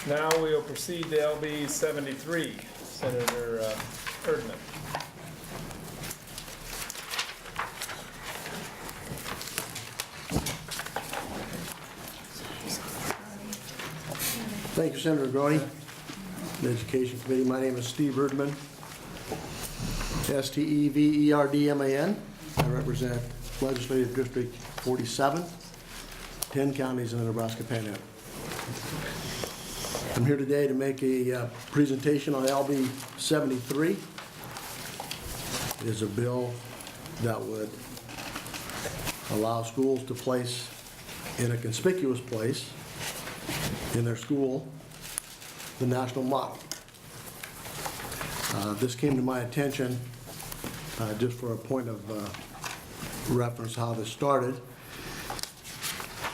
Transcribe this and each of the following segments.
Now we will proceed to LB 73, Senator Erdman. Thank you, Senator Groney. The Education Committee. My name is Steve Erdman, Steverdman. I represent Legislative District 47, 10 counties in the Nebraska Panhandle. I'm here today to make a presentation on LB 73. It is a bill that would allow schools to place in a conspicuous place in their school the national motto. This came to my attention just for a point of reference how this started.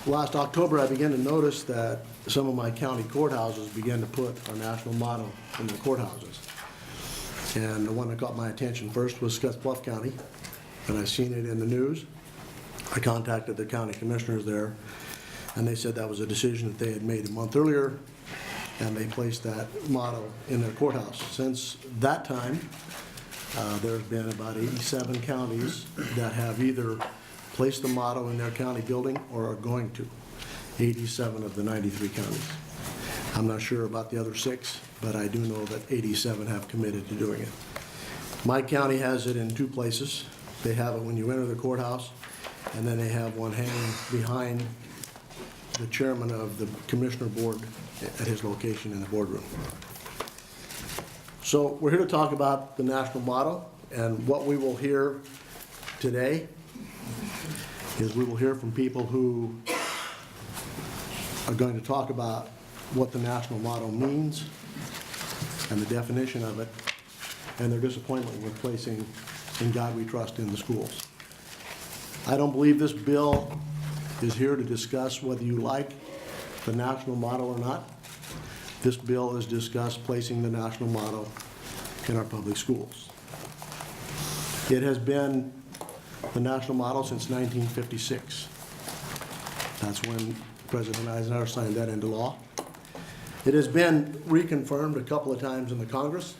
Last October, I began to notice that some of my county courthouses began to put our national motto in their courthouses. And the one that caught my attention first was Scottsbluff County, and I seen it in the news. I contacted the county commissioners there, and they said that was a decision that they had made a month earlier, and they placed that motto in their courthouse. Since that time, there's been about 87 counties that have either placed the motto in their county building or are going to. 87 of the 93 counties. I'm not sure about the other 6, but I do know that 87 have committed to doing it. My county has it in 2 places. They have it when you enter the courthouse, and then they have one hanging behind the chairman of the commissioner board at his location in the boardroom. So we're here to talk about the national motto, and what we will hear today is we will hear from people who are going to talk about what the national motto means and the definition of it and their disappointment with placing "In God We Trust" in the schools. I don't believe this bill is here to discuss whether you like the national motto or not. This bill is discuss placing the national motto in our public schools. It has been the national motto since 1956. That's when President Eisenhower signed that into law. It has been reconfirmed a couple of times in the Congress,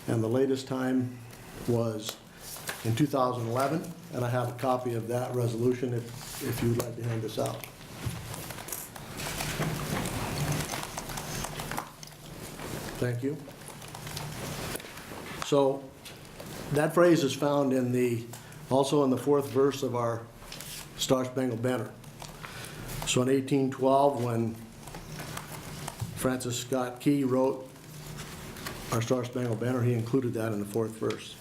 and the latest time was in 2011, and I have a copy of that resolution if you'd like to hand this out. Thank you. So that phrase is found also in the 4th verse of our Star Spangled Banner. So in 1812, when Francis Scott Key wrote our Star Spangled Banner, he included that in the 4th verse.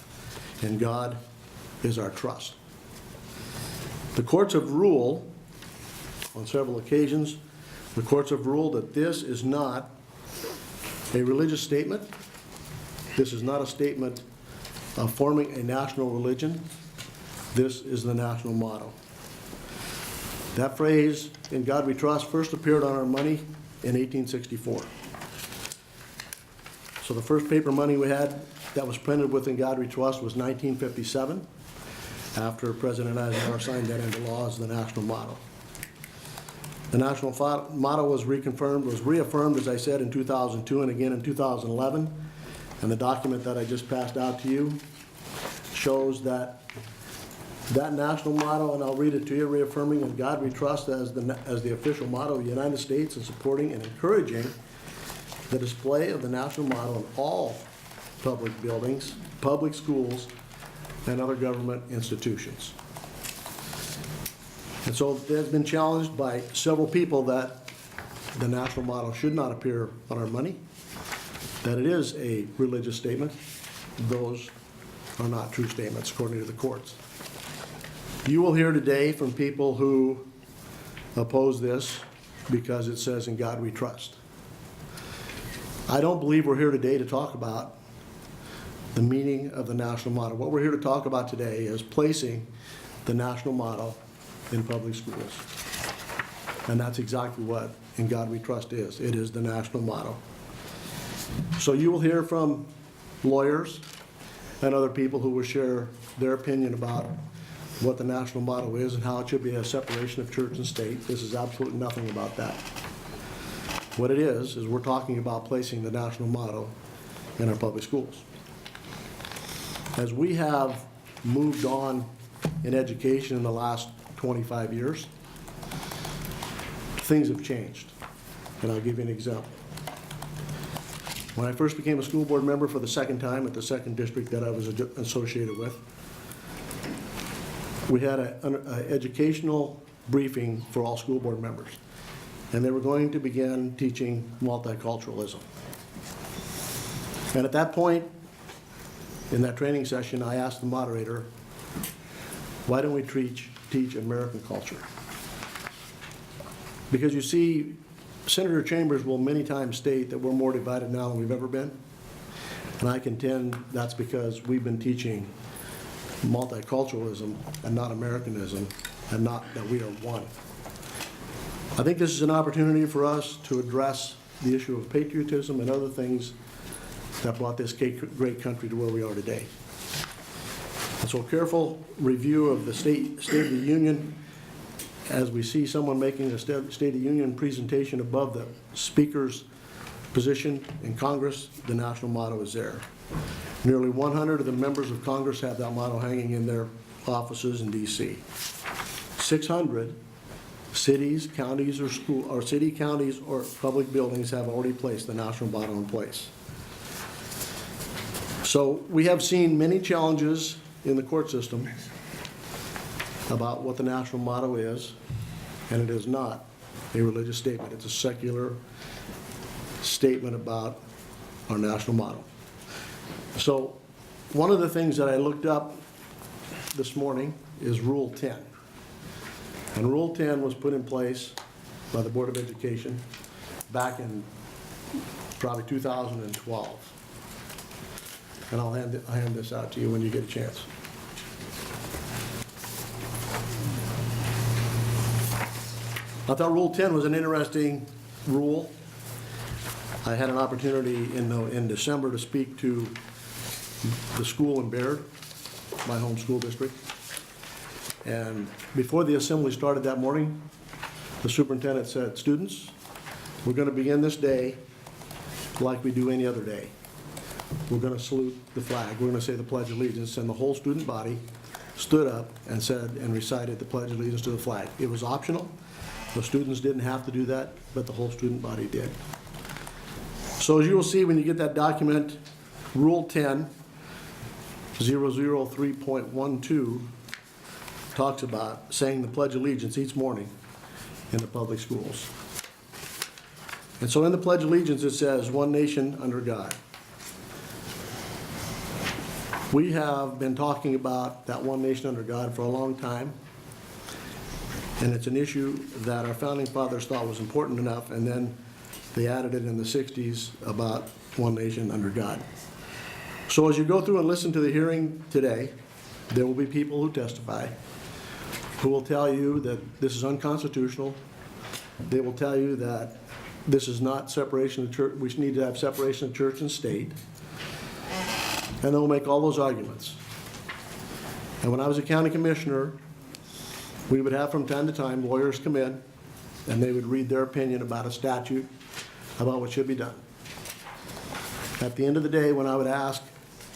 "In God is our trust." The courts have ruled on several occasions, the courts have ruled that this is not a religious statement. This is not a statement of forming a national religion. This is the national motto. That phrase, "In God We Trust," first appeared on our money in 1864. So the first paper money we had that was printed with "In God We Trust" was 1957, after President Eisenhower signed that into law as the national motto. The national motto was reaffirmed, as I said, in 2002 and again in 2011. And the document that I just passed out to you shows that national motto, and I'll read it to you, reaffirming "In God We Trust" as the official motto of the United States, and supporting and encouraging the display of the national motto in all public buildings, public schools, and other government institutions. And so it has been challenged by several people that the national motto should not appear on our money, that it is a religious statement. Those are not true statements according to the courts. You will hear today from people who oppose this because it says "In God We Trust." I don't believe we're here today to talk about the meaning of the national motto. What we're here to talk about today is placing the national motto in public schools. And that's exactly what "In God We Trust" is. It is the national motto. So you will hear from lawyers and other people who will share their opinion about what the national motto is and how it should be a separation of church and state. This is absolutely nothing about that. What it is we're talking about placing the national motto in our public schools. As we have moved on in education in the last 25 years, things have changed. And I'll give you an example. When I first became a school board member for the second time at the second district that I was associated with, we had an educational briefing for all school board members. And they were going to begin teaching multiculturalism. And at that point, in that training session, I asked the moderator, why don't we teach American culture? Because you see, Senator Chambers will many times state that we're more divided now than we've ever been. And I contend that's because we've been teaching multiculturalism and not Americanism, and not that we are one. I think this is an opportunity for us to address the issue of patriotism and other things that brought this great country to where we are today. And so a careful review of the State of the Union, as we see someone making a State of the Union presentation above the Speaker's position in Congress, the national motto is there. Nearly 100 of the members of Congress have that motto hanging in their offices in D.C. 600 cities, counties, counties, or public buildings have already placed the national motto in place. So we have seen many challenges in the court system about what the national motto is, and it is not a religious statement. It's a secular statement about our national motto. So one of the things that I looked up this morning is Rule 10. And Rule 10 was put in place by the Board of Education back in probably 2012. And I'll hand this out to you when you get a chance. I thought Rule 10 was an interesting rule. I had an opportunity in December to speak to the school in Baird, my home school district. And before the assembly started that morning, the superintendent said, students, we're going to begin this day like we do any other day. We're going to salute the flag. We're going to say the Pledge of Allegiance. And the whole student body stood up and said and recited the Pledge of Allegiance to the flag. It was optional. The students didn't have to do that, but the whole student body did. So as you will see when you get that document, Rule 10, 003.12, talks about saying the Pledge of Allegiance each morning in the public schools. And so in the Pledge of Allegiance it says, one nation under God. We have been talking about that one nation under God for a long time. And it's an issue that our founding fathers thought was important enough, and then they added it in the 60s about one nation under God. So as you go through and listen to the hearing today, there will be people who testify who will tell you that this is unconstitutional. They will tell you that this is not separation of church. We need to have separation of church and state. And they'll make all those arguments. And when I was a county commissioner, we would have from time to time lawyers come in and they would read their opinion about a statute, about what should be done. At the end of the day, when I would ask,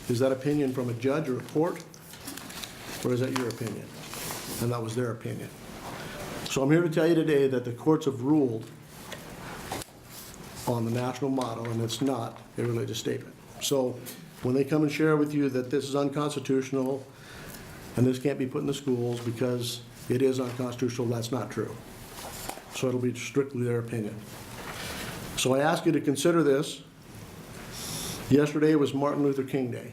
is that opinion from a judge or a court, or is that your opinion? And that was their opinion. So I'm here to tell you today that the courts have ruled on the national motto, and it's not a religious statement. So when they come and share with you that this is unconstitutional and this can't be put in the schools because it is unconstitutional, that's not true. So it'll be strictly their opinion. So I ask you to consider this. Yesterday was Martin Luther King Day.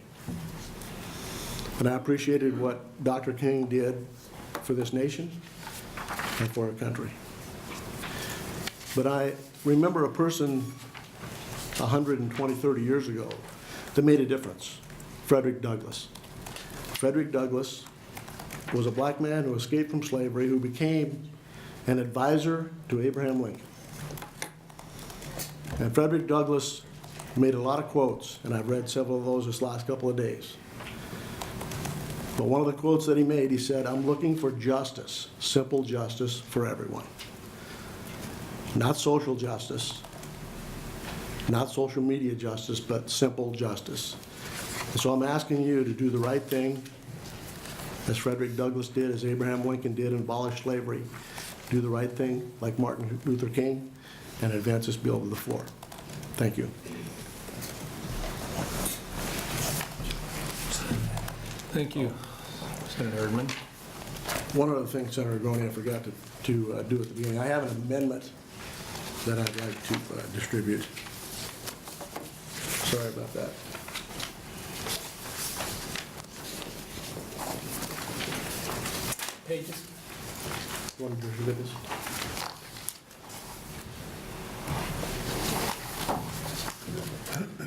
And I appreciated what Dr. King did for this nation and for our country. But I remember a person 120, 30 years ago that made a difference, Frederick Douglass. Frederick Douglass was a black man who escaped from slavery, who became an advisor to Abraham Lincoln. And Frederick Douglass made a lot of quotes, and I've read several of those this last couple of days. But one of the quotes that he made, he said, I'm looking for justice, simple justice for everyone. Not social justice, not social media justice, but simple justice. And so I'm asking you to do the right thing, as Frederick Douglass did, as Abraham Lincoln did, and abolish slavery. Do the right thing, like Martin Luther King, and advance this bill to the floor. Thank you. Thank you, Senator Erdman. One other thing, Senator Groney, I forgot to do at the beginning. I have an amendment that I'd like to distribute. Sorry about that. Pages? You want to distribute this?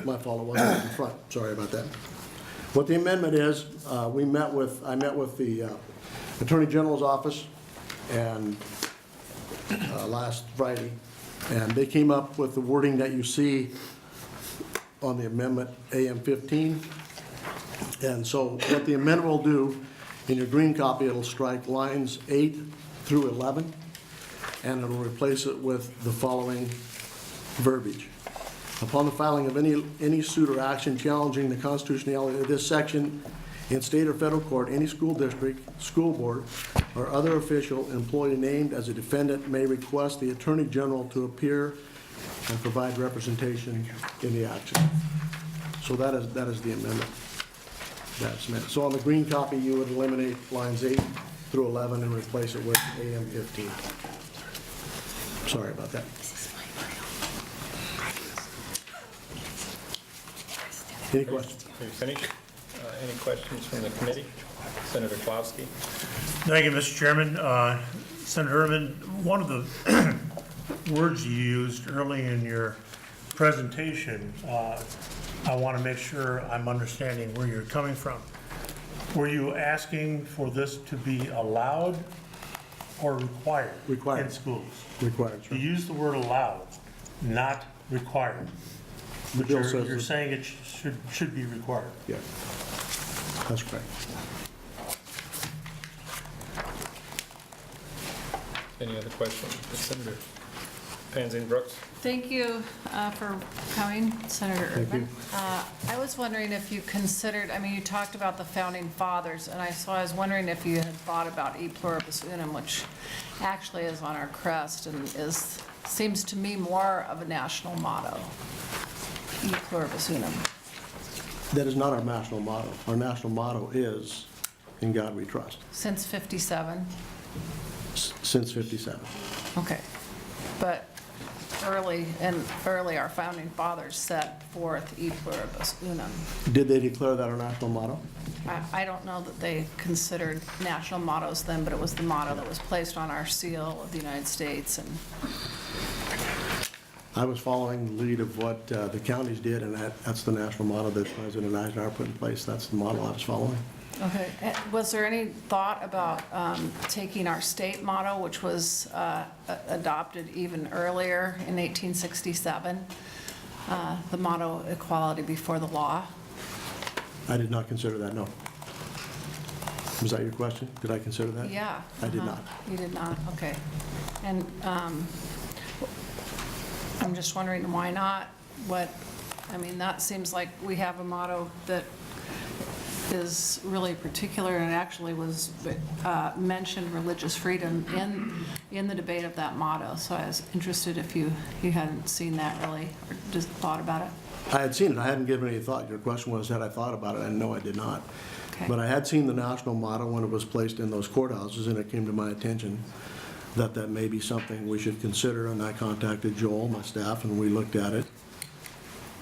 My fault, it wasn't in front. Sorry about that. What the amendment is, I met with the Attorney General's office and last Friday, and they came up with the wording that you see on the amendment AM 15. And so what the amendment will do, in your green copy, it'll strike lines 8 through 11, and it'll replace it with the following verbiage. Upon the filing of any suit or action challenging the constitutionality of this section in state or federal court, any school district, school board, or other official employee named as a defendant may request the Attorney General to appear and provide representation in the action. So that is the amendment. That's meant. So on the green copy, you would eliminate lines 8 through 11 and replace it with AM 15. Sorry about that. Any questions? Are you finished? Any questions from the committee? Senator Klowski? Thank you, Mr. Chairman. Senator Erdman, one of the words you used early in your presentation, I want to make sure I'm understanding where you're coming from. Were you asking for this to be allowed or required? Required. In schools? Required, sir. You used the word allowed, not required. The But bill says you're it- saying it should be required. Yeah, that's correct. Any other questions? Senator Panzine Brooks? Thank you for coming, Senator Thank Erdman. you. I was wondering if you considered, I mean, you talked about the founding fathers, and so I was wondering if you had thought about E pluribus unum, which actually is on our crest and seems to me more of a national motto, E pluribus unum. That is not our national motto. Our national motto is, "In God We Trust," Since 57, since 57. okay. But early our founding fathers set forth E pluribus unum. Did they declare that our national motto? I don't know that they considered national mottos then, but it was the motto that was placed on our seal of the United States. And I was following the lead of what the counties did, and that's the national motto that President Eisenhower put in place. That's the model I was following. okay, was there any thought about taking our state motto, which was adopted even earlier in 1867, the motto "Equality before the law"? I did not consider that, no. Was that your question? Did I consider that? Yeah. I did not. You did not, okay. And I'm just wondering why not? I mean, that seems like we have a motto that is really particular, and actually was mentioned religious freedom in the debate of that motto. So I was interested if you hadn't seen that really, or just thought about it. I had seen it. I hadn't given any thought. Your question was, had I thought about it? And no, I did not. Okay. But I had seen the national motto when it was placed in those courthouses, and it came to my attention that may be something we should consider, and I contacted Joel, my staff, and we looked at it.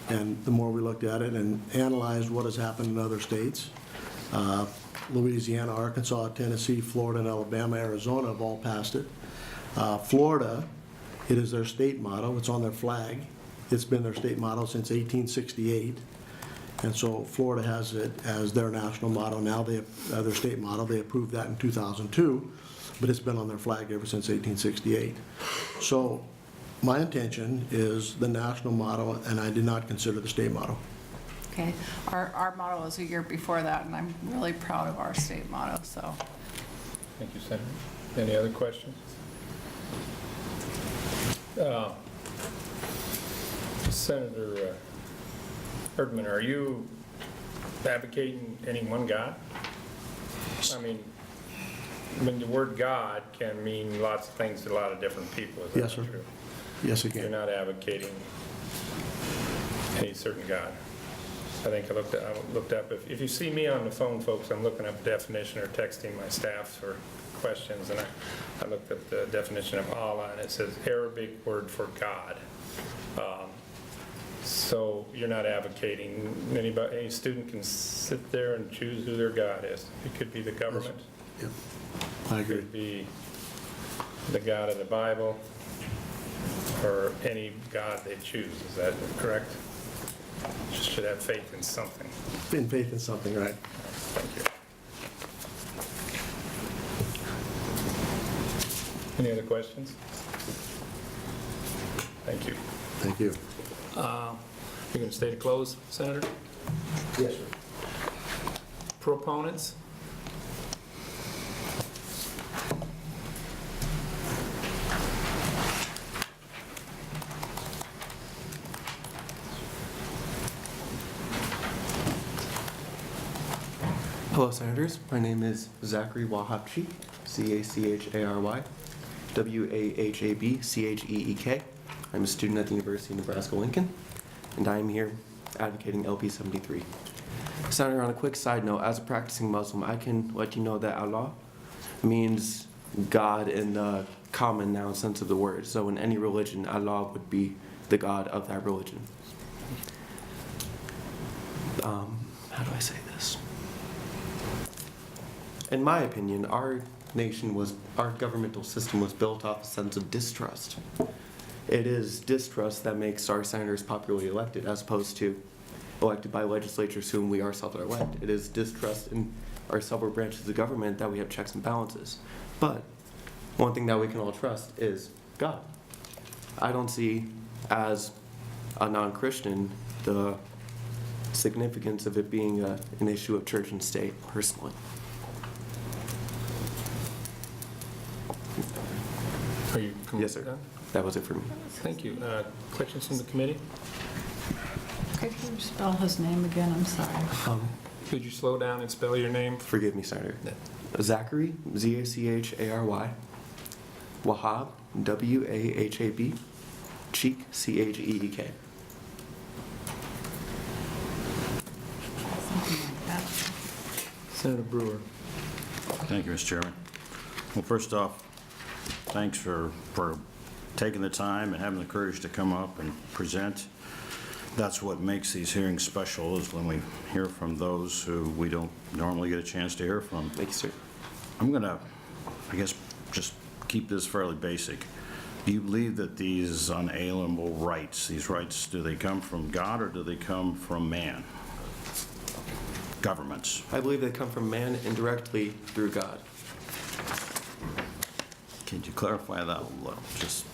And the more we looked at it and analyzed what has happened in other states, Louisiana, Arkansas, Tennessee, Florida, and Alabama, Arizona have all passed it. Florida, it is their state motto. It's on their flag. It's been their state motto since 1868. And so Florida has it as their national motto now. They have their state motto. They approved that in 2002, but it's been on their flag ever since 1868. So my intention is the national motto, and I did not consider the state motto. Okay, our motto was a year before that, and I'm really proud of our state motto, so. Thank you, Senator. Any other questions? Senator Erdman, are you advocating any one God? I mean, the word God can mean lots of things to a lot of different people. Is that Yes, sir. true? Yes, You're again. not advocating any certain God. I think I looked up, if you see me on the phone, folks, I'm looking up definition or texting my staff for questions, and I looked up the definition of Allah, and it says Arabic word for God. So you're not advocating any student can sit there and choose who their God is. It could be the government. Yep. I It agree. could be the God of the Bible, or any God they choose. Is that correct? Just should have faith in something. In faith in something, right? Thank you. Any other questions? Thank you. Thank you. You're going to stay to close, Senator? Yes, sir. Proponents? Hello, Senators. My name is Zachary Wahabchi, C-A-C-H-A-R-Y, W-A-H-A-B-C-H-E-E-K. I'm a student at the University of Nebraska-Lincoln, and I am here advocating LP 73. Senator, on a quick side note, as a practicing Muslim, I can let you know that Allah means God in the common noun sense of the word. So in any religion, Allah would be the God of that religion. How do I say this? In my opinion, our governmental system was built off a sense of distrust. It is distrust that makes our senators popularly elected, as opposed to elected by legislatures whom we ourselves elect. It is distrust in our several branches of government that we have checks and balances. But one thing that we can all trust is God. I don't see, as a non-Christian, the significance of it being an issue of church and state, personally. Are you? Yes, sir. done? That was it for me. Thank you. Questions from the committee? Could you spell his name again? I'm sorry. Could you slow down and spell your name? Forgive me, Senator. Zachary, Z-A-C-H-A-R-Y, Wahab, W-A-H-A-B, Cheek, C-H-E-E-K. Something like that. Senator Brewer. Thank you, Mr. Chairman. Well, first off, thanks for taking the time and having the courage to come up and present. That's what makes these hearings special, is when we hear from those who we don't normally get a chance to hear from. Thank you, sir. I'm going to, I guess, just keep this fairly basic. Do you believe that these unalienable rights, these rights, do they come from God or do they come from man? Governments. I believe they come from man indirectly through God. Can you clarify that a little? Just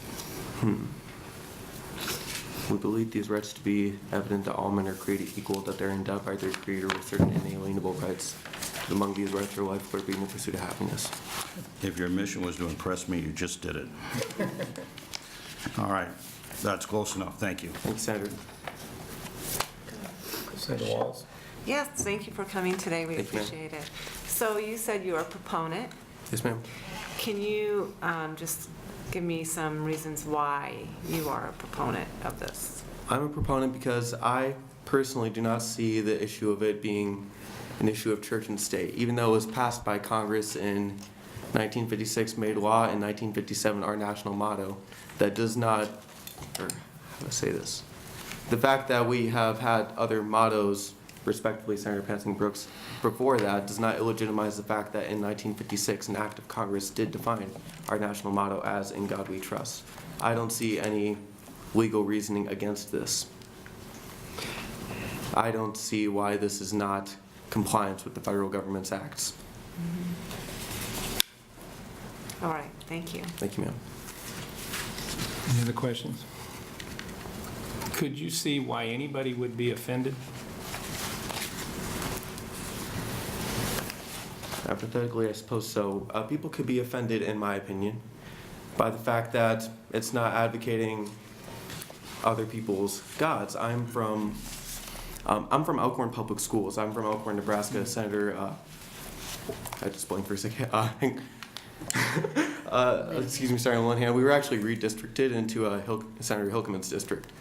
We believe these rights to be evident that all men are created equal, that they're endowed by their Creator with certain inalienable rights. Among these rights are life, liberty, and the pursuit of happiness. if your mission was to impress me, you just did it. All right, that's close enough. Thank you. Thank you, Senator. Senator Walls. Yes, thank you for coming today. We Thank you, ma'am. appreciate it. So you said you're a proponent. Yes, ma'am. Can you just give me some reasons why you are a proponent of this? I'm a proponent because I personally do not see the issue of it being an issue of church and state. Even though it was passed by Congress in 1956, made law in 1957, our national motto, that does not, or how do I say this? The fact that we have had other mottos, respectively, Senator Passing Brooks, before that does not illegitimize the fact that in 1956, an act of Congress did define our national motto as "In God We Trust." I don't see any legal reasoning against this. I don't see why this is not compliance with the federal government's acts. All right, thank you. Thank you, ma'am. Any other questions? Could you see why anybody would be offended? Hypothetically, I suppose so. People could be offended, in my opinion, by the fact that it's not advocating other people's gods. I'm from Elkhorn Public Schools. I'm from Elkhorn, Nebraska. Senator, I just blinked for a second. Excuse me, starting on one hand, we were actually redistricted into Senator Hilkeman's district.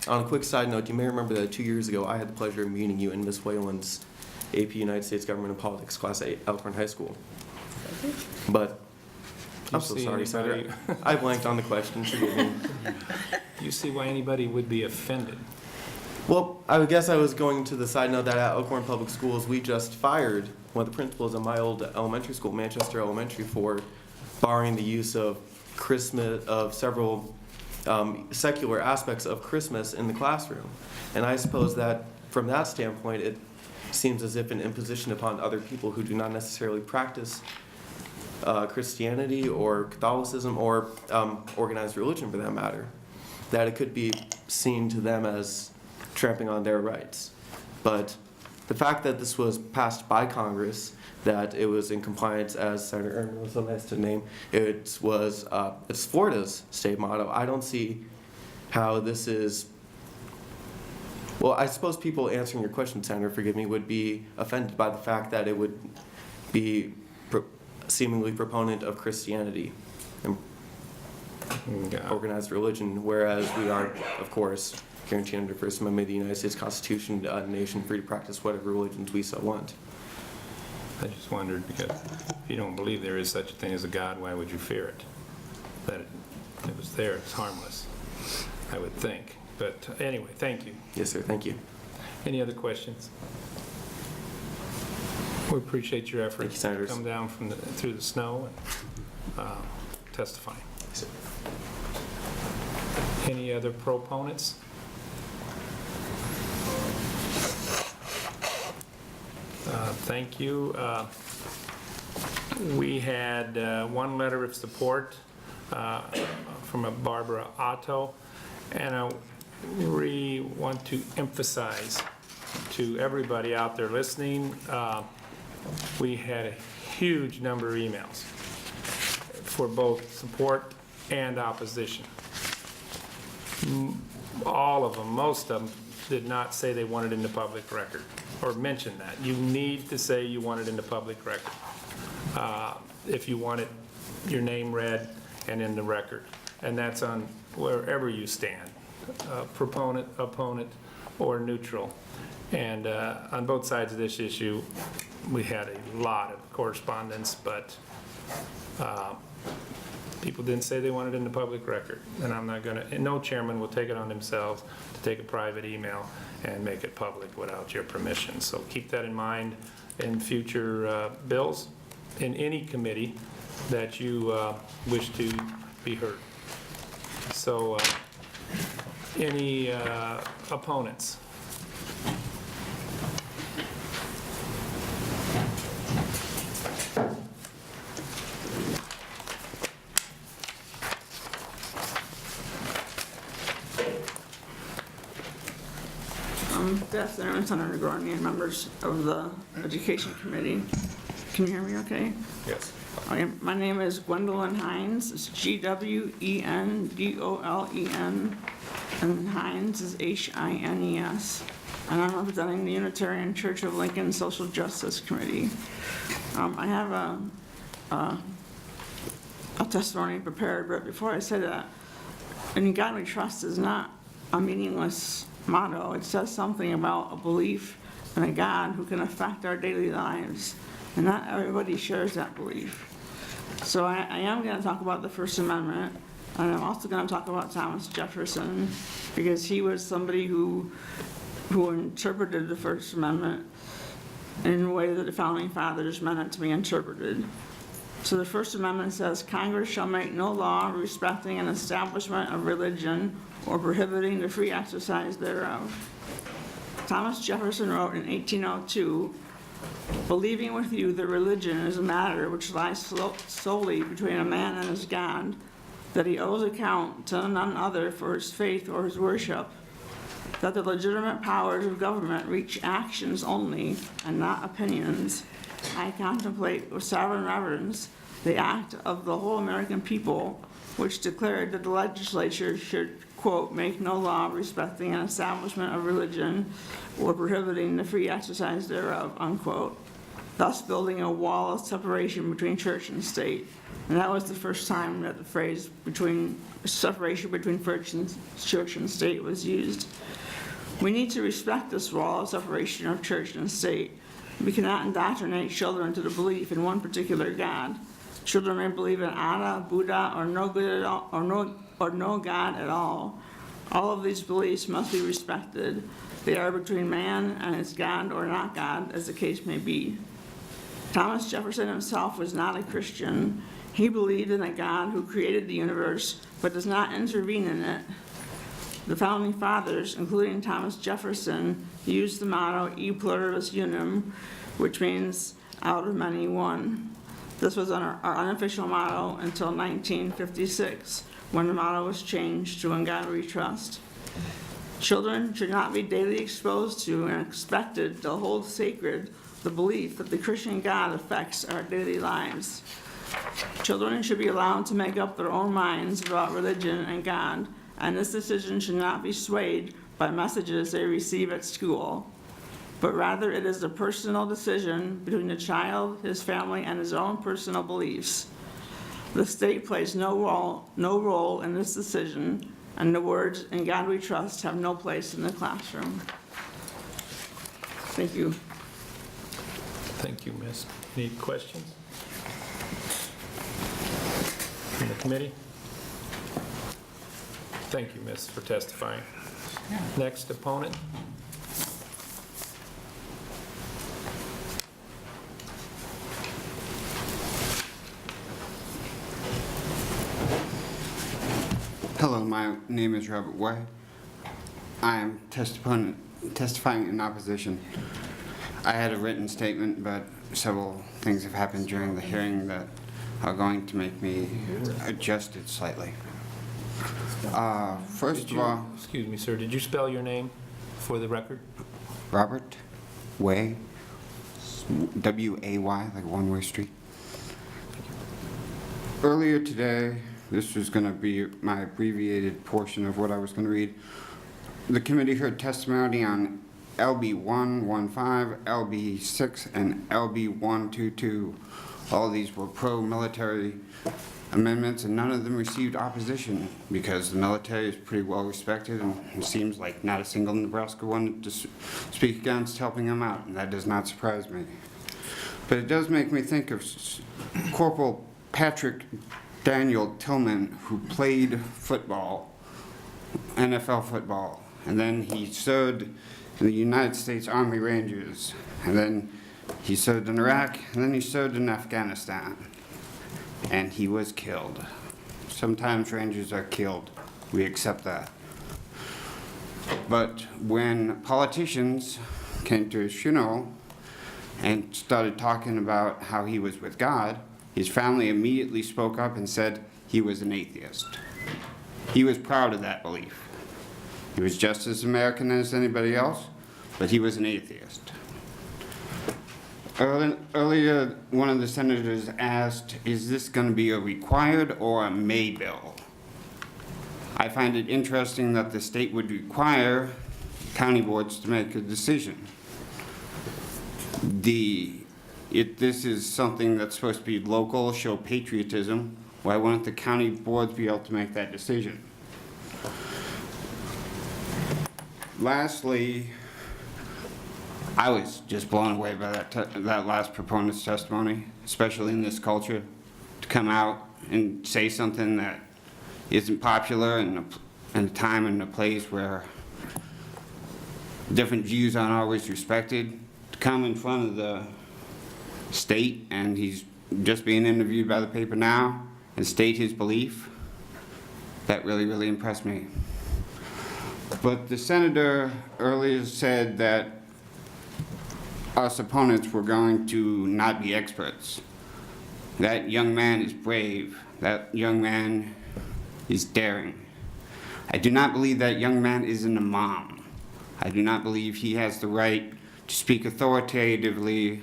On a quick side note, you may remember that 2 years ago, I had the pleasure of meeting you in Miss Whalen's AP United States Government and Politics class at Elkhorn High School. But I'm so sorry, Senator. I blanked on the question. Forgive me. You see why anybody would be offended? Well, I guess I was going to the side note that at Elkhorn Public Schools, we just fired one of the principals of my old elementary school, Manchester Elementary, for barring the use of Christmas, of several secular aspects of Christmas in the classroom. And I suppose that from that standpoint, it seems as if an imposition upon other people who do not necessarily practice Christianity or Catholicism or organized religion for that matter, that it could be seen to them as trampling on their rights. But the fact that this was passed by Congress, that it was in compliance, as Senator Erman was so nice to name, it's Florida's state motto. I don't see how this is. Well, I suppose people answering your question, Senator, forgive me, would be offended by the fact that it would be seemingly proponent of Christianity and organized religion, whereas we are, of course, guaranteed under the First Amendment of the United States Constitution, a nation free to practice whatever religions we so want. I just wondered, because if you don't believe there is such a thing as a God, why would you fear it? That it was there, it's harmless, I would think. But anyway, thank you. Yes, sir. Thank you. Any other questions? We appreciate your effort Thank you, Senators. to come down through the snow and testify. Yes, sir. Any other proponents? Thank you. We had one letter of support from a Barbara Otto, and I really want to emphasize to everybody out there listening, we had a huge number of emails for both support and opposition. All of them, most of them, did not say they wanted it in the public record or mention that. You need to say you want it in the public record if you want it, your name read and in the record. And that's on wherever you stand, proponent, opponent, or neutral. And on both sides of this issue, we had a lot of correspondence, but people didn't say they wanted it in the public record. And I'm not gonna, and no chairman will take it on themselves to take a private email and make it public without your permission. So keep that in mind in future bills in any committee that you wish to be heard. So any opponents? Good afternoon, Senator Gorney and members of the Education Committee. Can you hear me okay? Yes. Okay, my name is Gwendolyn Hines. It's Gwendolyn, and Hines is Hines. And I'm representing the Unitarian Church of Lincoln Social Justice Committee. I have a testimony prepared, but before I say that, in God we trust is not a meaningless motto. It says something about a belief in a God who can affect our daily lives, and not everybody shares that belief. So I am going to talk about the First Amendment, and I'm also going to talk about Thomas Jefferson, because he was somebody who interpreted the First Amendment in a way that the Founding Fathers meant it to be interpreted. So the First Amendment says, Congress shall make no law respecting an establishment of religion or prohibiting the free exercise thereof. Thomas Jefferson wrote in 1802, believing with you that religion is a matter which lies solely between a man and his God, that he owes account to none other for his faith or his worship, that the legitimate powers of government reach actions only and not opinions, I contemplate with sovereign reverence the act of the whole American people, which declared that the legislature should, quote, make no law respecting an establishment of religion or prohibiting the free exercise thereof, unquote, thus building a wall of separation between church and state. And that was the first time that the phrase separation between church and state was used. We need to respect this wall of separation of church and state. We cannot indoctrinate children to the belief in one particular God. Children may believe in Allah, Buddha, or no good at all, or no God at all. All of these beliefs must be respected. They are between man and his God or not God, as the case may be. Thomas Jefferson himself was not a Christian. He believed in a God who created the universe, but does not intervene in it. The founding fathers, including Thomas Jefferson, used the motto E pluribus unum, which means out of many one. This was our unofficial motto until 1956, when the motto was changed to In God We Trust. Children should not be daily exposed to and expected to hold sacred the belief that the Christian God affects our daily lives. Children should be allowed to make up their own minds about religion and God, and this decision should not be swayed by messages they receive at school, but rather it is a personal decision between the child, his family, and his own personal beliefs. The state plays no role in this decision, and the words "In God We Trust" have no place in the classroom. Thank you. Thank you, Miss. Any questions from the committee? Thank you, Miss, for testifying. Next opponent. Hello, my name is Robert Way. I am testifying in opposition. I had a written statement, but several things have happened during the hearing that are going to make me adjust it slightly. First of all, Excuse me, sir, did you spell your name for the record? Robert Way, W-A-Y, like a one-way street. Earlier today, this was going to be my abbreviated portion of what I was going to read. The committee heard testimony on LB 115, LB 6, and LB 122. All these were pro-military amendments, and none of them received opposition because the military is pretty well respected, and it seems like not a single Nebraska wanted to speak against helping them out, and that does not surprise me. But it does make me think of Corporal Patrick Daniel Tillman, who played football, NFL football, and then he served in the United States Army Rangers, and then he served in Iraq, and then he served in Afghanistan, and he was killed. Sometimes Rangers are killed. We accept that. But when politicians came to his funeral and started talking about how he was with God, his family immediately spoke up and said he was an atheist. He was proud of that belief. He was just as American as anybody else, but he was an atheist. Earlier, one of the senators asked, is this going to be a required or a may bill? I find it interesting that the state would require county boards to make a decision. If this is something that's supposed to be local, show patriotism, why wouldn't the county boards be able to make that decision? Lastly, I was just blown away by that last proponent's testimony, especially in this culture, to come out and say something that isn't popular in a time and a place where different views aren't always respected, to come in front of the state, and he's just being interviewed by the paper now, and state his belief. That really, really impressed me. But the senator earlier said that us opponents were going to not be experts. That young man is brave. That young man is daring. I do not believe that young man is an imam. I do not believe he has the right to speak authoritatively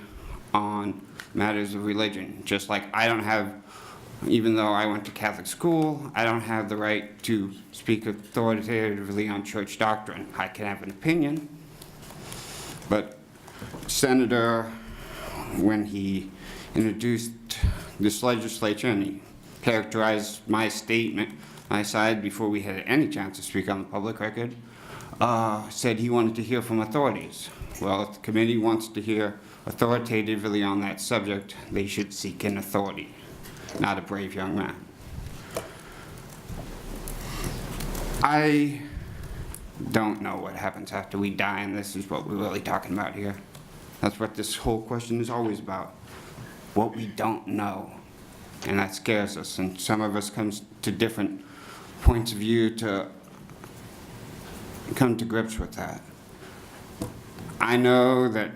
on matters of religion. Just like I don't have, even though I went to Catholic school, I don't have the right to speak authoritatively on church doctrine. I can have an opinion, but Senator, when he introduced this legislature and he characterized my statement, my side, before we had any chance to speak on the public record, said he wanted to hear from authorities. Well, if the committee wants to hear authoritatively on that subject, they should seek an authority, not a brave young man. I don't know what happens after we die, and this is what we're really talking about here. That's what this whole question is always about. What we don't know. And that scares us, and some of us comes to different points of view to come to grips with that. I know that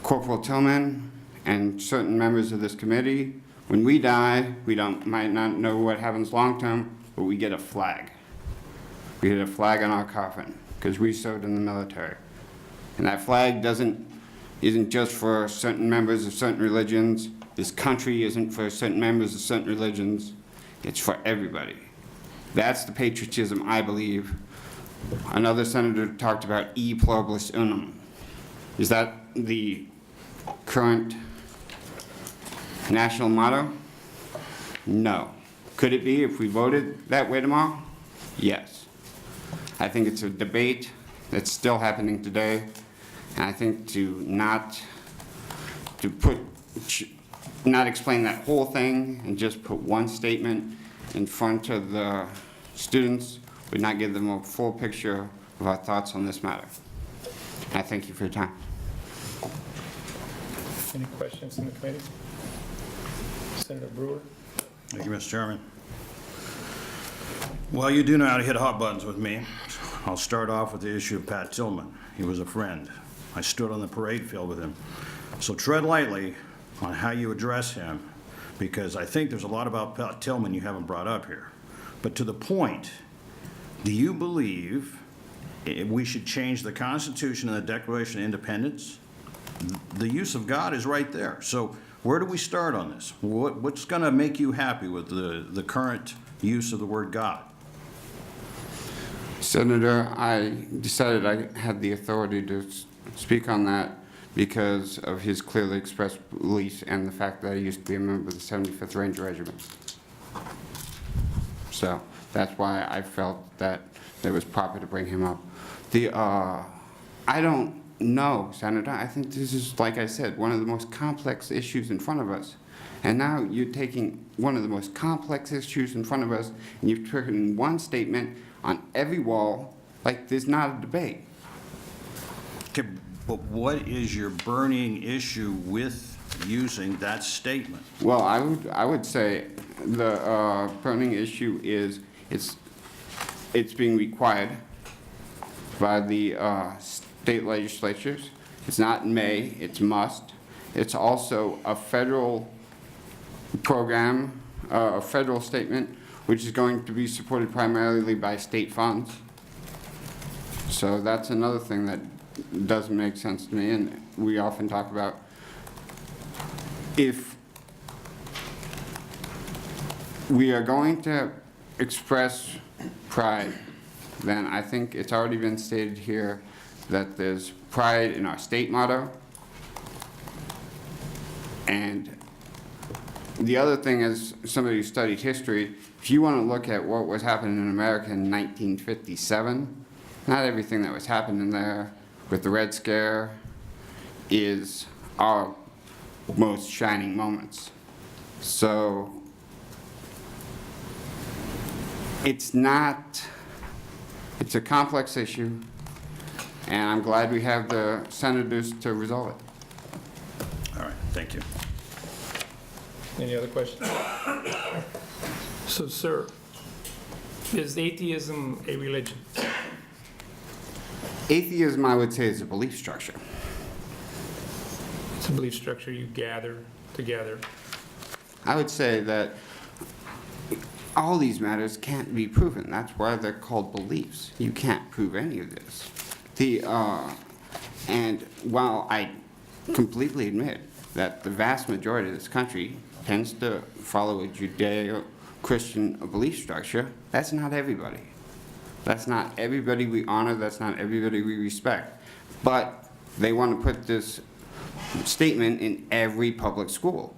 Corporal Tillman and certain members of this committee, when we die, we might not know what happens long term, but we get a flag. We get a flag on our coffin because we served in the military. And that flag isn't just for certain members of certain religions. This country isn't for certain members of certain religions. It's for everybody. That's the patriotism I believe. Another senator talked about e pluribus unum. Is that the current national motto? No. Could it be if we voted that way tomorrow? Yes. I think it's a debate that's still happening today, and I think not explain that whole thing and just put one statement in front of the students would not give them a full picture of our thoughts on this matter. I thank you for your time. Any questions in the committee? Senator Brewer? Thank you, Mr. Chairman. Well, you do know how to hit hot buttons with me. I'll start off with the issue of Pat Tillman. He was a friend. I stood on the parade field with him. So tread lightly on how you address him, because I think there's a lot about Pat Tillman you haven't brought up here. But to the point, do you believe we should change the Constitution and the Declaration of Independence? The use of God is right there. So where do we start on this? What's going to make you happy with the current use of the word God? Senator, I decided I had the authority to speak on that because of his clearly expressed beliefs and the fact that I used to be a member of the 75th Ranger Regiment. So that's why I felt that it was proper to bring him up. I don't know, Senator. I think this is, like I said, one of the most complex issues in front of us. And now you're taking one of the most complex issues in front of us, and you've taken one statement on every wall like there's not a debate. Okay, but what is your burning issue with using that statement? Well, I would say the burning issue is it's being required by the state legislatures. It's not may, it's must. It's also a federal program, a federal statement, which is going to be supported primarily by state funds. So that's another thing that doesn't make sense to me, and we often talk about if we are going to express pride, then I think it's already been stated here that there's pride in our state motto. And the other thing is, somebody who studied history, if you want to look at what was happening in America in 1957, not everything that was happening there with the Red Scare is our most shining moments. So it's a complex issue, and I'm glad we have the senators to resolve it. All right, thank you. Any other questions? So, sir, is atheism a religion? Atheism, I would say, is a belief structure. It's a belief structure you gather together. I would say that all these matters can't be proven. That's why they're called beliefs. You can't prove any of this. And while I completely admit that the vast majority of this country tends to follow a Judeo-Christian belief structure. That's not everybody. That's not everybody we honor, that's not everybody we respect. But they want to put this statement in every public school.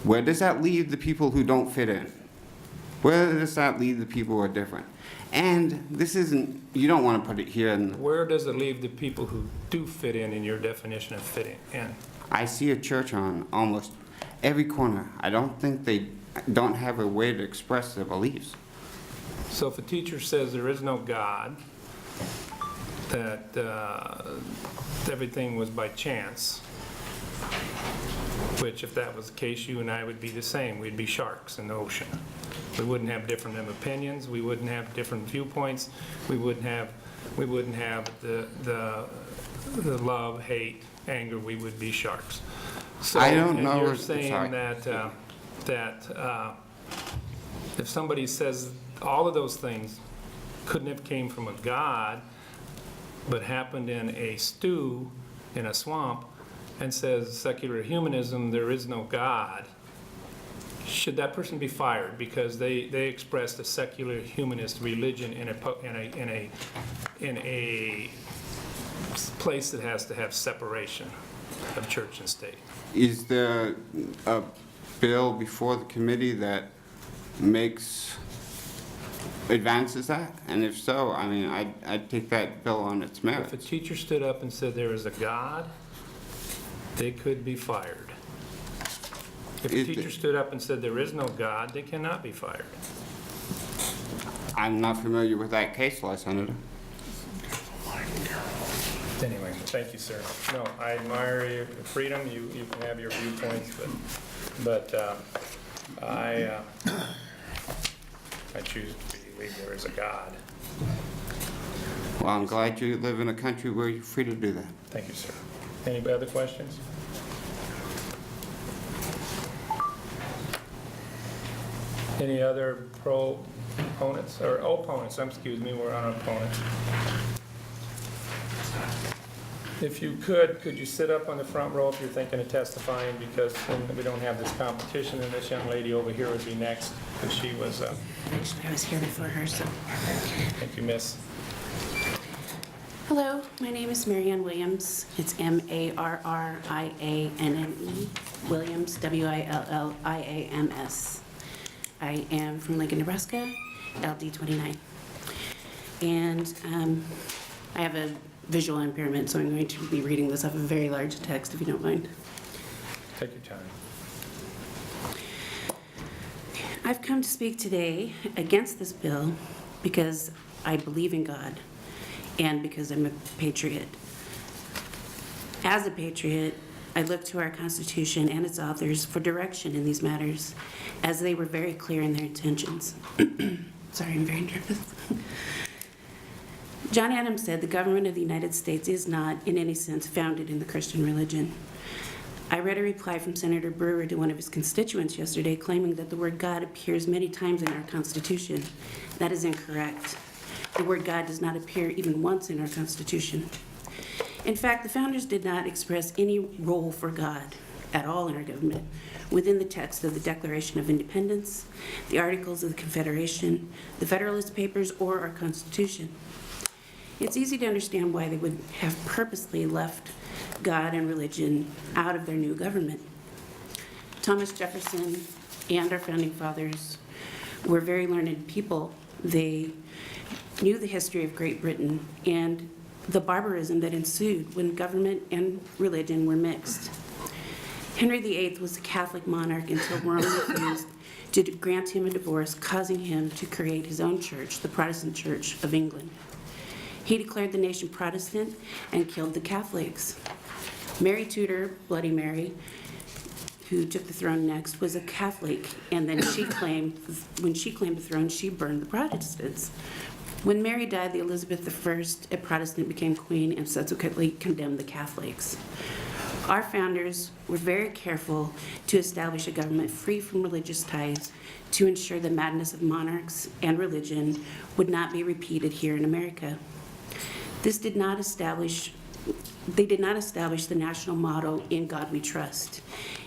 Where does that leave the people who don't fit in? Where does that leave the people who are different? And this isn't, you don't want to put it here in. Where does it leave the people who do fit in your definition of fitting in? I see a church on almost every corner. I don't think they don't have a way to express their beliefs. So if a teacher says there is no God, that everything was by chance, which if that was the case, you and I would be the same. We'd be sharks in the ocean. We wouldn't have different opinions. We wouldn't have different viewpoints. We wouldn't have the love, hate, anger. We would be sharks. So, I don't know. And you're Sorry. saying that if somebody says all of those things couldn't have came from a God, but happened in a stew in a swamp, and says secular humanism, there is no God, should that person be fired because they expressed a secular humanist religion in a place that has to have separation of church and state? Is there a bill before the committee that advances that? And if so, I mean, I'd take that bill on its If a merits. teacher stood up and said there is a God, they could be fired. If a teacher stood up and said there is no God, they cannot be fired. I'm not familiar with that case law, Senator. Anyway, thank you, sir. No, I admire your freedom. You can have your viewpoints, but I choose to believe there is a God. Well, I'm glad you live in a country where you're free to do that. Thank you, sir. Any other questions? Any other proponents, or opponents, excuse me, we're on opponents. If you could you sit up on the front row if you're thinking of testifying, because then we don't have this competition, and this young lady over here would be next, because she was, Actually, I was here before her, so. thank you, miss. Hello, my name is Marianne Williams. It's Marrianne, Williams, Williams. I am from Lincoln, Nebraska, LD 29. And I have a visual impairment, so I'm going to be reading this off a very large text, if you don't mind. Take your time. I've come to speak today against this bill because I believe in God and because I'm a patriot. As a patriot, I look to our Constitution and its authors for direction in these matters, as they were very clear in their intentions. Sorry, I'm very nervous. John Adams said the government of the United States is not, in any sense, founded in the Christian religion. I read a reply from Senator Brewer to one of his constituents yesterday claiming that the word God appears many times in our Constitution. That is incorrect. The word God does not appear even once in our Constitution. In fact, the founders did not express any role for God at all in our government within the text of the Declaration of Independence, the Articles of the Confederation, the Federalist Papers, or our Constitution. It's easy to understand why they would have purposely left God and religion out of their new government. Thomas Jefferson and our founding fathers were very learned people. They knew the history of Great Britain and the barbarism that ensued when government and religion were mixed. Henry VIII was a Catholic monarch until Rome refused to grant him a divorce, causing him to create his own church, the Protestant Church of England. He declared the nation Protestant and killed the Catholics. Mary Tudor, Bloody Mary, who took the throne next, was a Catholic, and then when she claimed the throne, she burned the Protestants. When Mary died, the Elizabeth I, a Protestant, became queen and subsequently condemned the Catholics. Our founders were very careful to establish a government free from religious ties to ensure the madness of monarchs and religion would not be repeated here in America. This did not establish they did not establish the national motto, "In God We Trust."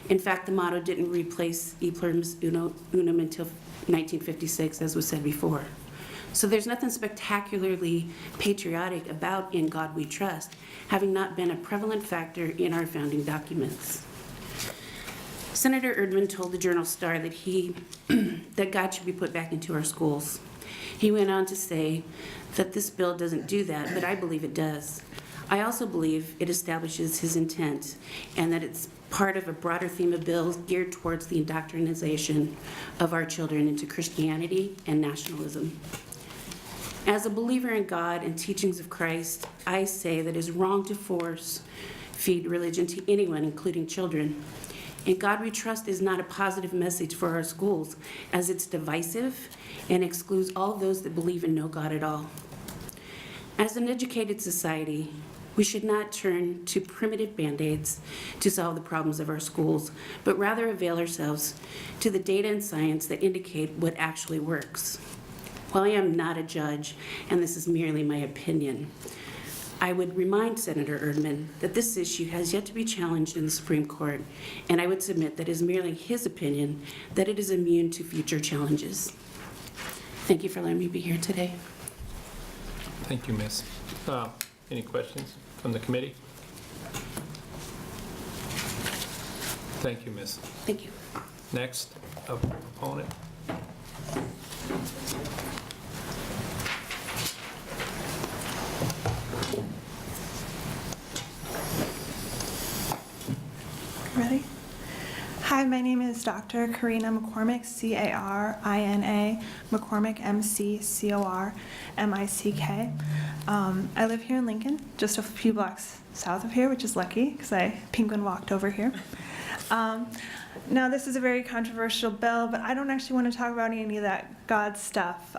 In fact, the motto didn't replace E Pluribus Unum until 1956, as was said before. So there's nothing spectacularly patriotic about "In God We Trust," having not been a prevalent factor in our founding documents. Senator Erdman told the Journal-Star that God should be put back into our schools. He went on to say that this bill doesn't do that, but I believe it does. I also believe it establishes his intent and that it's part of a broader theme of bills geared towards the indoctrination of our children into Christianity and nationalism. As a believer in God and teachings of Christ, I say that it is wrong to force feed religion to anyone, including children. "In God We Trust" is not a positive message for our schools, as it's divisive and excludes all those that believe in no God at all. As an educated society, we should not turn to primitive band-aids to solve the problems of our schools, but rather avail ourselves to the data and science that indicate what actually works. While I am not a judge, and this is merely my opinion, I would remind Senator Erdman that this issue has yet to be challenged in the Supreme Court, and I would submit that it is merely his opinion that it is immune to future challenges. Thank you for letting me be here today. Thank you, Miss. Any questions from the committee? Thank you, Miss. Thank you. Next, a proponent. Ready? Hi, my name is Dr. Karina McCormick, C-A-R-I-N-A, McCormick, M-C-C-O-R-M-I-C-K. I live here in Lincoln, just a few blocks south of here, which is lucky because I penguin walked over here. Now, this is a very controversial bill, but I don't actually want to talk about any of that God stuff.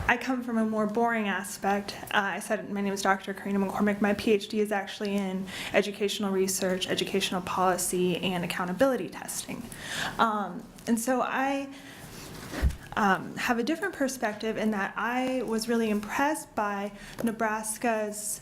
I come from a more boring aspect. I said my name is Dr. Karina McCormick. My PhD is actually in educational research, educational policy, and accountability testing. And so I have a different perspective in that I was really impressed by Nebraska's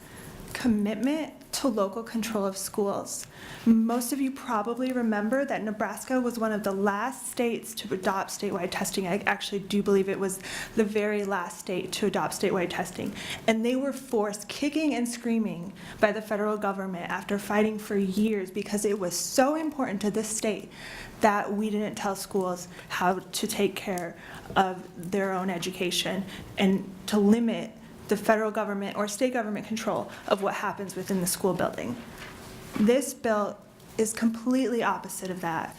commitment to local control of schools. Most of you probably remember that Nebraska was one of the last states to adopt statewide testing. I actually do believe it was the very last state to adopt statewide testing. And they were forced kicking and screaming by the federal government after fighting for years because it was so important to this state that we didn't tell schools how to take care of their own education and to limit the federal government or state government control of what happens within the school building. This bill is completely opposite of that.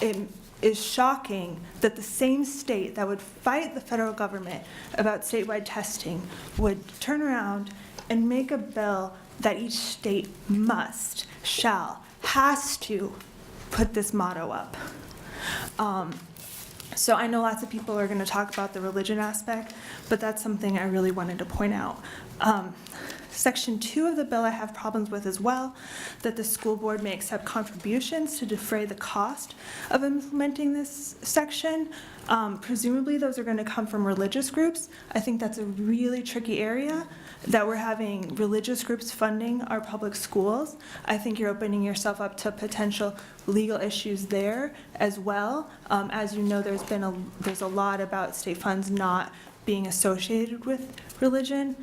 It is shocking that the same state that would fight the federal government about statewide testing would turn around and make a bill that each state must, shall, has to put this motto up. So I know lots of people are going to talk about the religion aspect, but that's something I really wanted to point out. Section 2 of the bill I have problems with as well, that the school board may accept contributions to defray the cost of implementing this section. Presumably those are going to come from religious groups. I think that's a really tricky area, that we're having religious groups funding our public schools. I think you're opening yourself up to potential legal issues there as well. As you know, there's a lot about state funds not being associated with religion.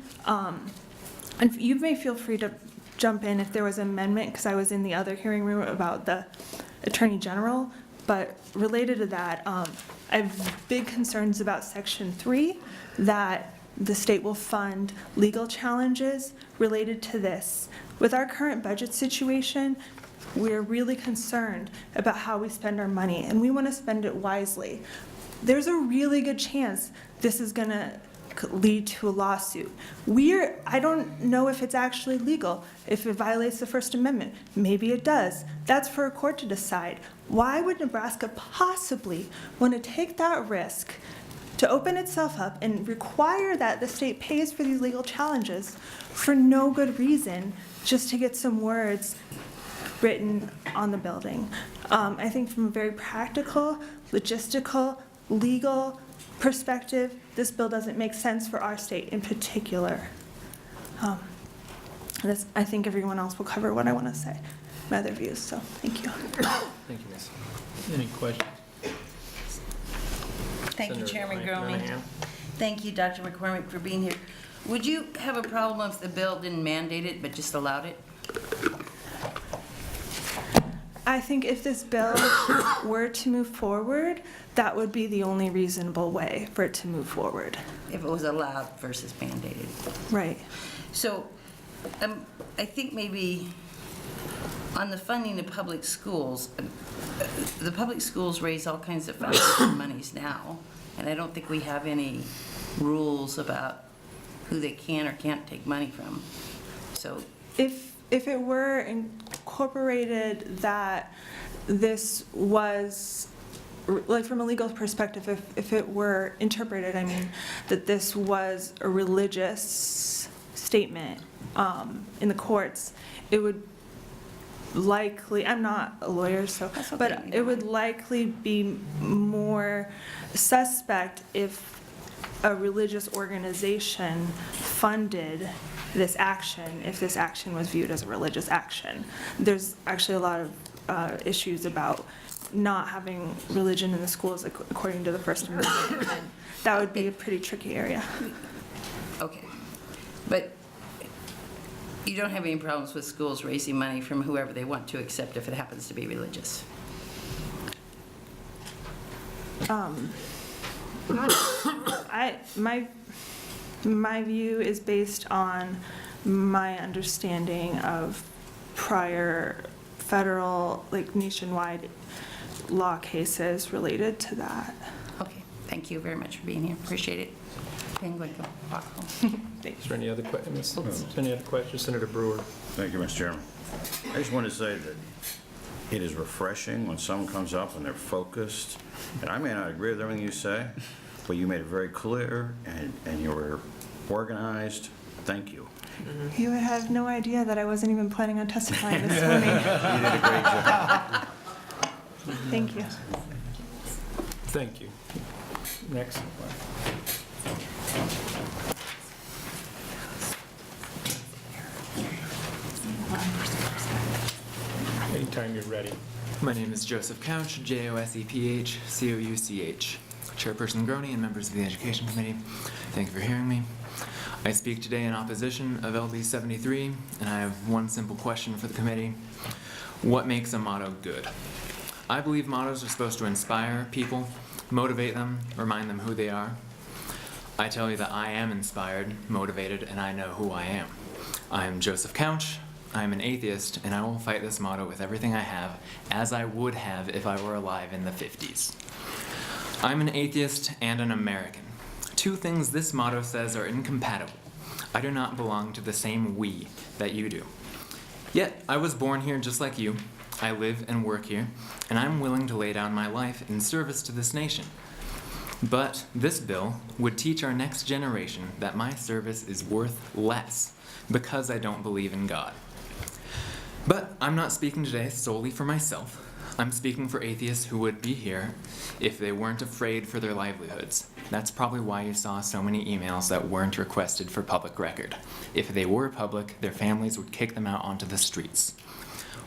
And you may feel free to jump in if there was an amendment, because I was in the other hearing room about the Attorney General. But related to that, I have big concerns about Section 3, that the state will fund legal challenges related to this. With our current budget situation, we're really concerned about how we spend our money, and we want to spend it wisely. There's a really good chance this is going to lead to a lawsuit. I don't know if it's actually legal, if it violates the First Amendment. Maybe it does. That's for a court to decide. Why would Nebraska possibly want to take that risk to open itself up and require that the state pays for these legal challenges for no good reason, just to get some words written on the building? I think from a very practical, logistical, legal perspective, this bill doesn't make sense for our state in particular. I think everyone else will cover what I want to say, my other views, so thank you. Thank you, Miss. Any questions? Thank you, Senator Chairman Gromy. Monahan? Thank you, Dr. McCormick, for being here. Would you have a problem if the bill didn't mandate it, but just allowed it? I think if this bill were to move forward, that would be the only reasonable way for it to move forward. If it was allowed versus mandated? Right. So, I think maybe on the funding of public schools, the public schools raise all kinds of foundation monies now, and I don't think we have any rules about who they can or can't take money from. So, If it were incorporated that this was, like from a legal perspective, if it were interpreted, I mean, that this was a religious statement in the courts, it would likely, I'm not a lawyer, so, That's okay, but it would likely be more suspect if a religious organization funded this action, if this action was viewed as a religious action. There's actually a lot of issues about not having religion in the schools according to the First Amendment, and that would be a pretty tricky area. okay. But you don't have any problems with schools raising money from whoever they want to, except if it happens to be religious? My view is based on my understanding of prior federal, like nationwide law cases related to that. Okay, thank you very much for being here, appreciate it. I'm going to go walk home. Is there any other questions? Senator Brewer? Thank you, Mr. Chairman. I just want to say that it is refreshing when someone comes up and they're focused, and I may not agree with everything you say, but you made it very clear and you were organized. Thank you. You would have no idea that I wasn't even planning on testifying this morning. You did a great job. Thank you. Thank you. Next. Anytime you're ready. My name is Joseph Couch, Joseph Couch, Chairperson Groney and members of the Education Committee. Thank you for hearing me. I speak today in opposition of LD 73, and I have one simple question for the committee. What makes a motto good? I believe mottos are supposed to inspire people, motivate them, remind them who they are. I tell you that I am inspired, motivated, and I know who I am. I am Joseph Couch. I am an atheist, and I will fight this motto with everything I have, as I would have if I were alive in the 50s. I'm an atheist and an American. Two things this motto says are incompatible. I do not belong to the same we that you do. Yet, I was born here just like you. I live and work here, and I'm willing to lay down my life in service to this nation. But this bill would teach our next generation that my service is worth less because I don't believe in God. But I'm not speaking today solely for myself. I'm speaking for atheists who would be here if they weren't afraid for their livelihoods. That's probably why you saw so many emails that weren't requested for public record. If they were public, their families would kick them out onto the streets.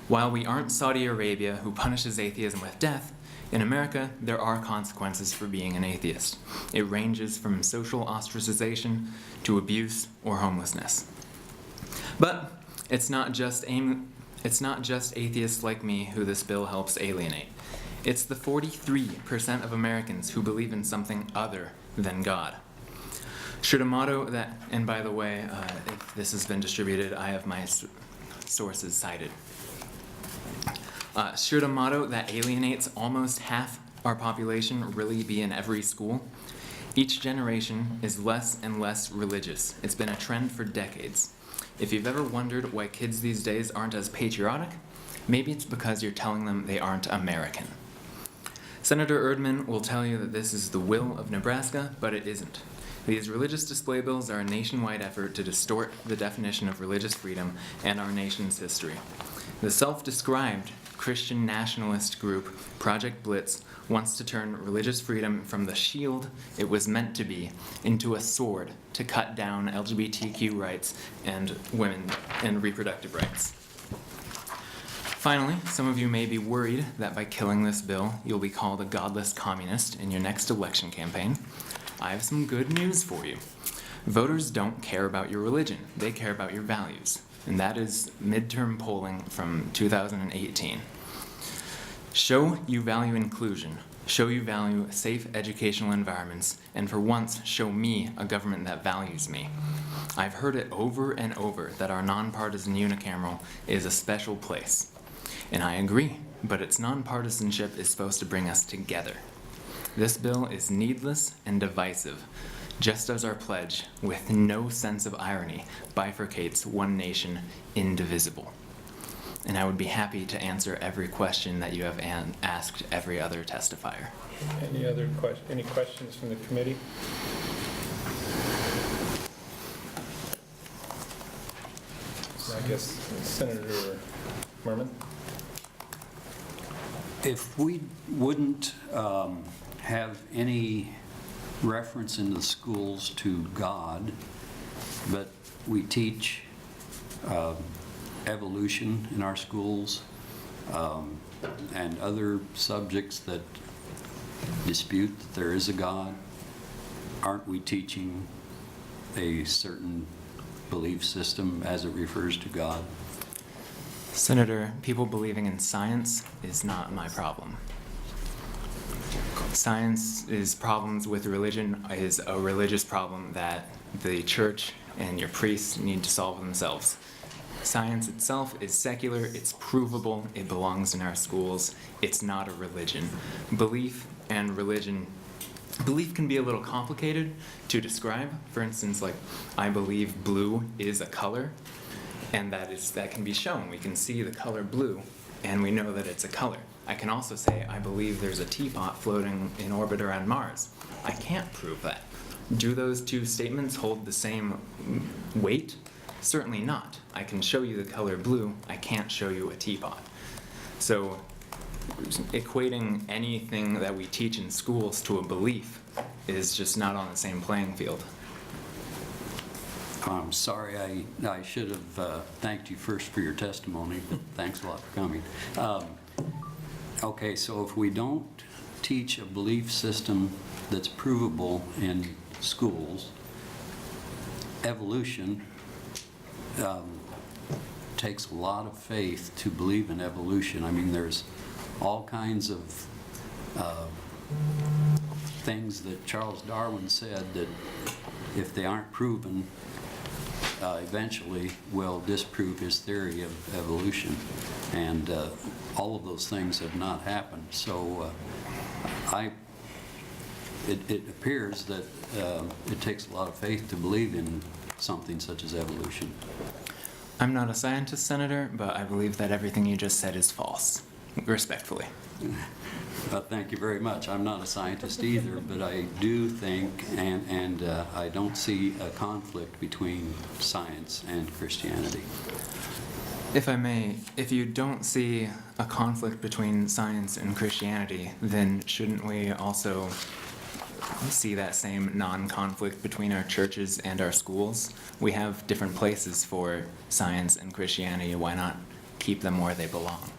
While we aren't Saudi Arabia, who punishes atheism with death, in America, there are consequences for being an atheist. It ranges from social ostracization to abuse or homelessness. But it's not just atheists like me who this bill helps alienate. It's the 43% of Americans who believe in something other than God. Should a motto that, and by the way, if this has been distributed, I have my sources cited. Should a motto that alienates almost half our population really be in every school? Each generation is less and less religious. It's been a trend for decades. If you've ever wondered why kids these days aren't as patriotic, maybe it's because you're telling them they aren't American. Senator Erdman will tell you that this is the will of Nebraska, but it isn't. These religious display bills are a nationwide effort to distort the definition of religious freedom and our nation's history. The self-described Christian nationalist group, Project Blitz, wants to turn religious freedom from the shield it was meant to be into a sword to cut down LGBTQ rights and women and reproductive rights. Finally, some of you may be worried that by killing this bill, you'll be called a godless communist in your next election campaign. I have some good news for you. Voters don't care about your religion, they care about your values. And that is midterm polling from 2018. Show you value inclusion, show you value safe educational environments, and for once, show me a government that values me. I've heard it over and over that our nonpartisan unicameral is a special place. And I agree, but its nonpartisanship is supposed to bring us together. This bill is needless and divisive, just as our pledge, with no sense of irony, bifurcates one nation indivisible. And I would be happy to answer every question that you have asked every other testifier. Any questions from the committee? So I guess Senator Merman. If we wouldn't have any reference in the schools to God, but we teach evolution in our schools and other subjects that dispute that there is a God, aren't we teaching a certain belief system as it refers to God? Senator, people believing in science is not my problem. Science's problems with religion is a religious problem that the church and your priests need to solve themselves. Science itself is secular, it's provable, it belongs in our schools, it's not a religion. Belief and religion, belief can be a little complicated to describe. For instance, like, I believe blue is a color, and that can be shown. We can see the color blue, and we know that it's a color. I can also say, I believe there's a teapot floating in orbit around Mars. I can't prove that. Do those two statements hold the same weight? Certainly not. I can show you the color blue, I can't show you a teapot. So equating anything that we teach in schools to a belief is just not on the same playing field. I'm sorry, I should have thanked you first for your testimony, but thanks a lot for coming. Okay, so if we don't teach a belief system that's provable in schools, evolution takes a lot of faith to believe in evolution. I mean, there's all kinds of things that Charles Darwin said that if they aren't proven, eventually will disprove his theory of evolution. And all of those things have not happened. So it appears that it takes a lot of faith to believe in something such as evolution. I'm not a scientist, Senator, but I believe that everything you just said is false, respectfully. Thank you very much. I'm not a scientist either, but I do think, and I don't see a conflict between science and Christianity. If I may, if you don't see a conflict between science and Christianity, then shouldn't we also see that same non-conflict between our churches and our schools? We have different places for science and Christianity. Why not keep them where they belong?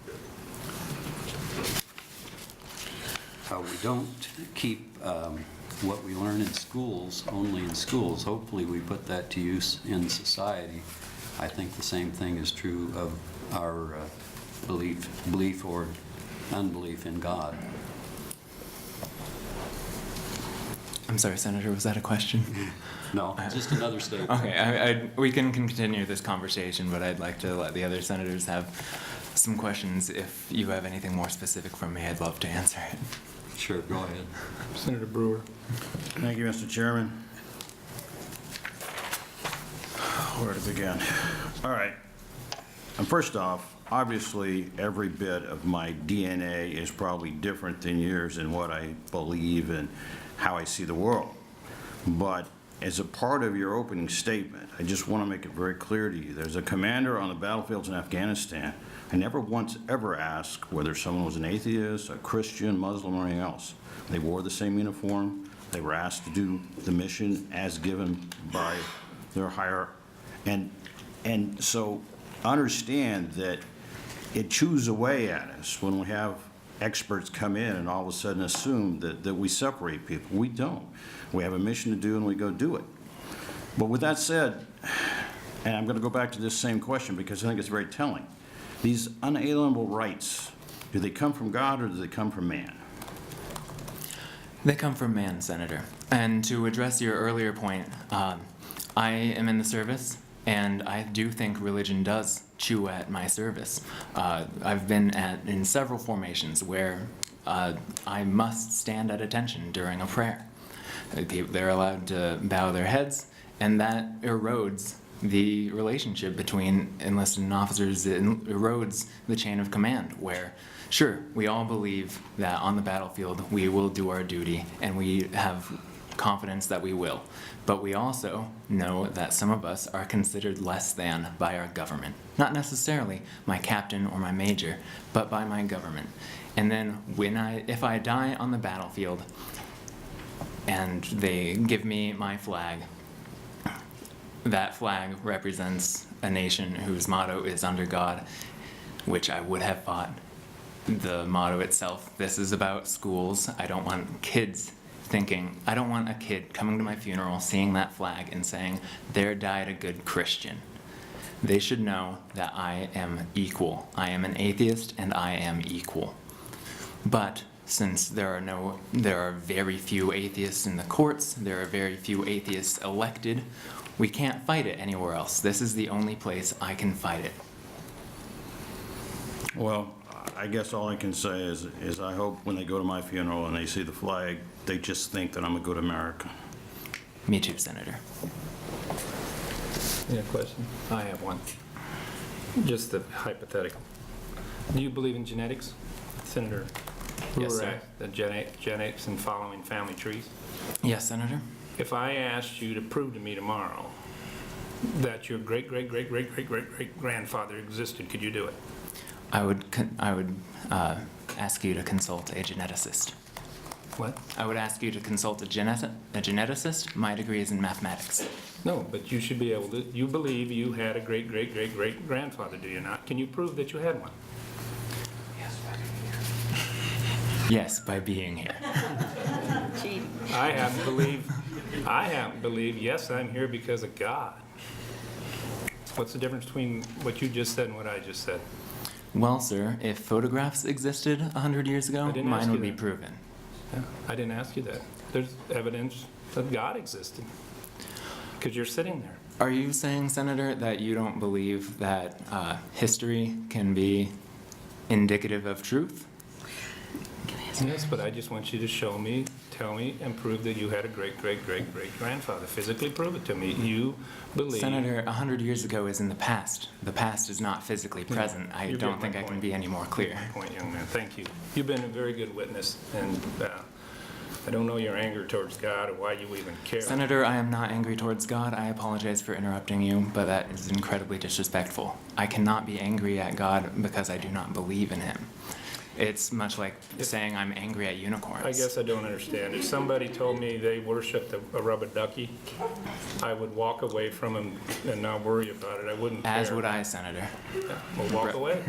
We don't keep what we learn in schools only in schools. Hopefully we put that to use in society. I think the same thing is true of our belief or unbelief in God. I'm sorry, Senator, was that a question? No, just another statement. Okay, we can continue this conversation, but I'd like to let the other senators have some questions. If you have anything more specific for me, I'd love to answer it. Sure, go ahead. Senator Brewer. Thank you, Mr. Chairman. Where to begin? All right. And first off, obviously, every bit of my DNA is probably different than yours in what I believe and how I see the world. But as a part of your opening statement, I just want to make it very clear to you, there's a commander on the battlefields in Afghanistan. I never once ever asked whether someone was an atheist, a Christian, Muslim, or anything else. They wore the same uniform. They were asked to do the mission as given by their higher. And so understand that it chews away at us when we have experts come in and all of a sudden assume that we separate people. We don't. We have a mission to do and we go do it. But with that said, and I'm going to go back to this same question because I think it's very telling. These unalienable rights, do they come from God or do they come from man? They come from man, Senator. And to address your earlier point, I am in the service, and I do think religion does chew at my service. I've been in several formations where I must stand at attention during a prayer. They're allowed to bow their heads, and that erodes the relationship between enlisted and officers. It erodes the chain of command where, sure, we all believe that on the battlefield we will do our duty, and we have confidence that we will. But we also know that some of us are considered less than by our government. Not necessarily my captain or my major, but by my government. And then if I die on the battlefield and they give me my flag, that flag represents a nation whose motto is under God, which I would have fought. The motto itself, this is about schools. I don't want kids thinking, I don't want a kid coming to my funeral, seeing that flag and saying, there died a good Christian. They should know that I am equal. I am an atheist and I am equal. But since there are very few atheists in the courts, there are very few atheists elected, we can't fight it anywhere else. This is the only place I can fight it. Well, I guess all I can say is I hope when they go to my funeral and they see the flag, they just think that I'm a good American. Me too, Senator. Any question? I have one. Just a hypothetical. Do you believe in genetics, Senator? Yes, sir. The genetics and following family trees? Yes, Senator. If I asked you to prove to me tomorrow that your great-great-great-great-great-great-grandfather existed, could you do it? I would ask you to consult a geneticist. What? I would ask you to consult a geneticist. My degree is in mathematics. No, but you should be able to. You believe you had a great-great-great-great-grandfather, do you not? Can you prove that you had one? Yes, by being here. I happen to believe, yes, I'm here because of God. What's the difference between what you just said and what I just said? Well, sir, if photographs existed 100 years ago, mine would be proven. Yeah, I didn't ask you that. There's evidence that God existed because you're sitting there. Are you saying, Senator, that you don't believe that history can be indicative of truth? Yes, but I just want you to show me, tell me, and prove that you had a great-great-great-great-grandfather. Physically prove it to me. You believe... Senator, 100 years ago is in the past. The past is not physically present. I don't think I can be any more clear. My point, young man. Thank you. You've been a very good witness, and I don't know your anger towards God or why you even care. Senator, I am not angry towards God. I apologize for interrupting you, but that is incredibly disrespectful. I cannot be angry at God because I do not believe in him. It's much like saying I'm angry at unicorns. I guess I don't understand. If somebody told me they worshiped a rubber ducky, I would walk away from them and not worry about it. I wouldn't care. As would I, Senator. Yeah, well, walk away.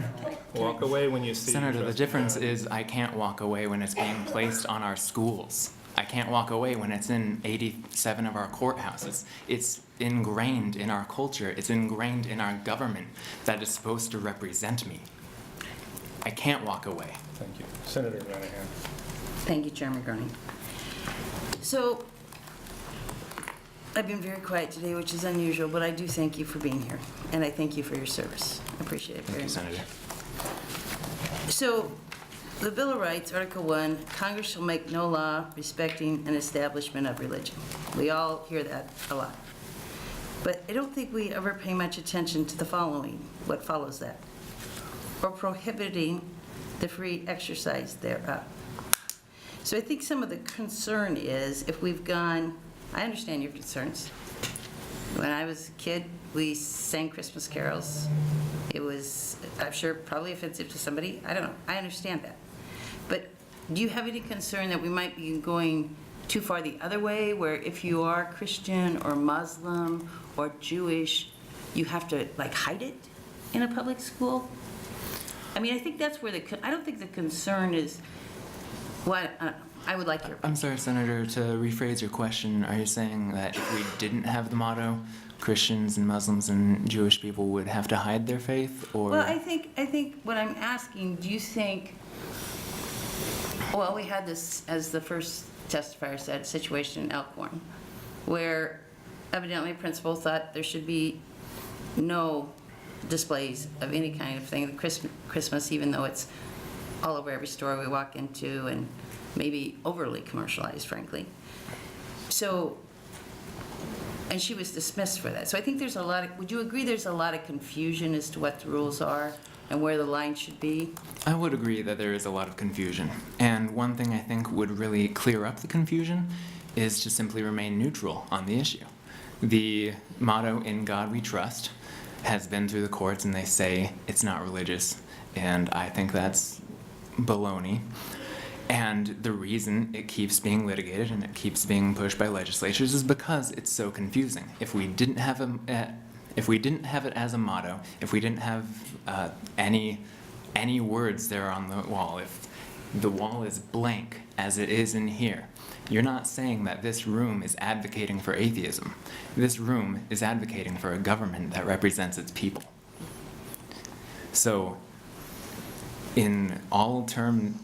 Walk away when you see... Senator, the difference is I can't walk away when it's being placed on our schools. I can't walk away when it's in 87 of our courthouses. It's ingrained in our culture. It's ingrained in our government that is supposed to represent me. I can't walk away. Thank you. Senator Granahan. Thank you, Chairman Gurney. So, I've been very quiet today, which is unusual, but I do thank you for being here, and I thank you for your service. I appreciate it very much. Thank you, Senator. So, the Bill of Rights, Article 1, Congress shall make no law respecting an establishment of religion. We all hear that a lot. But I don't think we ever pay much attention to the following, what follows that. Or prohibiting the free exercise thereof. So I think some of the concern is if we've gone I understand your concerns. When I was a kid, we sang Christmas carols. It was, I'm sure, probably offensive to somebody. I don't know. I understand that. But do you have any concern that we might be going too far the other way, where if you are Christian or Muslim or Jewish, you have to like hide it in a public school? I mean, I think that's where I don't think the concern is, what, I would like your. I'm sorry, Senator, to rephrase your question, are you saying that if we didn't have the motto, Christians and Muslims and Jewish people would have to hide their faith, or? Well, I think what I'm asking, do you think, well, we had this, as the first testifier said, situation in Elkhorn, where evidently principal thought there should be no displays of any kind of thing, Christmas, even though it's all over every store we walk into and maybe overly commercialized, frankly. So, and she was dismissed for that. So I think there's a lot of, would you agree there's a lot of confusion as to what the rules are and where the line should be? I would agree that there is a lot of confusion. And one thing I think would really clear up the confusion is to simply remain neutral on the issue. The motto, "In God We Trust," has been through the courts and they say it's not religious. And I think that's baloney. And the reason it keeps being litigated and it keeps being pushed by legislatures is because it's so confusing. If we didn't have it as a motto, if we didn't have any words there on the wall, if the wall is blank as it is in here, you're not saying that this room is advocating for atheism. This room is advocating for a government that represents its people. So, in all terms,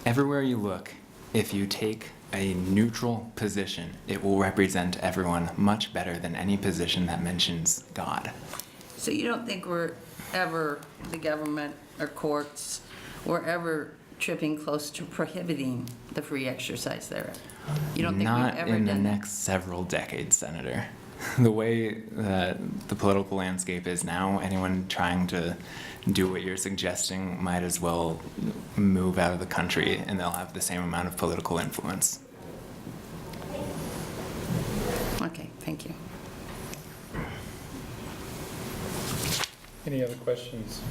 everywhere you look, if you take a neutral position, it will represent everyone much better than any position that mentions God. So you don't think we're ever, the government or courts, we're ever tripping close to prohibiting the free exercise there? You don't think we've ever done that? Not in the next several decades, Senator. The way that the political landscape is now, anyone trying to do what you're suggesting might as well move out of the country and they'll have the same amount of political influence. Okay, thank you. Any other questions?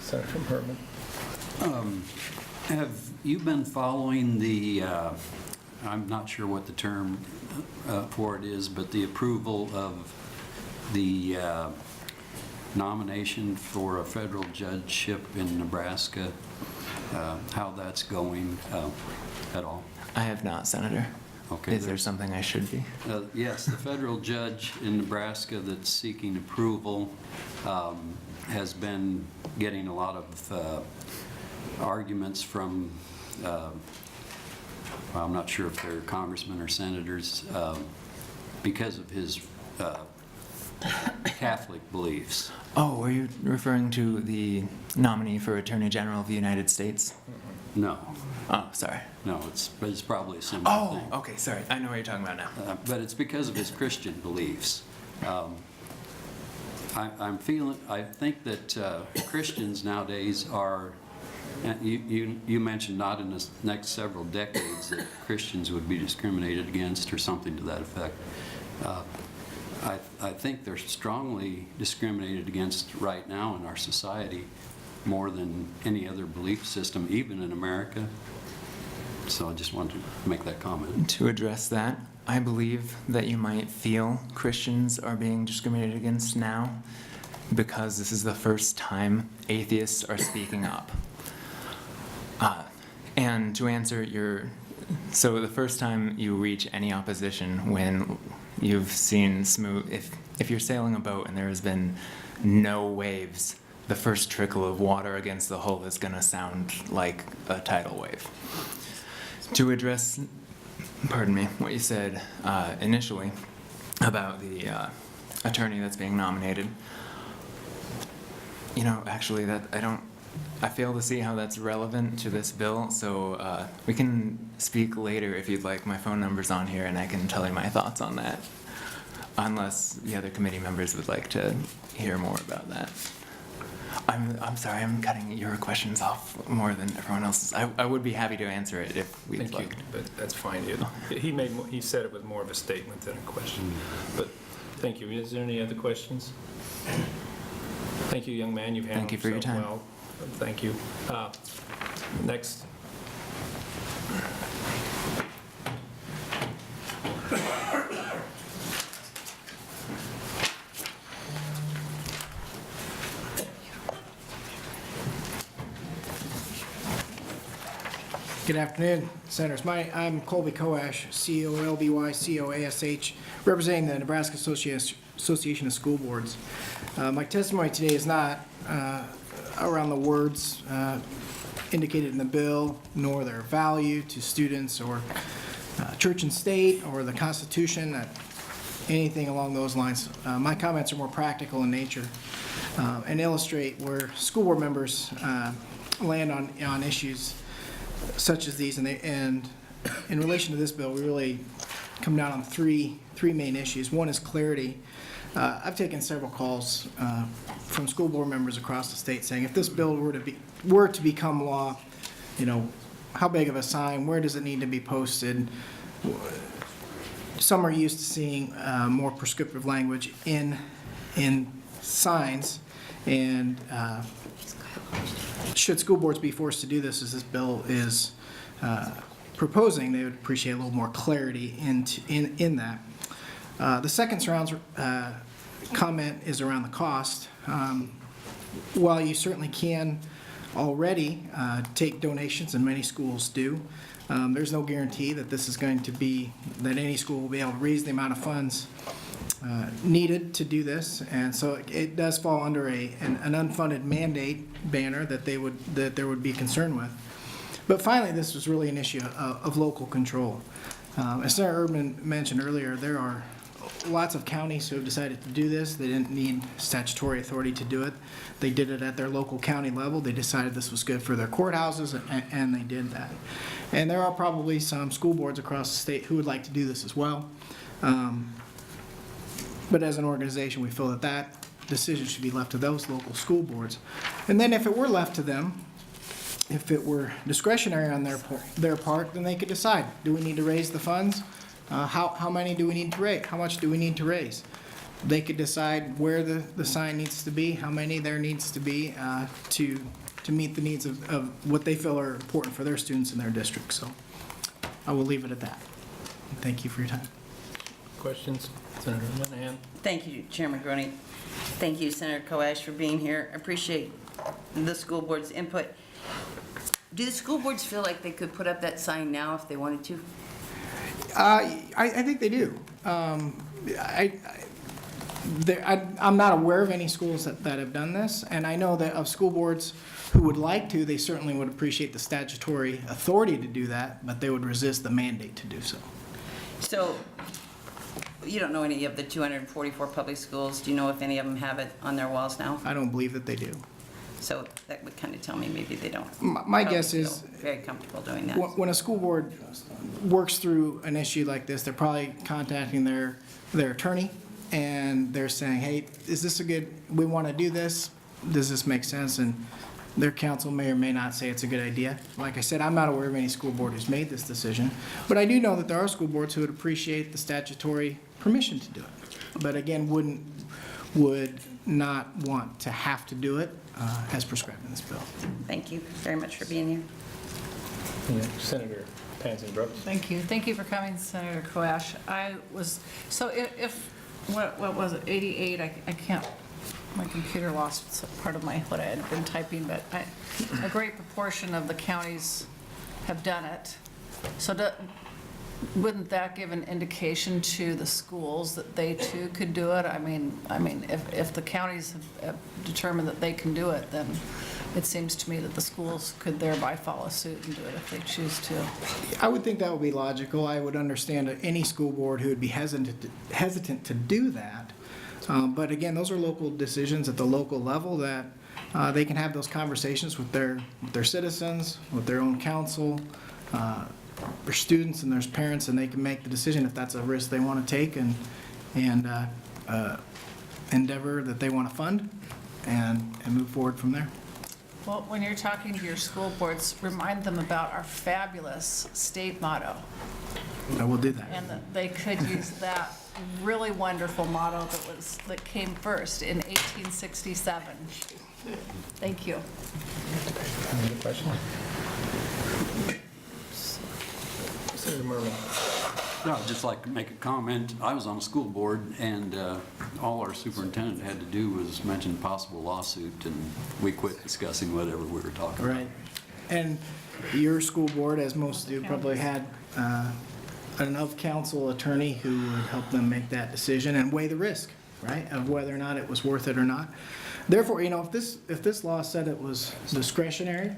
Senator Herman. Have you been following the, I'm not sure what the term for it is, but the approval of the nomination for a federal judgeship in Nebraska, how that's going at all? I have not, Senator. Okay. Is there something I should be? Yes, the federal judge in Nebraska that's seeking approval has been getting a lot of arguments from, I'm not sure if they're congressmen or senators, because of his Catholic beliefs. Oh, were you referring to the nominee for Attorney General of the United States? No. Oh, sorry. No, it's probably a similar thing. Oh, okay, sorry. I know what you're talking about now. But it's because of his Christian beliefs. I think that Christians nowadays are, you mentioned not in the next several decades that Christians would be discriminated against or something to that effect. I think they're strongly discriminated against right now in our society more than any other belief system, even in America. So I just wanted to make that comment. To address that, I believe that you might feel Christians are being discriminated against now because this is the first time atheists are speaking up. And to answer so the first time you reach any opposition when you've seen smooth, if you're sailing a boat and there has been no waves, the first trickle of water against the hull is going to sound like a tidal wave. To address, pardon me, what you said initially about the attorney that's being nominated, actually I fail to see how that's relevant to this bill, so we can speak later if you'd like. My phone number's on here and I can tell you my thoughts on that, unless the other committee members would like to hear more about that. I'm sorry, I'm cutting your questions off more than everyone else's. I would be happy to answer it if we'd Thank you, like. but that's fine. He said it was more of a statement than a question. But thank you. Is there any other questions? Thank you, young man. You've handled Thank you for your yourself time. well. Thank you. Next. Good afternoon, Senators. I'm Colby Coash, C-O-L-B-Y, C-O-A-S-H, representing the Nebraska Association of School Boards. My testimony today is not around the words indicated in the bill, nor their value to students or church and state or the Constitution, anything along those lines. My comments are more practical in nature and illustrate where school board members land on issues such as these, and in relation to this bill, we really come down on three main issues. One is clarity. I've taken several calls from school board members across the state saying, if this bill were to become law, how big of a sign? Where does it need to be posted? Some are used to seeing more prescriptive language in signs, and should school boards be forced to do this, as this bill is proposing, they would appreciate a little more clarity in that. The second comment is around the cost. While you certainly can already take donations, and many schools do, there's no guarantee that this is going to be, that any school will be able to raise the amount of funds needed to do this, and so it does fall under an unfunded mandate banner that there would be concern with. But finally, this was really an issue of local control. As Senator Urban mentioned earlier, there are lots of counties who have decided to do this. They didn't need statutory authority to do it. They did it at their local county level. They decided this was good for their courthouses, and they did that. And there are probably some school boards across the state who would like to do this as well. But as an organization, we feel that decision should be left to those local school boards. And then if it were left to them, if it were discretionary on their part, then they could decide, do we need to raise the funds? How many do we need to raise? How much do we need to raise? They could decide where the sign needs to be, how many there needs to be to meet the needs of what they feel are important for their students in their district. So I will leave it at that. Thank you for your time. Questions? Senator Monahan? Thank you, Chairman Groney. Thank you, Senator Coash, for being here. I appreciate the school board's input. Do the school boards feel like they could put up that sign now if they wanted to? I think they do. I'm not aware of any schools that have done this, and I know that of school boards who would like to, they certainly would appreciate the statutory authority to do that, but they would resist the mandate to do so. So you don't know any of the 244 public schools. Do you know if any of them have it on their walls now? I don't believe that they do. So that would kind of tell me maybe they don't. My guess Probably is feel very comfortable doing that. when a school board works through an issue like this, they're probably contacting their attorney, and they're saying, hey, is this we want to do this? Does this make sense? And their counsel may or may not say it's a good idea. Like I said, I'm not aware of any school board who's made this decision, but I do know that there are school boards who would appreciate the statutory permission to do it, but again, would not want to have to do it as prescribed in this bill. Thank you very much for being here. Yeah, Senator Pansy Brooks? Thank you. Thank you for coming, Senator Coash. So if what was it, 88, I can't, my computer lost part of what I had been typing, but a great proportion of the counties have done it. So wouldn't that give an indication to the schools that they too could do it? I mean, if the counties have determined that they can do it, then it seems to me that the schools could thereby follow suit and do it if they choose to. I would think that would be logical. I would understand any school board who would be hesitant to do that. But again, those are local decisions at the local level that they can have those conversations with their citizens, with their own council, their students and their parents, and they can make the decision if that's a risk they want to take and endeavor that they want to fund. and move forward from there. Well, when you're talking to your school boards, remind them about our fabulous state motto, I will do that. and that they could use that really wonderful motto that came first in 1867. Thank you. Any other questions? Senator Merman. No, I'd just like to make a comment. I was on a school board, and all our superintendent had to do was mention possible lawsuit, and we quit discussing whatever we were talking about. Right. And your school board, as most do, probably had an of-council attorney who would help them make that decision and weigh the risk, right, of whether or not it was worth it or not. Therefore, if this law said it was discretionary,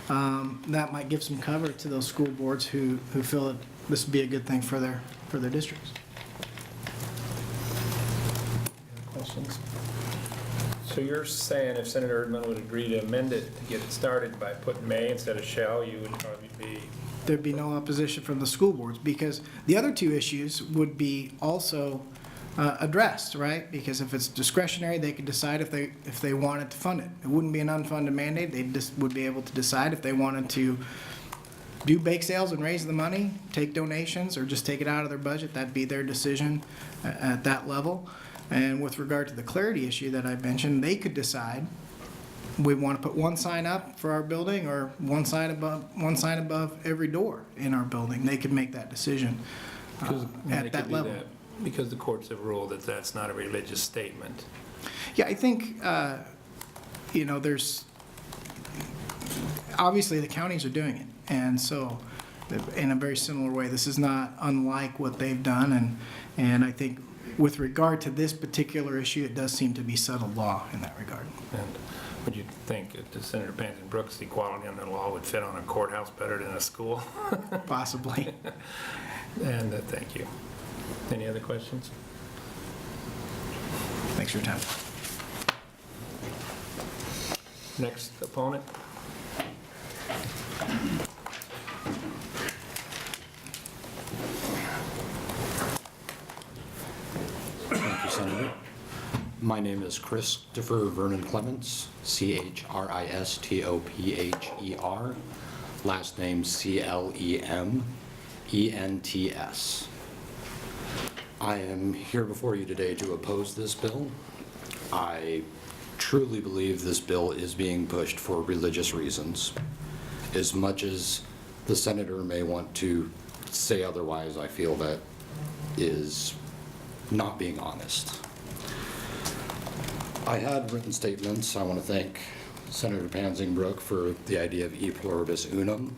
that might give some cover to those school boards who feel that this would be a good thing for their districts. Questions? So you're saying if Senator Erdman would agree to amend it to get it started by putting may instead of shall, you would probably be... There'd be no opposition from the school boards, because the other two issues would be also addressed, right? Because if it's discretionary, they could decide if they wanted to fund it. It wouldn't be an unfunded mandate. They just would be able to decide if they wanted to do bake sales and raise the money, take donations, or just take it out of their budget. That'd be their decision at that level. And with regard to the clarity issue that I mentioned, they could decide we want to put one sign up for our building or one sign above every door in our building. They could make that decision at that level. Because the courts have ruled that that's not a religious statement. Yeah, I think, there's, obviously the counties are doing it. And so, in a very similar way, this is not unlike what they've done. And I think with regard to this particular issue, it does seem to be settled law in that regard. And would you think that Senator Panton Brooks' equality under the law would fit on a courthouse better than a school? Possibly. And thank you. Any other questions? Thanks for your time. Next opponent. Thank you, Senator. My name is Christopher Vernon Clements, CHRISTOPHER, last name CLEMENTS. I am here before you today to oppose this bill. I truly believe this bill is being pushed for religious reasons. As much as the senator may want to say otherwise, I feel that is not being honest. I had written statements. I want to thank Senator Panzing-Brook for the idea of e pluribus unum.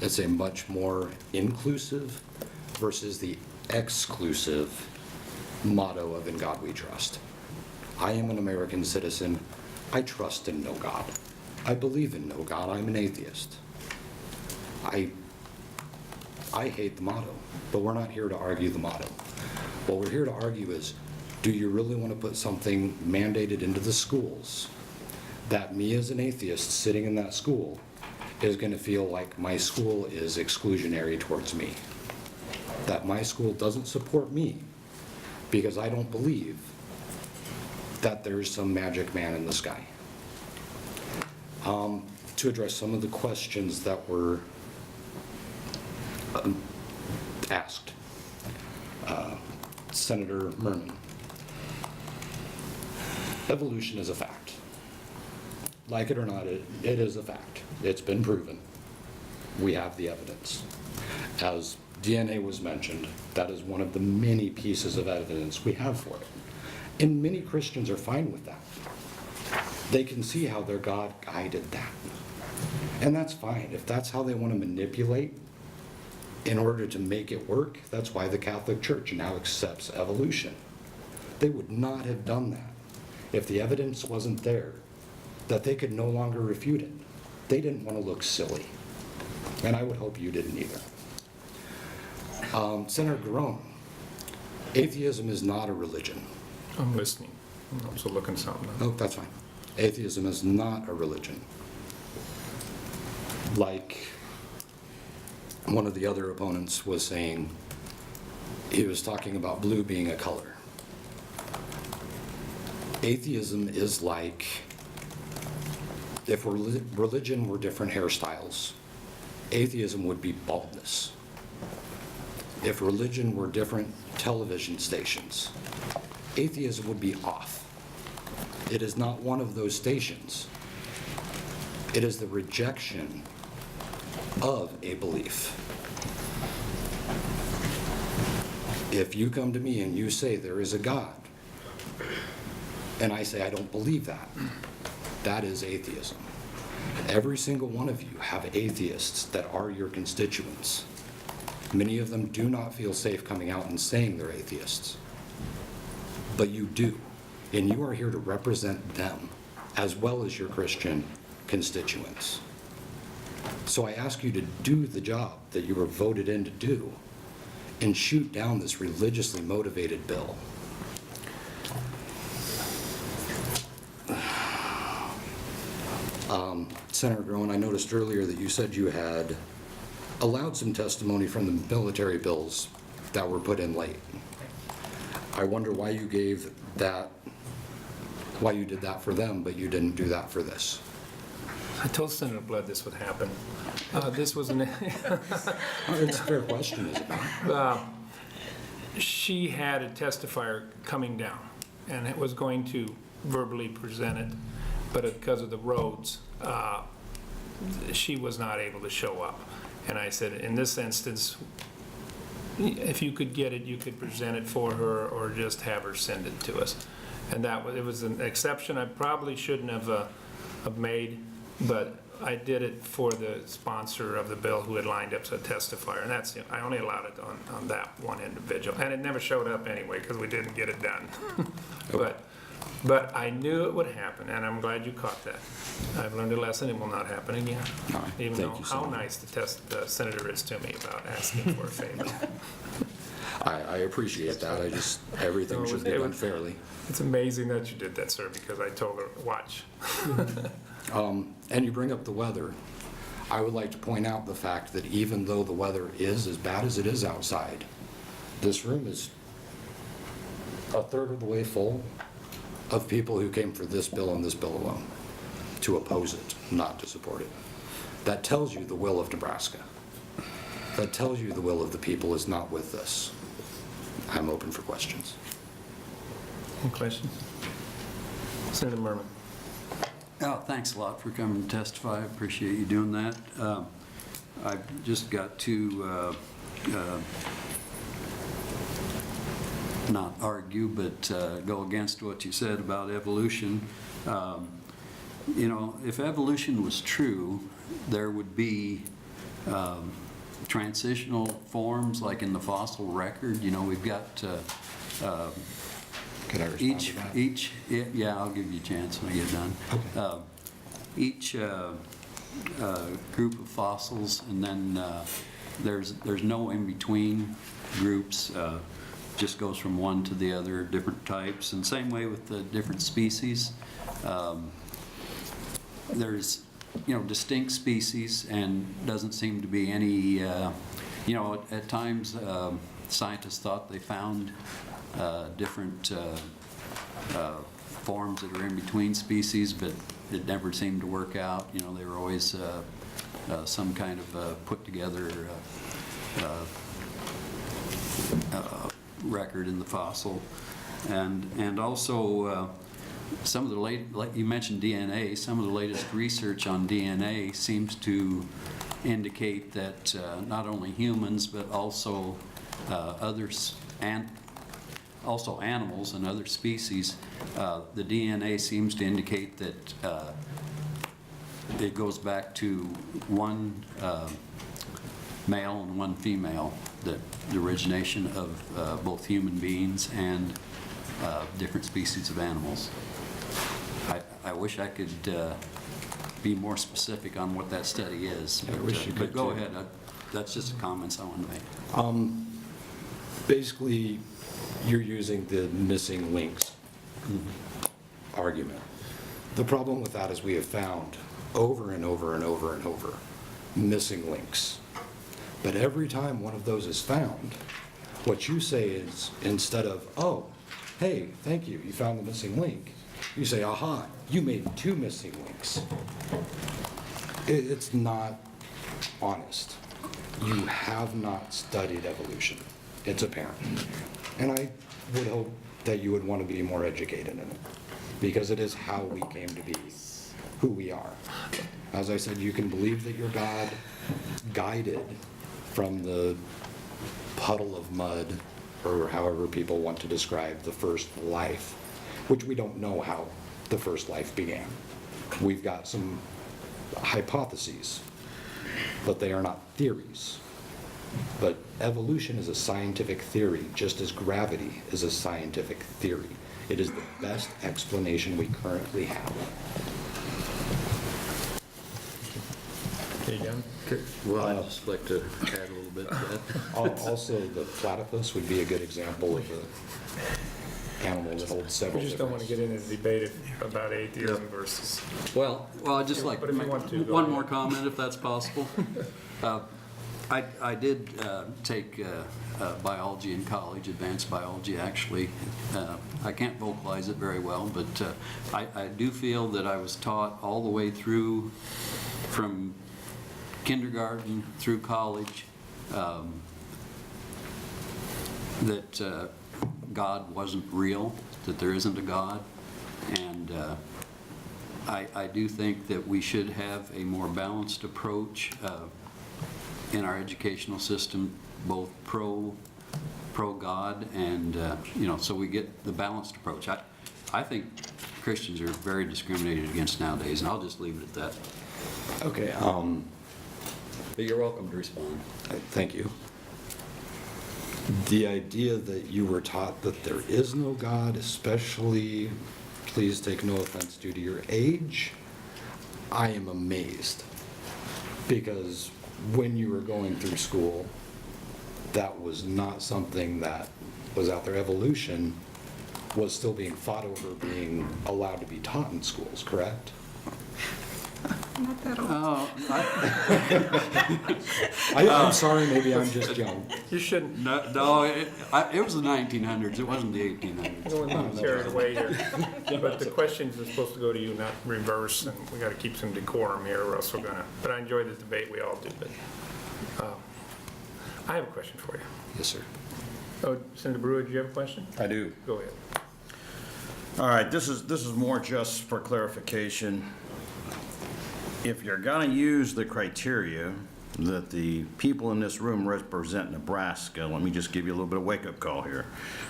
It's a much more inclusive versus the exclusive motto of In God We Trust. I am an American citizen. I trust in no God. I believe in no God. I'm an atheist. I hate the motto, but we're not here to argue the motto. What we're here to argue is, do you really want to put something mandated into the schools that me as an atheist sitting in that school is going to feel like my school is exclusionary towards me? That my school doesn't support me because I don't believe that there's some magic man in the sky. To address some of the questions that were asked, Senator Merman, evolution is a fact. Like it or not, it is a fact. It's been proven. We have the evidence. As DNA was mentioned, that is one of the many pieces of evidence we have for it. And many Christians are fine with that. They can see how their God guided that. And that's fine. If that's how they want to manipulate in order to make it work, that's why the Catholic Church now accepts evolution. They would not have done that if the evidence wasn't there, that they could no longer refute it. They didn't want to look silly. And I would hope you didn't either. Senator Garone, atheism is not a religion. I'm listening. I'm also looking something up. Oh, that's fine. Atheism is not a religion. Like one of the other opponents was saying, he was talking about blue being a color. Atheism is like if religion were different hairstyles, atheism would be baldness. If religion were different television stations, atheism would be off. It is not one of those stations. It is the rejection of a belief. If you come to me and you say there is a God, and I say I don't believe that, that is atheism. Every single one of you have atheists that are your constituents. Many of them do not feel safe coming out and saying they're atheists. But you do, and you are here to represent them as well as your Christian constituents. So I ask you to do the job that you were voted in to do and shoot down this religiously motivated bill. Senator Groen, I noticed earlier that you said you had allowed some testimony from the military bills that were put in late. I wonder why you gave that, why you did that for them, but you didn't do that for this. I told Senator Blood this would happen. This was an... It's a fair question, is it not? She had a testifier coming down, and it was going to verbally present it, but because of the roads, she was not able to show up. And I said, in this instance, if you could get it, you could present it for her or just have her send it to us. And that was, it was an exception I probably shouldn't have made, but I did it for the sponsor of the bill who had lined up as a testifier. And that's, I only allowed it on that one individual. And it never showed up anyway because we didn't get it done. But I knew it would happen, and I'm glad you caught that. I've learned a lesson. It will not happen again. All right. Even Thank though you so how much. nice the senator is to me about asking for a favor. I appreciate that. I just, everything should be done fairly. It's amazing that you did that, sir, because I told her, watch. And you bring up the weather. I would like to point out the fact that even though the weather is as bad as it is outside, this room is a third of the way full of people who came for this bill and this bill alone, to oppose it, not to support it. That tells you the will of Nebraska. That tells you the will of the people is not with this. I'm open for questions. Any questions? Senator Merman. Oh, thanks a lot for coming to testify. I appreciate you doing that. I've just got to not argue, but go against what you said about evolution. You know, if evolution was true, there would be transitional forms like in the fossil record. You know, we've got Could I respond to that? yeah, I'll give you a chance when I get done. Okay. Each group of fossils, and then there's no in-between groups. Just goes from one to the other, different types, and same way with the different species. There's, you know, distinct species, and doesn't seem to be any, you know, at times scientists thought they found different forms that are in between species, but it never seemed to work out. You know, they were always some kind of put together record in the fossil. And also some of the late, like you mentioned DNA, some of the latest research on DNA seems to indicate that not only humans but also others, and also animals and other species, the DNA seems to indicate that it goes back to one male and one female, that the origination of both human beings and different species of animals. I wish I could be more specific on what that study is, but go ahead. That's just the comments I want to make. Basically, you're using the missing links argument. The problem with that is we have found over and over and over and over missing links. But every time one of those is found, what you say is, instead of, oh, hey, thank you, you found the missing link, you say, aha, you made 2 missing links. It's not honest. You have not studied evolution. It's apparent. And I would hope that you would want to be more educated in it, because it is how we came to be who we are. As I said, you can believe that your God guided from the puddle of mud, or however people want to describe the first life, which we don't know how the first life began. We've got some hypotheses, but they are not theories. But evolution is a scientific theory, just as gravity is a scientific theory. It is the best explanation we currently have. Okay, John? Well, I'd just like to add a little bit to that. Also, the platypus would be a good example of an animal that holds several We just don't want to get into the debate about atheism versus... Well, I'd just like But to if you make want to, go one ahead. more comment, if that's possible. I did take biology in college, advanced biology, actually. I can't vocalize it very well, but I do feel that I was taught all the way through, from kindergarten through college, that God wasn't real, that there isn't a God. And I do think that we should have a more balanced approach in our educational system, both pro-God and, so we get the balanced approach. I think Christians are very discriminated against nowadays, and I'll just leave it at that. Okay, But you're welcome to respond. thank you. The idea that you were taught that there is no God, especially, please take no offense due to your age, I am amazed. Because when you were going through school, that was not something that was out there. Evolution was still being fought over being allowed to be taught in schools, correct? Not that old. I'm sorry, maybe I'm just young. You shouldn't No, it was the 1900s, it wasn't the 1800s. go and be carried away here. But the questions are supposed to go to you, not reverse, and we got to keep some decorum here, or else we're gonna, but I enjoy this debate, we all do, but I have a question for you. Yes, sir. Oh, Senator Brewer, do you have a question? I do. Go ahead. All right, this is more just for clarification. If you're going to use the criteria that the people in this room represent Nebraska, let me just give you a little bit of wake-up call here.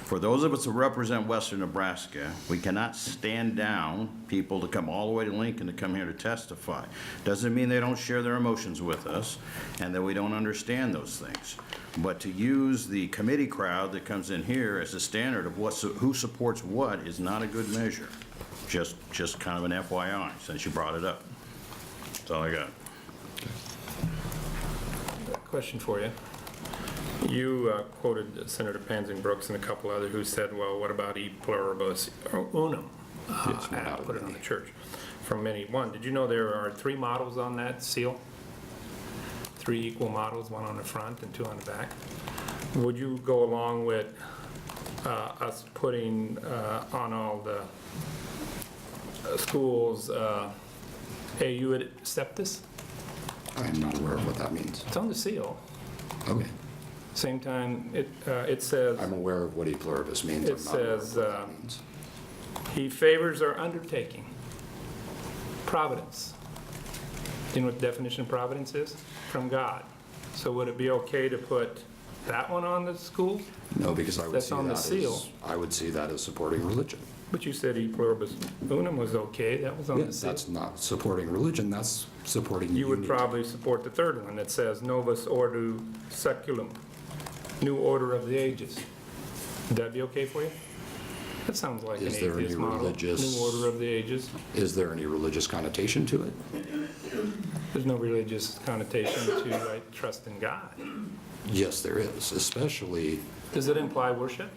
For those of us who represent Western Nebraska, we cannot stand down people to come all the way to Lincoln to come here to testify. Doesn't mean they don't share their emotions with us and that we don't understand those things. But to use the committee crowd that comes in here as a standard of who supports what is not a good measure. Just kind of an FYI, since you brought it up. That's all I got. Question for you. You quoted Senator Pansing Brooks and a couple other who said, well, what about e pluribus unum? And put it on the church. From many, one, did you know there are 3 models on that seal? 3 equal models, 1 on the front and 2 on the back. Would you go along with us putting on all the schools, hey, you would accept this? I'm not aware of what that means. It's on the seal. Okay. Same time, it says, I'm aware of what e pluribus means. it I'm not aware of says, what that means. he favors our undertaking. Providence. Do you know what the definition of providence is? From God. So would it be okay to put that one on the schools? No, because I would That's see on the that seal. as, I would see that as supporting religion. But you said e pluribus unum was okay, that was on the Yes, seal. that's not supporting religion, that's supporting You would unity. probably support the third one that says novus ordo seculum, new order of the ages. Would that be okay for you? That sounds like an Is there any atheist model, religious- new order of the ages. Is there any religious connotation to it? There's no religious connotation to like trust in God. Yes, there is, especially, Does it imply worship?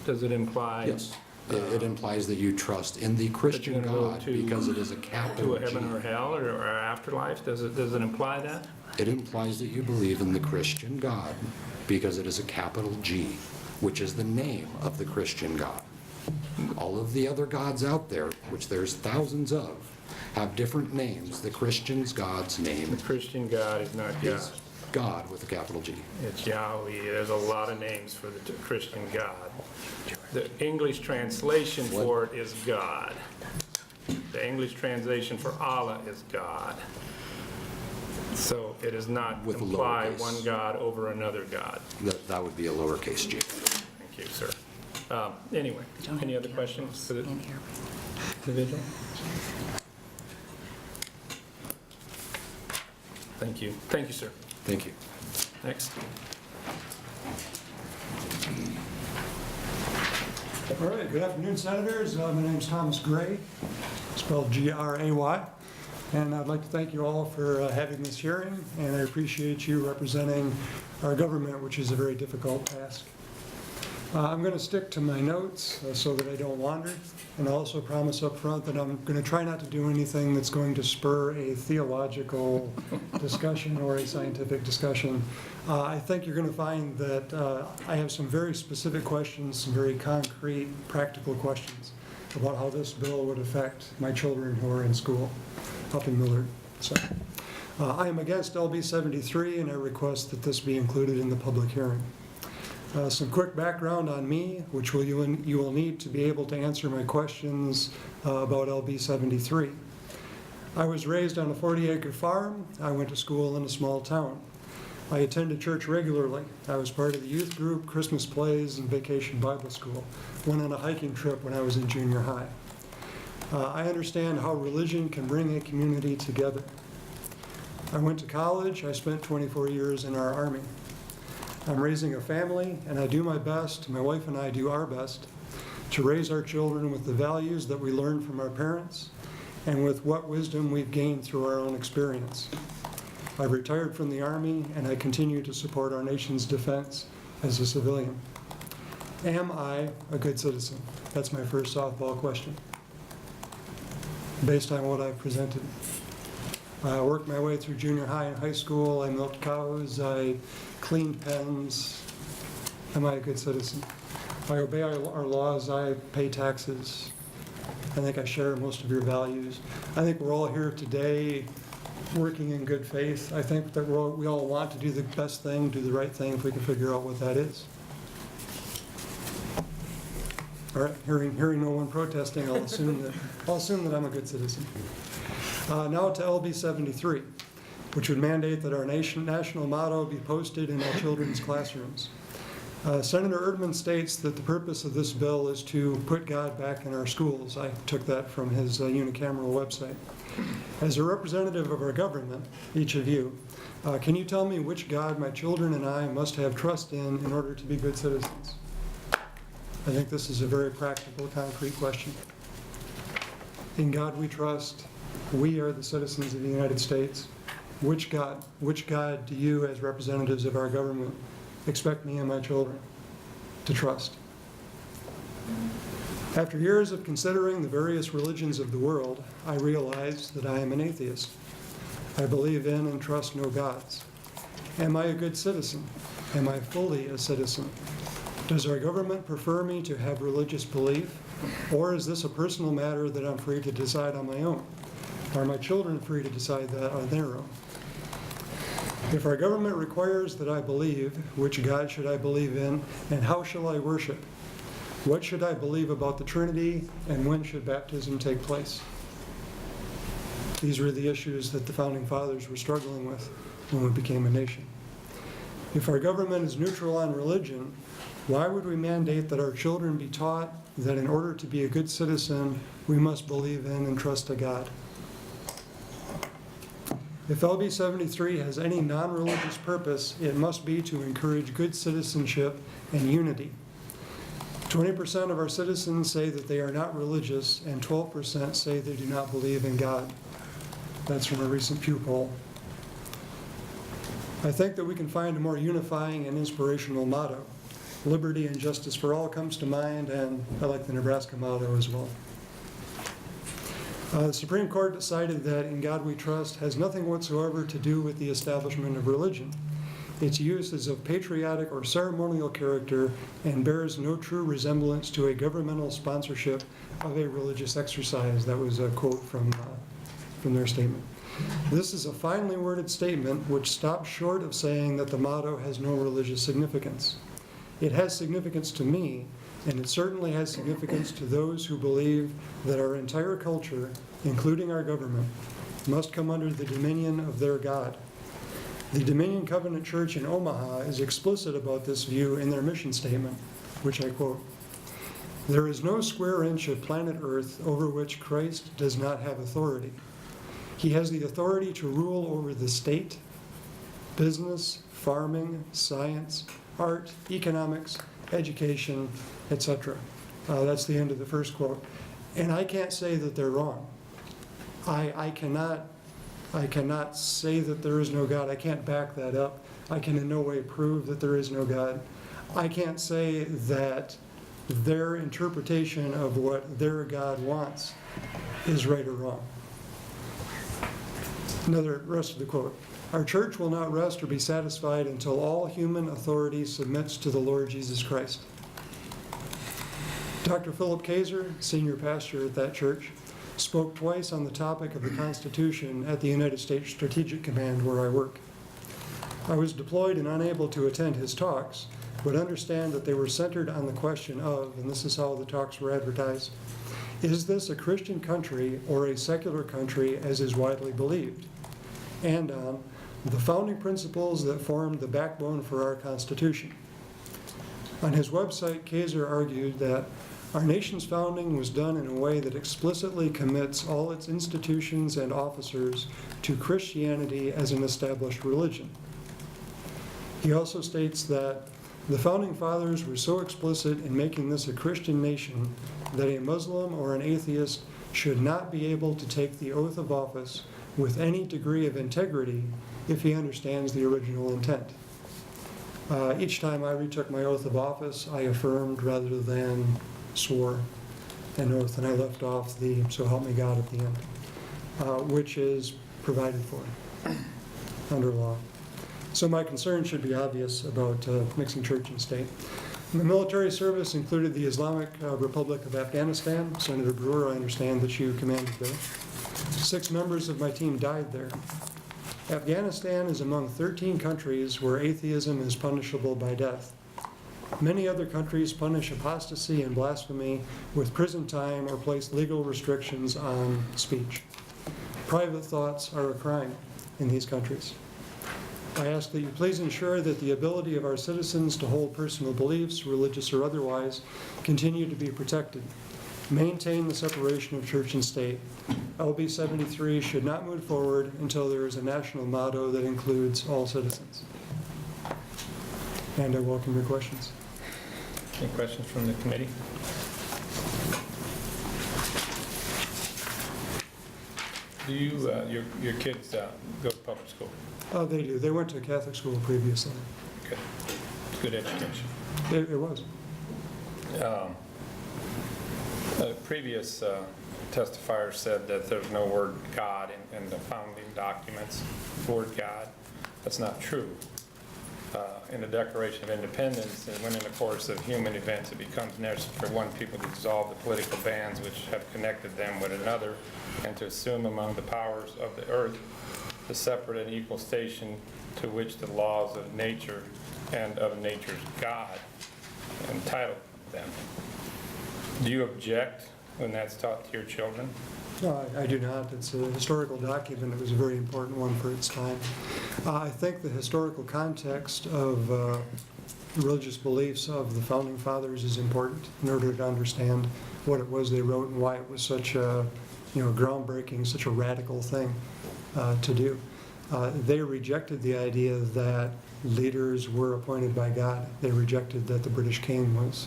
Does it imply? yes. It implies that you trust in the Christian gonna go God to- because it is a To capital a heaven or G. hell or afterlife? Does it imply that? It implies that you believe in the Christian God because it is a capital G, which is the name of the Christian God. All of the other gods out there, which there's thousands of, have different names. The Christian's God's name The Christian God is not God. is God with a capital G. It's Yahweh. There's a lot of names for the Christian God. The English translation for it is God. The English translation for Allah is God. So it does not With a imply lowercase. one God over another God. That would be a lowercase g. Thank you, sir. Anyway, any other questions for the individual? Thank you. Thank you, sir. Thank you. Next. All right, good afternoon, Senators. My name is Thomas Gray, spelled G-R-A-Y, and I'd like to thank you all for having this hearing, and I appreciate you representing our government, which is a very difficult task. I'm going to stick to my notes so that I don't wander, and I also promise up front that I'm going to try not to do anything that's going to spur a theological discussion or a scientific discussion. I think you're going to find that I have some very specific questions, some very concrete, practical questions about how this bill would affect my children who are in school up in Millard. So, I am against LB 73, and I request that this be included in the public hearing. Some quick background on me, which you will need to be able to answer my questions about LB 73. I was raised on a 40-acre farm. I went to school in a small town. I attended church regularly. I was part of the youth group, Christmas plays, and vacation Bible school. Went on a hiking trip when I was in junior high. I understand how religion can bring a community together. I went to college. I spent 24 years in our Army. I'm raising a family, and I do my best, my wife and I do our best, to raise our children with the values that we learned from our parents and with what wisdom we've gained through our own experience. I've retired from the Army, and I continue to support our nation's defense as a civilian. Am I a good citizen? That's my first softball question, based on what I've presented. I worked my way through junior high and high school. I milked cows. I cleaned pens. Am I a good citizen? I obey our laws. I pay taxes. I think I share most of your values. I think we're all here today working in good faith. I think that we all want to do the best thing, do the right thing, if we can figure out what that is. All right, hearing no one protesting, I'll assume that I'm a good citizen. Now to LB 73, which would mandate that our national motto be posted in our children's classrooms. Senator Erdman states that the purpose of this bill is to put God back in our schools. I took that from his unicameral website. As a representative of our government, each of you, can you tell me which God my children and I must have trust in order to be good citizens? I think this is a very practical, concrete question. In God we trust. We are the citizens of the United States. Which God do you, as representatives of our government, expect me and my children to trust? After years of considering the various religions of the world, I realize that I am an atheist. I believe in and trust no gods. Am I a good citizen? Am I fully a citizen? Does our government prefer me to have religious belief, or is this a personal matter that I'm free to decide on my own? Are my children free to decide that on their own? If our government requires that I believe, which God should I believe in, and how shall I worship? What should I believe about the Trinity, and when should baptism take place? These were the issues that the Founding Fathers were struggling with when we became a nation. If our government is neutral on religion, why would we mandate that our children be taught that in order to be a good citizen, we must believe in and trust a God? If LB 73 has any non-religious purpose, it must be to encourage good citizenship and unity. 20% of our citizens say that they are not religious, and 12% say they do not believe in God. That's from a recent Pew poll. I think that we can find a more unifying and inspirational motto. Liberty and justice for all comes to mind, and I like the Nebraska motto as well. The Supreme Court decided that In God We Trust has nothing whatsoever to do with the establishment of religion. Its use is of patriotic or ceremonial character and bears no true resemblance to a governmental sponsorship of a religious exercise. That was a quote from their statement. This is a finely worded statement which stops short of saying that the motto has no religious significance. It has significance to me, and it certainly has significance to those who believe that our entire culture, including our government, must come under the dominion of their God. The Dominion Covenant Church in Omaha is explicit about this view in their mission statement, which I quote, "There is no square inch of planet Earth over which Christ does not have authority. He has the authority to rule over the state, business, farming, science, art, economics, education, etc." That's the end of the first quote. And I can't say that they're wrong. I cannot say that there is no God. I can't back that up. I can in no way prove that there is no God. I can't say that their interpretation of what their God wants is right or wrong. Another rest of the quote. "Our church will not rest or be satisfied until all human authority submits to the Lord Jesus Christ." Dr. Philip Kaiser, senior pastor at that church, spoke twice on the topic of the Constitution at the United States Strategic Command where I work. I was deployed and unable to attend his talks, but understand that they were centered on the question of, and this is how the talks were advertised, is this a Christian country or a secular country as is widely believed? And on the founding principles that formed the backbone for our Constitution. On his website, Kaiser argued that our nation's founding was done in a way that explicitly commits all its institutions and officers to Christianity as an established religion. He also states that the founding fathers were so explicit in making this a Christian nation that a Muslim or an atheist should not be able to take the oath of office with any degree of integrity if he understands the original intent. Each time I retook my oath of office, I affirmed rather than swore an oath, and I left off the "so help me God" at the end, which is provided for under law. So my concern should be obvious about mixing church and state. My military service included the Islamic Republic of Afghanistan. Senator Brewer, I understand that you commanded there. 6 members of my team died there. Afghanistan is among 13 countries where atheism is punishable by death. Many other countries punish apostasy and blasphemy with prison time or place legal restrictions on speech. Private thoughts are a crime in these countries. I ask that you please ensure that the ability of our citizens to hold personal beliefs, religious or otherwise, continue to be protected. Maintain the separation of church and state. LB 73 should not move forward until there is a national motto that includes all citizens. And I welcome your questions. Any questions from the committee? Do you, your kids go to public school? They do. They went to Catholic school previously. Good. Good education. It was. The previous testifier said that there's no word God in the founding documents, word God. That's not true. In the Declaration of Independence, and when in the course of human events it becomes necessary for one people to dissolve the political bands which have connected them with another, and to assume among the powers of the earth the separate and equal station to which the laws of nature and of nature's God entitle them. Do you object when that's taught to your children? No, I do not. It's a historical document. It was a very important one for its time. I think the historical context of religious beliefs of the Founding Fathers is important in order to understand what it was they wrote and why it was such a groundbreaking, such a radical thing to do. They rejected the idea that leaders were appointed by God. They rejected that the British king was,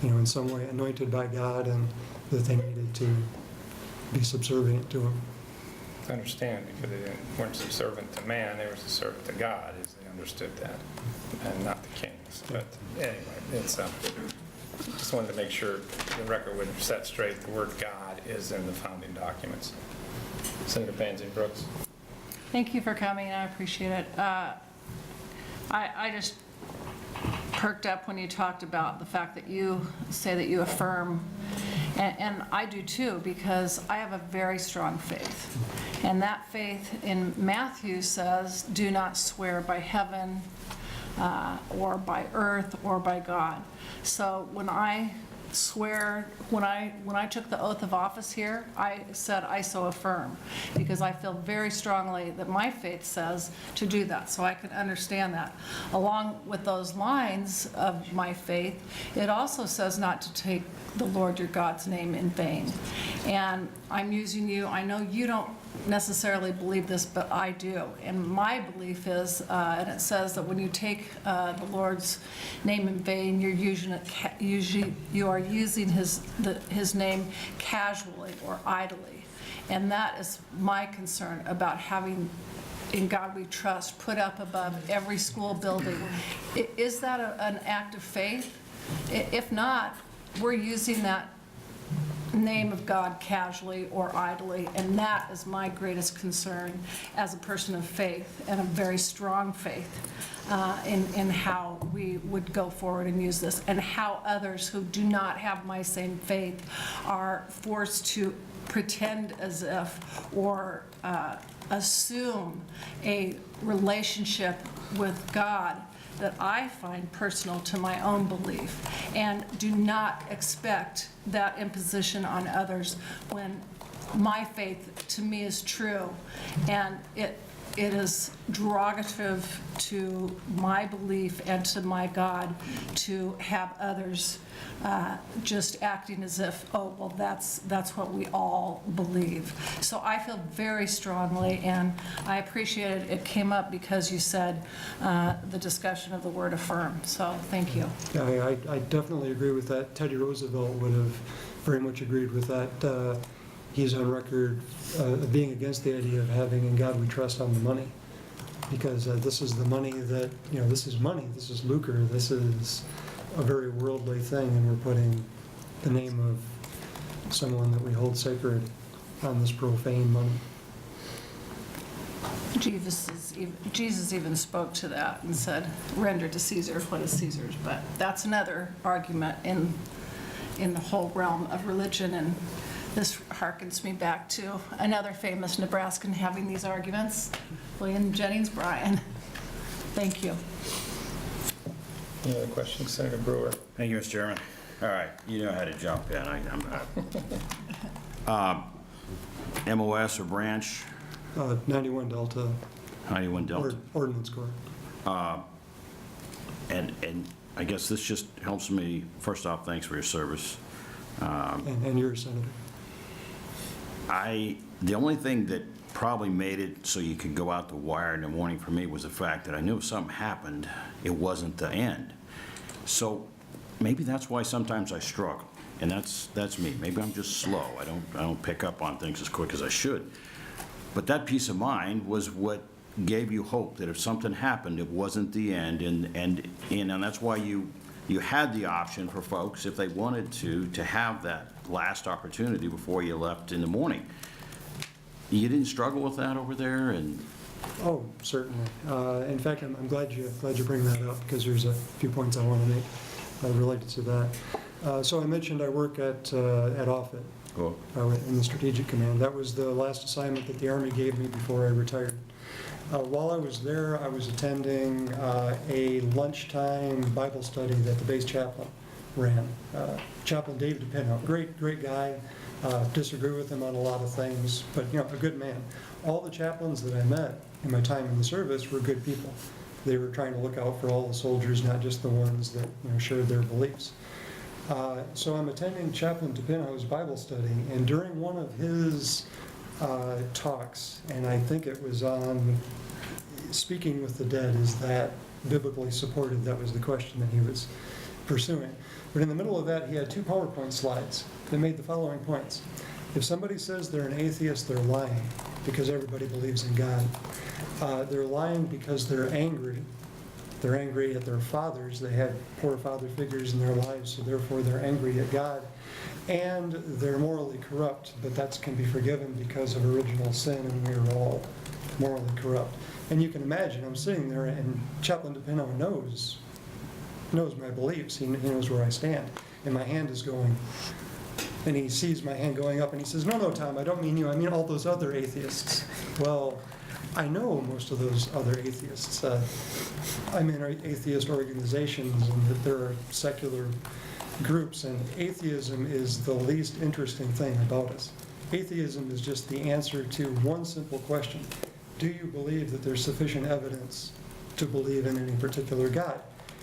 in some way anointed by God and that they needed to be subservient to him. I understand, because they weren't subservient to man, they were subservient to God, as they understood that, and not the kings. But anyway, it's just wanted to make sure the record would set straight the word God is in the founding documents. Senator Pansy Brooks. Thank you for coming, I appreciate it. I just perked up when you talked about the fact that you say that you affirm, and I do too, because I have a very strong faith. And that faith in Matthew says, do not swear by heaven, or by earth, or by God. So when I swear, when I took the oath of office here, I said, I so affirm, because I feel very strongly that my faith says to do that, so I can understand that. Along with those lines of my faith, it also says not to take the Lord your God's name in vain. And I'm using you, I know you don't necessarily believe this, but I do. And my belief is, and it says that when you take the Lord's name in vain, you are using his name casually or idly. And that is my concern about having "In God We Trust" put up above every school building. Is that an act of faith? If not, we're using that name of God casually or idly, and that is my greatest concern as a person of faith, and a very strong faith in how we would go forward and use this, and how others who do not have my same faith are forced to pretend as if, or assume a relationship with God that I find personal to my own belief, and do not expect that imposition on others when my faith to me is true, and it is derogative to my belief and to my God to have others just acting as if, oh, well, that's what we all believe. So I feel very strongly, and I appreciated it came up because you said the discussion of the word affirm. So thank you. Yeah, I definitely agree with that. Teddy Roosevelt would have very much agreed with that. He's on record being against the idea of having "In God We Trust" on the money, because this is the money that, this is money, this is lucre, this is a very worldly thing, and we're putting the name of someone that we hold sacred on this profane money. Jesus even spoke to that and said, render to Caesar what is Caesar's, but that's another argument in the whole realm of religion, and this harkens me back to another famous Nebraskan having these arguments, William Jennings Bryan. Thank you. Any other questions, Senator Brewer? Thank you, Mr. Chairman. All right, you know how to jump in. I'm MOS or branch? 91 Delta. 91 Delta. Ordinance Court. And I guess this just helps me, first off, thanks for your service. And you're a senator. The only thing that probably made it so you could go out the wire in the morning for me was the fact that I knew if something happened, it wasn't the end. So maybe that's why sometimes I struggle, and that's me. Maybe I'm just slow. I don't pick up on things as quick as I should. But that peace of mind was what gave you hope that if something happened, it wasn't the end, and that's why you had the option for folks, if they wanted to have that last opportunity before you left in the morning. You didn't struggle with that over there? And Oh, certainly. In fact, I'm glad you bring that up, because there's a few points I want to make related to that. So I mentioned I work at Offutt. Cool. In the Strategic Command. That was the last assignment that the Army gave me before I retired. While I was there, I was attending a lunchtime Bible study that the base chaplain ran. Chaplain David DePino, great guy. Disagree with him on a lot of things, but a good man. All the chaplains that I met in my time in the service were good people. They were trying to look out for all the soldiers, not just the ones that shared their beliefs. So I'm attending Chaplain DePino's Bible study, and during one of his talks, and I think it was on speaking with the dead, is that biblically supported? That was the question that he was pursuing. But in the middle of that, he had 2 PowerPoint slides that made the following points. If somebody says they're an atheist, they're lying, because everybody believes in God. They're lying because they're angry. They're angry at their fathers. They had poor father figures in their lives, so therefore they're angry at God. And they're morally corrupt, but that can be forgiven because of original sin, and we are all morally corrupt. And you can imagine, I'm sitting there, and Chaplain DePino knows my beliefs. He knows where I stand. And my hand is going, and he sees my hand going up, and he says, no, Tom, I don't mean you, I mean all those other atheists. Well, I know most of those other atheists. I'm in atheist organizations, and that there are secular groups, and atheism is the least interesting thing about us. Atheism is just the answer to one simple question. Do you believe that there's sufficient evidence to believe in any particular God?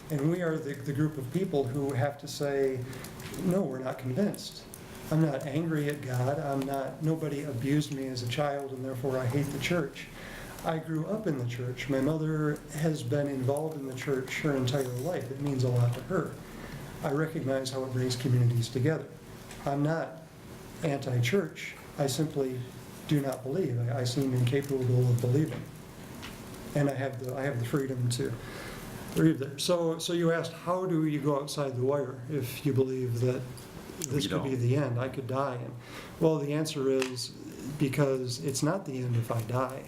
And we are the group of people who have to say, no, we're not convinced. I'm not angry at God. Nobody abused me as a child, and therefore I hate the church. I grew up in the church. My mother has been involved in the church her entire life. It means a lot to her. I recognize how it brings communities together. I'm not anti-church. I simply do not believe. I seem incapable of believing. And I have the freedom to believe there. So you asked, how do you go outside the wire if you believe that this could be the end? I could die. And, well, the answer is because it's not the end if I die.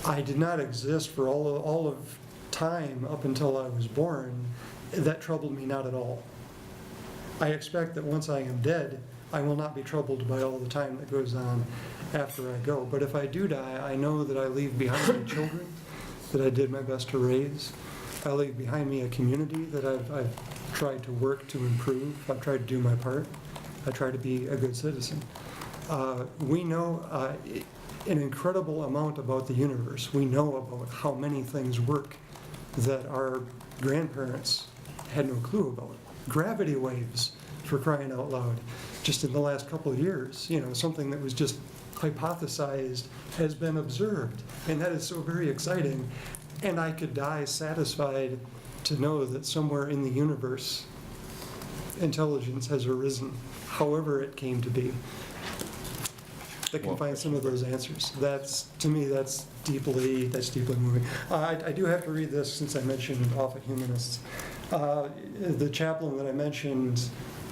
I did not exist for all of time up until I was born. That troubled me not at all. I expect that once I am dead, I will not be troubled by all the time that goes on after I go. But if I do die, I know that I leave behind me children that I did my best to raise. I leave behind me a community that I've tried to work to improve. I've tried to do my part. I try to be a good citizen. We know an incredible amount about the universe. We know about how many things work that our grandparents had no clue about. Gravity waves, for crying out loud. Just in the last couple of years, something that was just hypothesized has been observed. And that is so very exciting. And I could die satisfied to know that somewhere in the universe, intelligence has arisen, however it came to be, that can find some of those answers. To me, that's deeply moving. I do have to read this since I mentioned Offutt Humanists. The chaplain that I mentioned,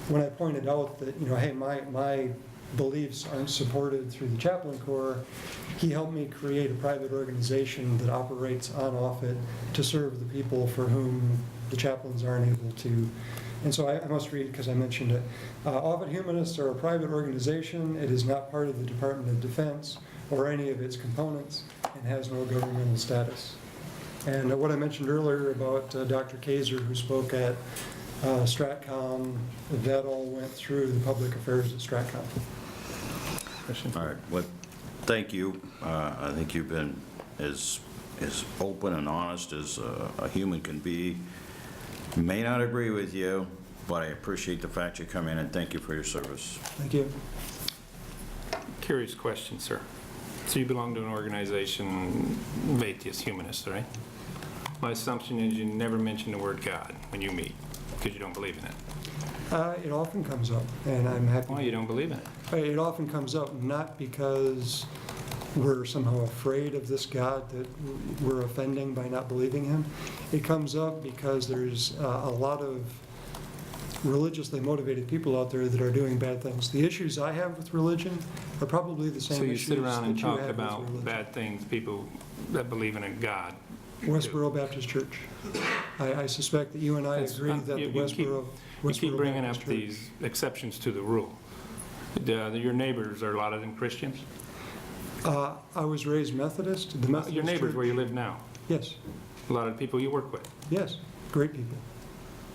when I pointed out that, hey, my beliefs aren't supported through the chaplain corps, he helped me create a private organization that operates on Offutt to serve the people for whom the chaplains aren't able to. And so I must read because I mentioned it. Offutt Humanists are a private organization. It is not part of the Department of Defense or any of its components and has no governmental status. And what I mentioned earlier about Dr. Kaiser, who spoke at Stratcom, that all went through the public affairs at Stratcom. All right, well, thank you. I think you've been as open and honest as a human can be. May not agree with you, but I appreciate the fact you come in, and thank you for your service. Thank you. Curious question, sir. So you belong to an organization of atheist humanists, right? My assumption is you never mention the word God when you meet, because you don't believe in it. It often comes up, and I'm happy. Why you don't believe in it? It often comes up not because we're somehow afraid of this God that we're offending by not believing him. It comes up because there's a lot of religiously motivated people out there that are doing bad things. The issues I have with religion are probably the same issues So you sit around and that you talk have with about religion. bad things, people that believe in a God. Westboro Baptist Church. I suspect that you and I agree that the Westboro You keep bringing Baptist up Church. these exceptions to the rule. Your neighbors, are a lot of them Christians? I was raised Methodist. The Methodist Your neighbors Church- where you live now? Yes, A lot of people you work with? yes, great people.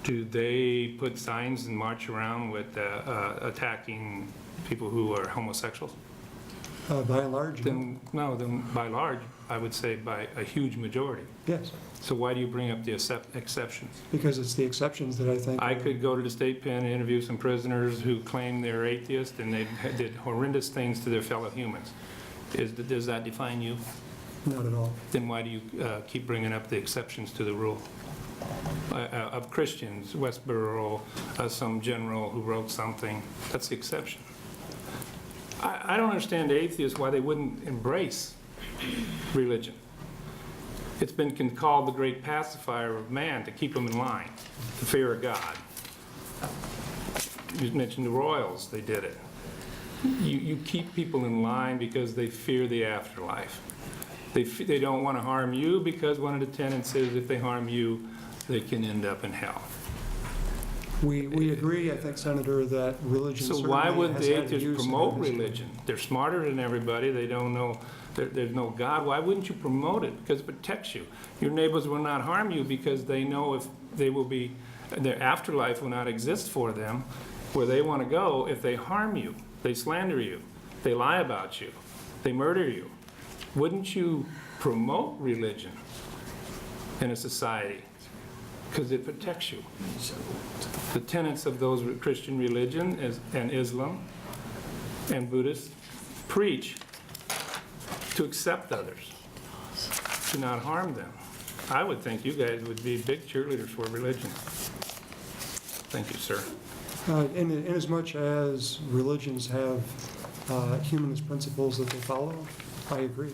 Do they put signs and march around with attacking people who are homosexuals? By and large, no. Then by large, I would say by a huge majority. Yes, So why do you bring up the exceptions? because it's the exceptions that I think. I could go to the state pen and interview some prisoners who claim they're atheists and they did horrendous things to their fellow humans. Does that define you? Not at all. Then why do you keep bringing up the exceptions to the rule? Of Christians, Westboro, some general who wrote something, that's the exception. I don't understand the atheists why they wouldn't embrace religion. It's been called the great pacifier of man to keep them in line, the fear of God. You mentioned the Royals, they did it. You keep people in line because they fear the afterlife. They don't want to harm you because one of the tenets is if they harm you, they can end up in hell. We agree, I think, Senator, that religion So certainly why would has the had a atheists use in promote our history. religion? They're smarter than everybody, they don't know, there's no God. Why wouldn't you promote it? Because it protects you. Your neighbors will not harm you because they know if they will be, their afterlife will not exist for them, where they want to go if they harm you, they slander you, they lie about you, they murder you. Wouldn't you promote religion in a society? Because it protects you. The tenets of those Christian religion and Islam and Buddhists preach to accept others, to not harm them. I would think you guys would be big cheerleaders for religion. Thank you, sir. In as much as religions have humanist principles that they follow, I agree.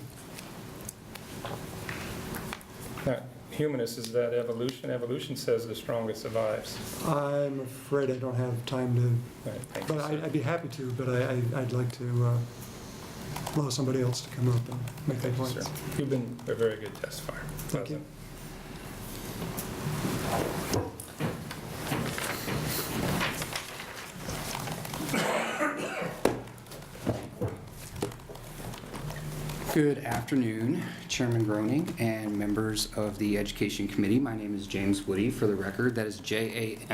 Humanist, is that evolution? Evolution says the strongest survives. I'm afraid I don't have time to, Right, thank but you, sir. I'd be happy to, but I'd like to allow somebody else to come up and make that point. Sir, you've been a very good testifier. Thank you. Good afternoon, Chairman Groening and members of the Education Committee. My name is James Woody, for the record. That is Jameswoody.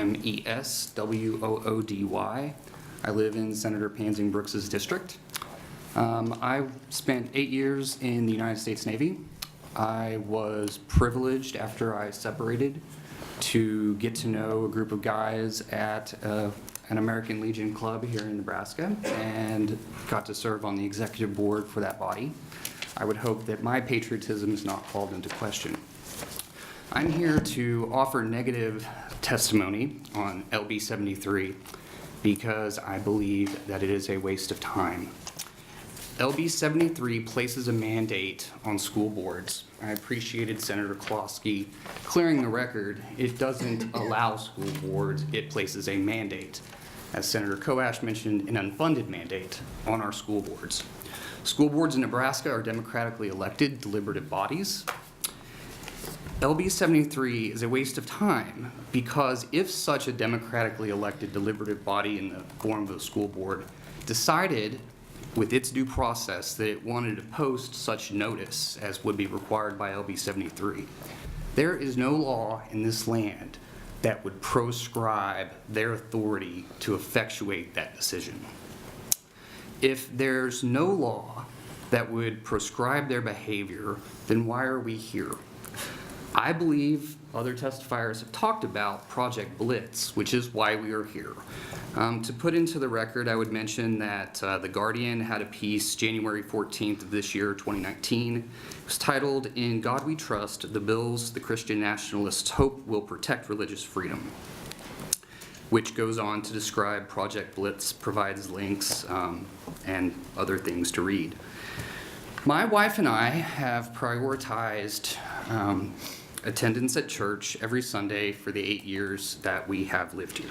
I live in Senator Pansing Brooks's district. I spent 8 years in the United States Navy. I was privileged after I separated to get to know a group of guys at an American Legion club here in Nebraska and got to serve on the executive board for that body. I would hope that my patriotism is not called into question. I'm here to offer negative testimony on LB 73 because I believe that it is a waste of time. LB 73 places a mandate on school boards. I appreciated Senator Klosky clearing the record. It doesn't allow school boards, it places a mandate. As Senator Koash mentioned, an unfunded mandate on our school boards. School boards in Nebraska are democratically elected deliberative bodies. LB 73 is a waste of time because if such a democratically elected deliberative body in the form of a school board decided with its due process that it wanted to post such notice as would be required by LB 73, there is no law in this land that would proscribe their authority to effectuate that decision. If there's no law that would proscribe their behavior, then why are we here? I believe other testifiers have talked about Project Blitz, which is why we are here. To put into the record, I would mention that The Guardian had a piece January 14th of this year, 2019. It was titled, "In God We Trust, the Bills the Christian Nationalists Hope Will Protect Religious Freedom," which goes on to describe Project Blitz, provides links and other things to read. My wife and I have prioritized attendance at church every Sunday for the 8 years that we have lived here.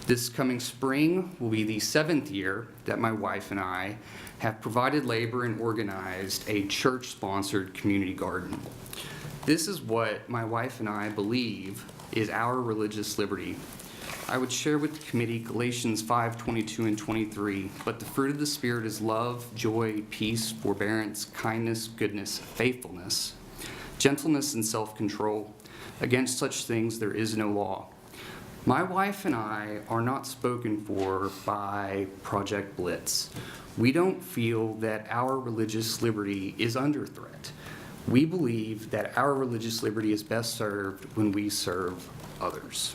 This coming spring will be the 7th year that my wife and I have provided labor and organized a church-sponsored community garden. This is what my wife and I believe is our religious liberty. I would share with the committee Galatians 5:22 and 23, "But the fruit of the Spirit is love, joy, peace, forbearance, kindness, goodness, faithfulness, gentleness, and self-control. Against such things there is no law." My wife and I are not spoken for by Project Blitz. We don't feel that our religious liberty is under threat. We believe that our religious liberty is best served when we serve others.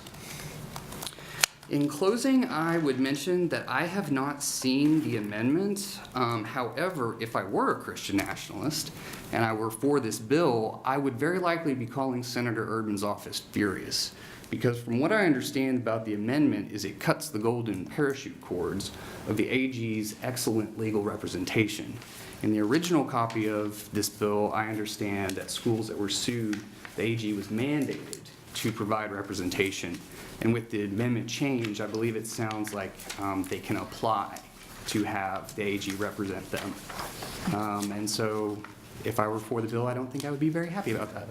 In closing, I would mention that I have not seen the amendment. However, if I were a Christian nationalist and I were for this bill, I would very likely be calling Senator Erdman's office furious. Because from what I understand about the amendment is it cuts the golden parachute cords of the AG's excellent legal representation. In the original copy of this bill, I understand that schools that were sued, the AG was mandated to provide representation. And with the amendment change, I believe it sounds like they can apply to have the AG represent them. And so if I were for the bill, I don't think I would be very happy about that.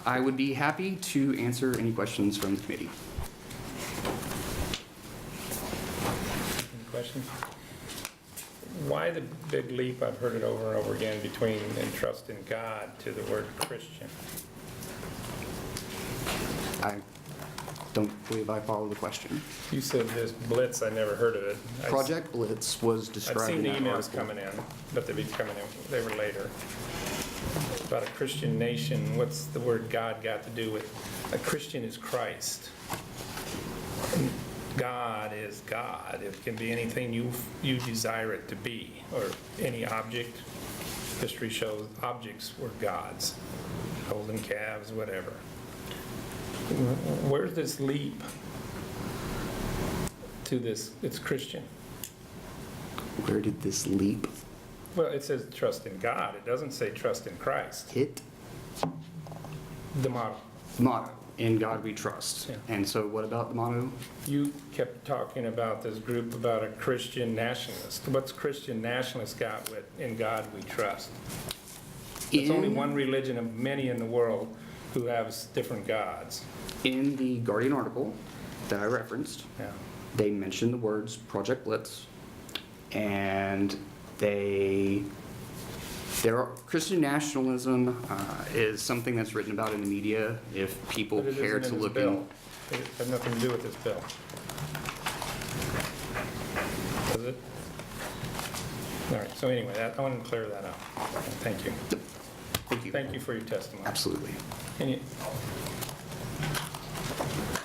I would be happy to answer any questions from the committee. Any questions? Why the big leap, I've heard it over and over again, between and trust in God to the word Christian? I don't believe I follow the question. You said this Blitz, I never heard of it. Project Blitz was I've described seen in the that emails article. coming in, but they were later. About a Christian nation, what's the word God got to do with? A Christian is Christ. God is God. It can be anything you desire it to be, or any object. History shows objects were gods, golden calves, whatever. Where's this leap to this? It's Christian. Where did this leap? Well, it says trust in God. It doesn't say trust in Christ. Hit? The motto. Motto, in God we trust. Yeah. And so what about the motto? You kept talking about this group about a Christian nationalist. What's Christian nationalist got with in God we trust? It's only one religion of many in the world who have different gods. In the Guardian article that I referenced, Yeah. they mention the words Project Blitz, and Christian nationalism is something that's written about in the media if people But it care isn't to in look this in. bill. It has nothing to do with this bill. Does it? All right, so anyway, I wanted to clear that up. Thank you. Thank you. Thank you for your testimony. Absolutely.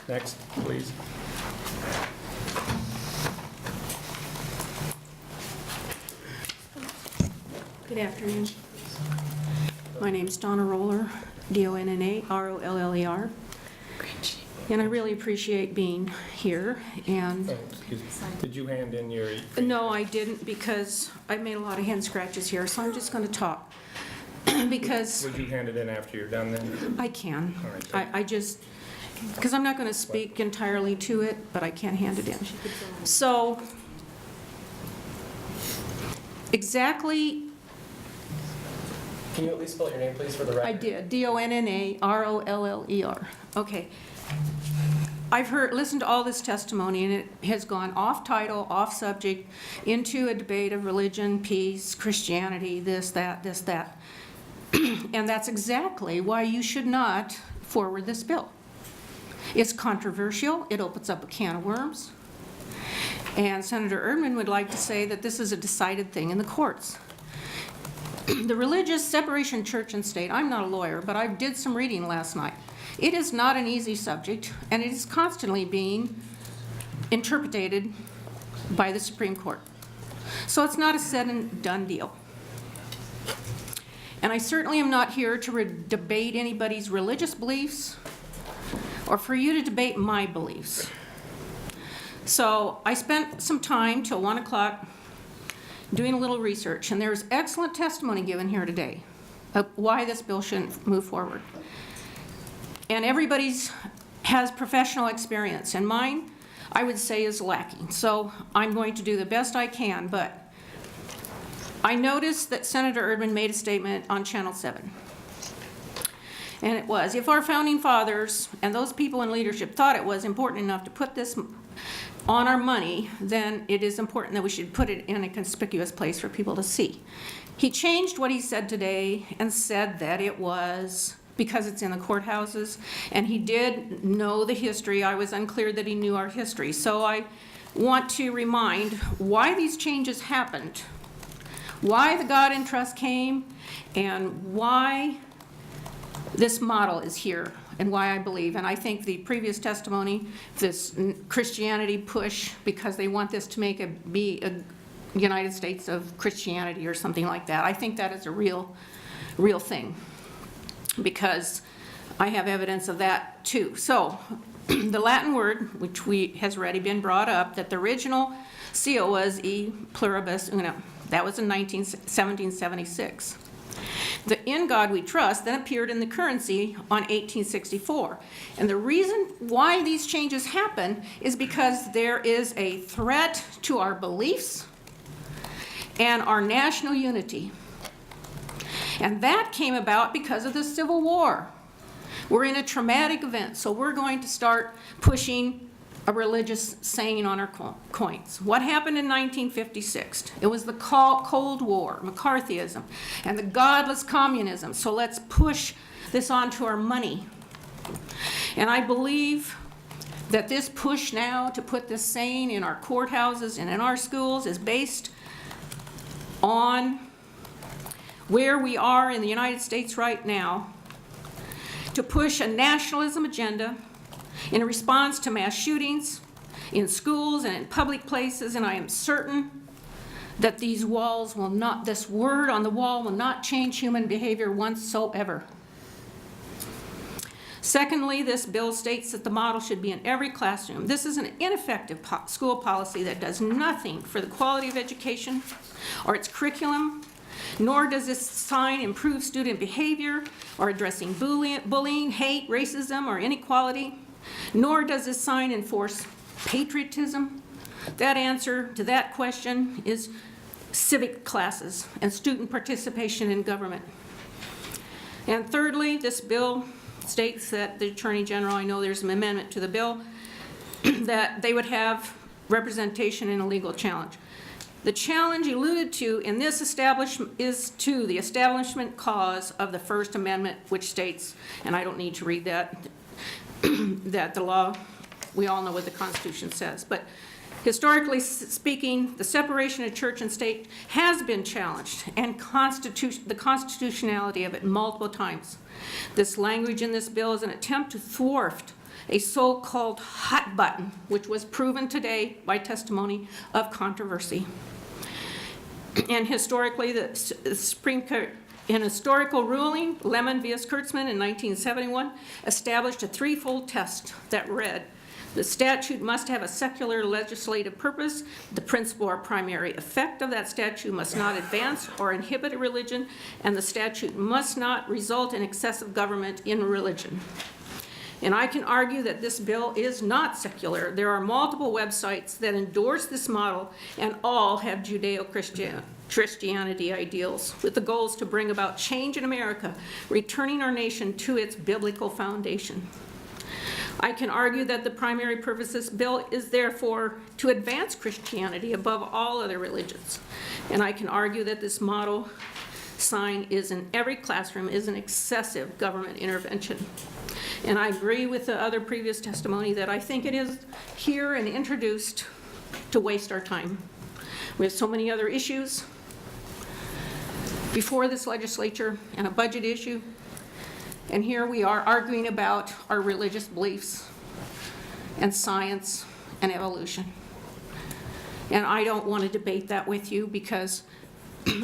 Next, please. Good afternoon. My name's Donna Roller, D-O-N-N-A-R-O-L-L-E-R. And I really appreciate being here, and... Oh, excuse me. Did you hand in your... No, I didn't, because I made a lot of hand scratches here, so I'm just going to talk. Because... Would you hand it in after you're done then? I can. All right, thank I just... Because I'm not going to speak entirely to it, but I can hand it in. So... Exactly... Can you at least spell your name, please, for the record? I did, D-O-N-N-A-R-O-L-L-E-R. Okay. I've listened to all this testimony, and it has gone off title, off subject, into a debate of religion, peace, Christianity, this, that, this, that. And that's exactly why you should not forward this bill. It's controversial, it opens up a can of worms, and Senator Erdman would like to say that this is a decided thing in the courts. The religious separation of church and state, I'm not a lawyer, but I did some reading last night. It is not an easy subject, and it is constantly being interpreted by the Supreme Court. So it's not a said and done deal. And I certainly am not here to debate anybody's religious beliefs or for you to debate my beliefs. So I spent some time till 1 o'clock doing a little research, and there's excellent testimony given here today of why this bill shouldn't move forward. And everybody's has professional experience, and mine, I would say, is lacking. So I'm going to do the best I can, but I noticed that Senator Erdman made a statement on Channel 7. And it was, if our founding fathers and those people in leadership thought it was important enough to put this on our money, then it is important that we should put it in a conspicuous place for people to see. He changed what he said today and said that it was because it's in the courthouses, and he did know the history. I was unclear that he knew our history. So I want to remind why these changes happened, why the God and Trust came, and why this model is here, and why I believe. And I think the previous testimony, this Christianity push, because they want this to be a United States of Christianity or something like that. I think that is a real thing, because I have evidence of that too. So the Latin word, which has already been brought up, that the original seal was e pluribus unum. That was in 1776. The In God We Trust then appeared in the currency on 1864. And the reason why these changes happen is because there is a threat to our beliefs and our national unity. And that came about because of the Civil War. We're in a traumatic event, so we're going to start pushing a religious saying on our coins. What happened in 1956? It was the Cold War, McCarthyism, and the godless communism. So let's push this onto our money. And I believe that this push now to put this saying in our courthouses and in our schools is based on where we are in the United States right now, to push a nationalism agenda in response to mass shootings in schools and in public places, and I am certain that these walls will not, this word on the wall will not change human behavior whatsoever. Secondly, this bill states that the model should be in every classroom. This is an ineffective school policy that does nothing for the quality of education or its curriculum, nor does this sign improve student behavior or addressing bullying, hate, racism, or inequality, nor does this sign enforce patriotism. That answer to that question is civic classes and student participation in government. And thirdly, this bill states that the Attorney General, I know there's an amendment to the bill, that they would have representation in a legal challenge. The challenge alluded to in this establishment is to the establishment clause of the First Amendment, which states, and I don't need to read that, that the law, we all know what the Constitution says, but historically speaking, the separation of church and state has been challenged, and the constitutionality of it multiple times. This language in this bill is an attempt to thwart a so-called hot button, which was proven today by testimony of controversy. And historically, the Supreme Court, in historical ruling, Lemon v. Kurtzman in 1971, established a threefold test that read, the statute must have a secular legislative purpose. The principal or primary effect of that statute must not advance or inhibit a religion, and the statute must not result in excessive government in religion. And I can argue that this bill is not secular. There are multiple websites that endorse this model, and all have Judeo-Christianity ideals, with the goals to bring about change in America, returning our nation to its biblical foundation. I can argue that the primary purpose of this bill is therefore to advance Christianity above all other religions. And I can argue that this model sign is in every classroom is an excessive government intervention. And I agree with the other previous testimony that I think it is here and introduced to waste our time. We have so many other issues before this legislature and a budget issue. And here we are arguing about our religious beliefs and science and evolution. And I don't want to debate that with you because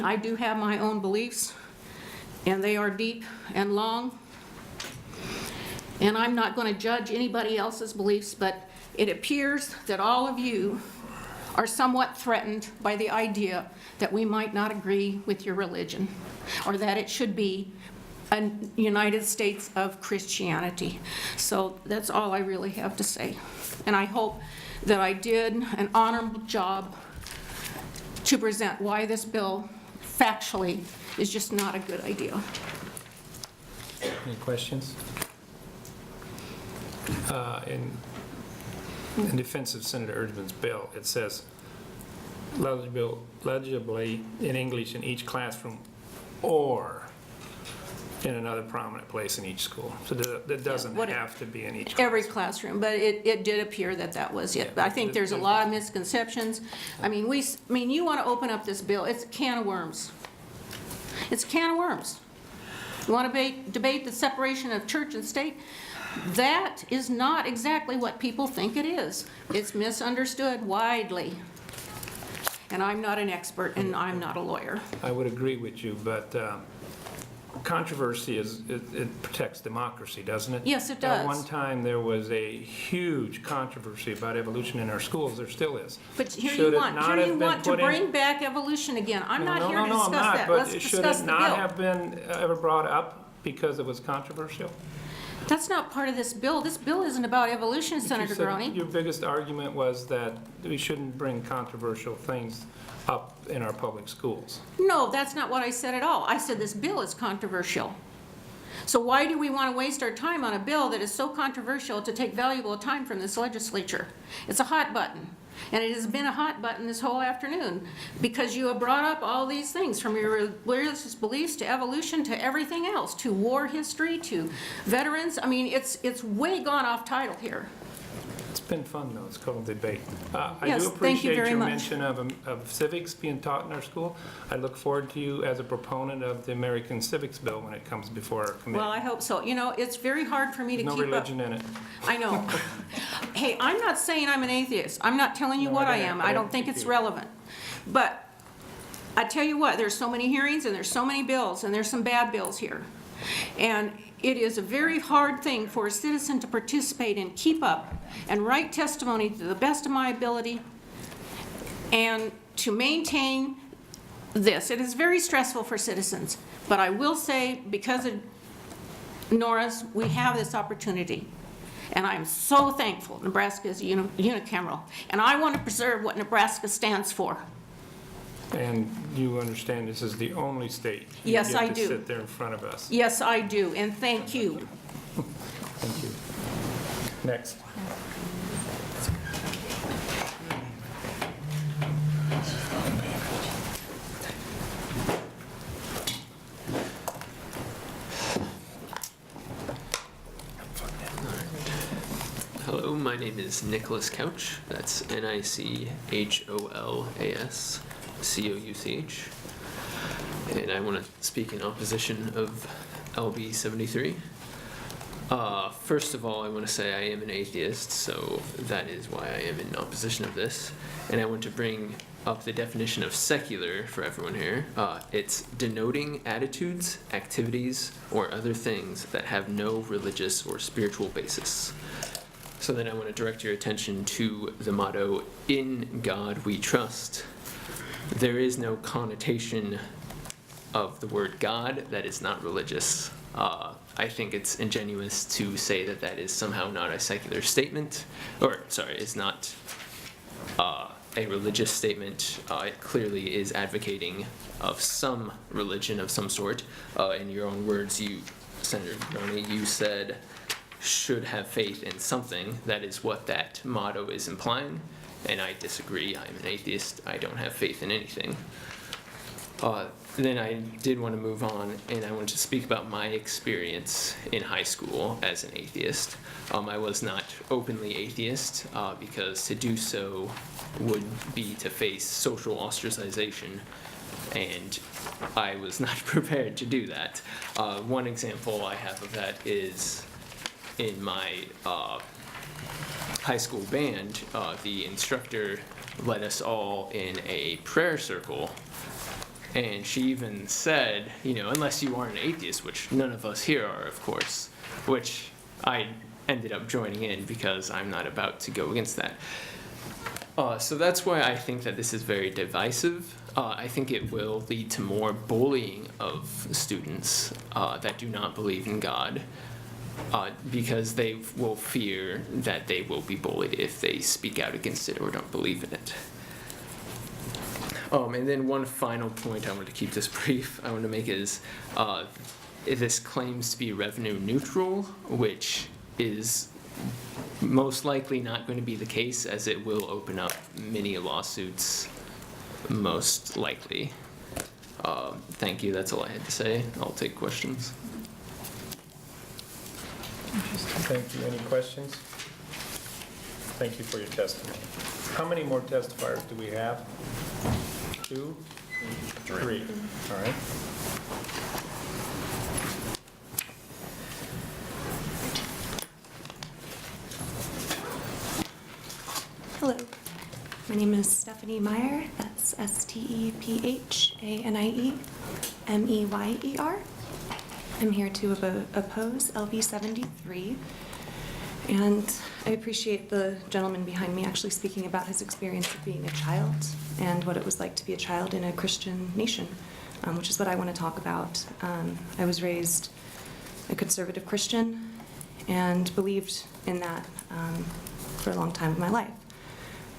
I do have my own beliefs, and they are deep and long. And I'm not going to judge anybody else's beliefs, but it appears that all of you are somewhat threatened by the idea that we might not agree with your religion, or that it should be a United States of Christianity. So that's all I really have to say. And I hope that I did an honorable job to present why this bill factually is just not a good idea. Any questions? In defense of Senator Erdman's bill, it says legibly in English in each classroom or in another prominent place in each school. So that doesn't have to be in each classroom. Every classroom, but it did appear that that was it. But I think there's a lot of misconceptions. I mean, you want to open up this bill, it's a can of worms. It's a can of worms. You want to debate the separation of church and state? That is not exactly what people think it is. It's misunderstood widely. And I'm not an expert, and I'm not a lawyer. I would agree with you, but controversy it protects democracy, doesn't it? Yes, it does. At one time, there was a huge controversy about evolution in our schools. There still is. But here you want to bring back evolution again. I'm not here to discuss that. Let's discuss the bill. Should it not have been ever brought up because it was controversial? That's not part of this bill. This bill isn't about evolution, Senator You said Groney. your biggest argument was that we shouldn't bring controversial things up in our public schools. No, that's not what I said at all. I said this bill is controversial. So why do we want to waste our time on a bill that is so controversial to take valuable time from this legislature? It's a hot button, and it has been a hot button this whole afternoon because you have brought up all these things from your religious beliefs to evolution to everything else, to war history, to veterans. I mean, it's way gone off title here. It's been fun, though. It's called debate. I Yes, do thank you appreciate very your much. mention of civics being taught in our school. I look forward to you as a proponent of the American Civics Bill when it comes before our committee. Well, I hope so. You know, it's very hard for me to There's keep no up. religion in it. I know. Hey, I'm not saying I'm an atheist. I'm not telling you No, what I I didn't- am. I I don't didn't think think it's you- relevant. But I tell you what, there's so many hearings and there's so many bills and there's some bad bills here. And it is a very hard thing for a citizen to participate and keep up and write testimony to the best of my ability and to maintain this. It is very stressful for citizens. But I will say, because of Norris, we have this opportunity. And I'm so thankful Nebraska is unicameral. And I want to preserve what Nebraska stands for. And you understand this is the only state Yes, you I get do. to sit there in front of us. Yes, I do, and thank you. Thank you. Next. Hello, my name is Nicholas Couch. That's NICHOLAS COUCH. And I want to speak in opposition of LB 73. First of all, I want to say I am an atheist, so that is why I am in opposition of this. And I want to bring up the definition of secular for everyone here. It's denoting attitudes, activities, or other things that have no religious or spiritual basis. So then I want to direct your attention to the motto, "In God We Trust." There is no connotation of the word God that is not religious. I think it's ingenuous to say that that is somehow not a secular statement, or sorry, is not a religious statement. It clearly is advocating of some religion of some sort. In your own words, you, Senator Groney, you said should have faith in something. That is what that motto is implying, and I disagree. I'm an atheist. I don't have faith in anything. Then I did want to move on, and I wanted to speak about my experience in high school as an atheist. I was not openly atheist because to do so would be to face social ostracization, and I was not prepared to do that. One example I have of that is in my high school band. The instructor led us all in a prayer circle. And she even said, you know, unless you are an atheist, which none of us here are, of course, which I ended up joining in because I'm not about to go against that. So that's why I think that this is very divisive. I think it will lead to more bullying of students that do not believe in God because they will fear that they will be bullied if they speak out against it or don't believe in it. And then one final point I want to keep this brief, I want to make is this claims to be revenue neutral, which is most likely not going to be the case, as it will open up many lawsuits, most likely. Thank you, that's all I had to say. I'll take questions. Thank you. Any questions? Thank you for your testimony. How many more testifiers do we have? 2? 3. All right. Hello, my name is Stephanie Meyer. That's STEPHANIEMEYER. I'm here to oppose LB 73. And I appreciate the gentleman behind me actually speaking about his experience of being a child and what it was like to be a child in a Christian nation, which is what I want to talk about. I was raised a conservative Christian, and believed in that for a long time of my life.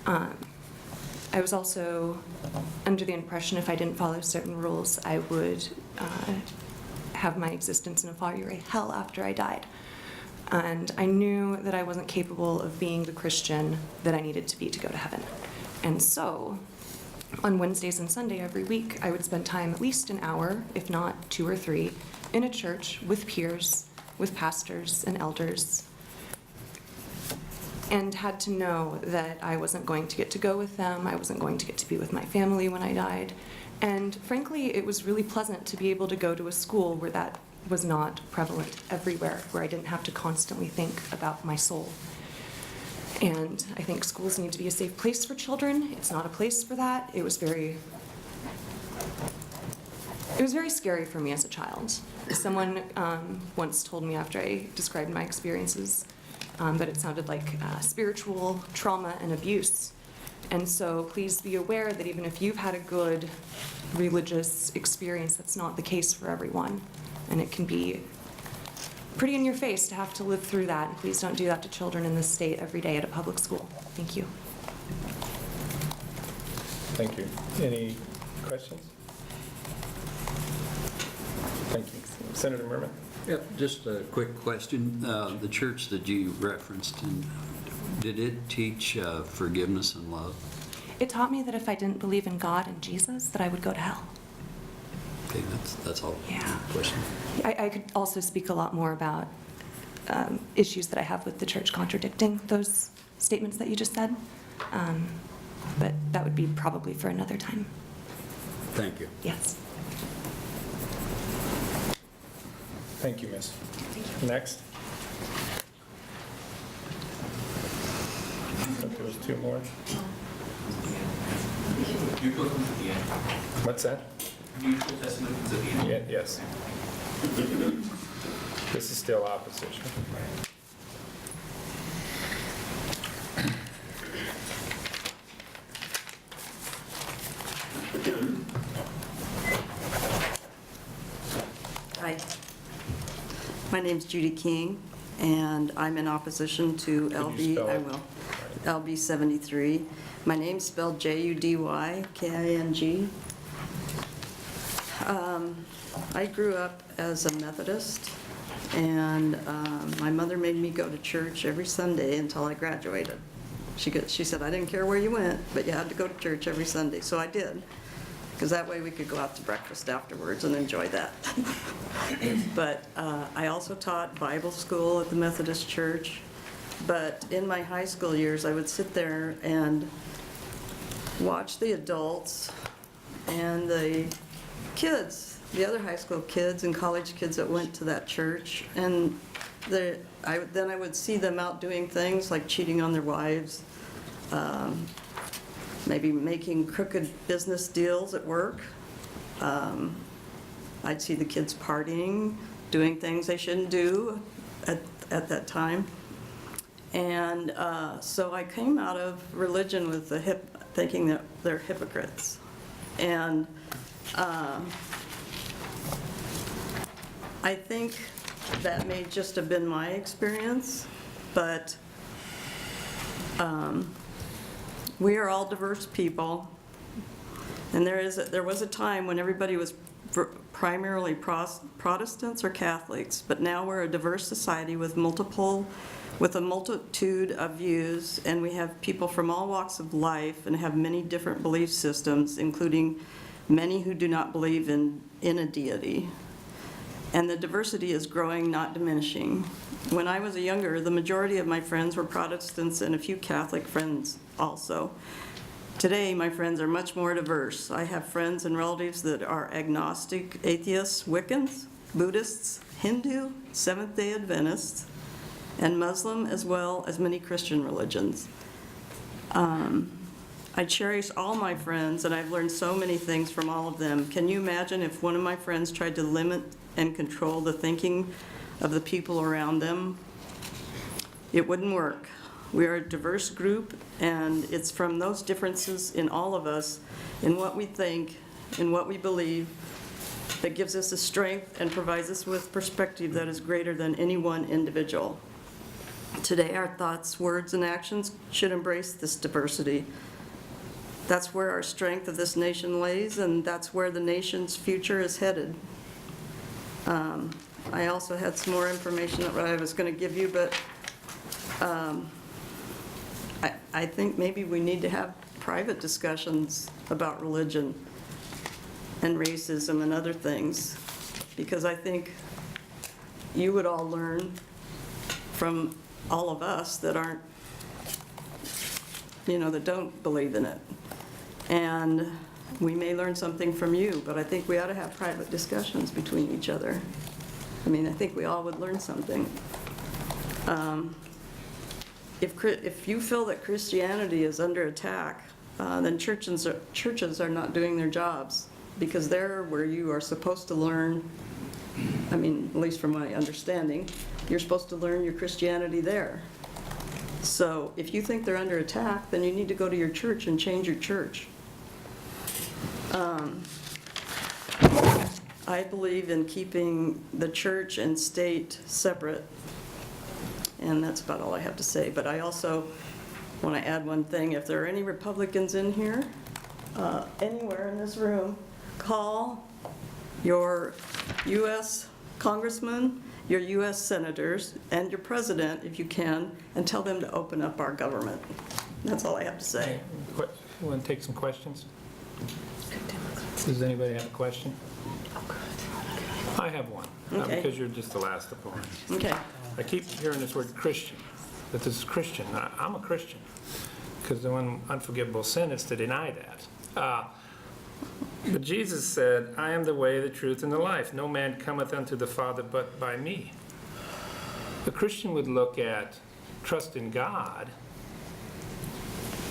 I was also under the impression if I didn't follow certain rules, I would have my existence in a fiery hell after I died. And I knew that I wasn't capable of being the Christian that I needed to be to go to heaven. And so, on Wednesdays and Sunday every week, I would spend time at least an hour, if not 2 or 3, in a church with peers, with pastors and elders, and had to know that I wasn't going to get to go with them, I wasn't going to get to be with my family when I died. And frankly, it was really pleasant to be able to go to a school where that was not prevalent everywhere, where I didn't have to constantly think about my soul. And I think schools need to be a safe place for children. It's not a place for that. It was very scary for me as a child. Someone once told me after I described my experiences that it sounded like spiritual trauma and abuse. And so please be aware that even if you've had a good religious experience, that's not the case for everyone. And it can be pretty in your face to have to live through that. And please don't do that to children in this state every day at a public school. Thank you. Thank you. Any questions? Thank you. Senator Merman? Yep, just a quick question. The church that you referenced, did it teach forgiveness and love? It taught me that if I didn't believe in God and Jesus, that I would go to hell. Okay, that's all. Yeah. Question. I could also speak a lot more about issues that I have with the church contradicting those statements that you just said, but that would be probably for another time. Thank you. Yes. Thank you, miss. Next. I think there was 2 more. What's that? Yeah, yes. This is still opposition. Hi. My name's Judy King, and I'm in opposition to LB 73. My name's spelled Judyking. I grew up as a Methodist, and my mother made me go to church every Sunday until I graduated. She said, I didn't care where you went, but you had to go to church every Sunday, so I did, because that way we could go out to breakfast afterwards and enjoy that. But I also taught Bible school at the Methodist Church, but in my high school years, I would sit there and watch the adults and the kids, the other high school kids and college kids that went to that church, and then I would see them out doing things like cheating on their wives, maybe making crooked business deals at work. I'd see the kids partying, doing things they shouldn't do at that time. And so I came out of religion with thinking that they're hypocrites. And I think that may just have been my experience, but we are all diverse people, and there was a time when everybody was primarily Protestants or Catholics, but now we're a diverse society with a multitude of views, and we have people from all walks of life and have many different belief systems, including many who do not believe in a deity. And the diversity is growing, not diminishing. When I was younger, the majority of my friends were Protestants and a few Catholic friends also. Today, my friends are much more diverse. I have friends and relatives that are agnostic, atheists, Wiccans, Buddhists, Hindu, Seventh-day Adventists, and Muslim, as well as many Christian religions. I cherish all my friends, and I've learned so many things from all of them. Can you imagine if one of my friends tried to limit and control the thinking of the people around them? It wouldn't work. We are a diverse group, and it's from those differences in all of us, in what we think, in what we believe, that gives us the strength and provides us with perspective that is greater than any one individual. Today, our thoughts, words, and actions should embrace this diversity. That's where our strength of this nation lays, and that's where the nation's future is headed. I also had some more information that I was going to give you, but I think maybe we need to have private discussions about religion and racism and other things, because I think you would all learn from all of us that aren't, that don't believe in it. And we may learn something from you, but I think we ought to have private discussions between each other. I mean, I think we all would learn something. If you feel that Christianity is under attack, then churches are not doing their jobs, because they're where you are supposed to learn. I mean, at least from my understanding, you're supposed to learn your Christianity there. So if you think they're under attack, then you need to go to your church and change your church. I believe in keeping the church and state separate, and that's about all I have to say. But I also want to add one thing. If there are any Republicans in here, anywhere in this room, call your U.S. congressman, your U.S. senators, and your president, if you can, and tell them to open up our government. That's all I have to say. You want to take some questions? Does anybody have a question? I have one, Okay. because you're just the last opponent. Okay. I keep hearing this word Christian, that this is Christian. I'm a Christian, because the one unforgivable sin is to deny that. But Jesus said, I am the way, the truth, and the life. No man cometh unto the Father but by me. The Christian would look at trust in God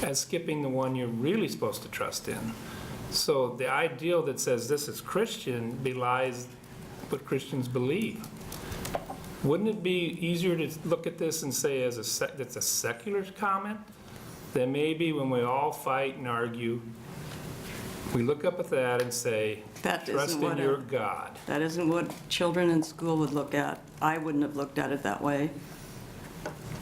as skipping the one you're really supposed to trust in. So the ideal that says this is Christian belies what Christians believe. Wouldn't it be easier to look at this and say it's a secular comment? Then maybe when we all fight and argue, we look up at that and say, trust in your God. That isn't what children in school would look at. I wouldn't have looked at it that way.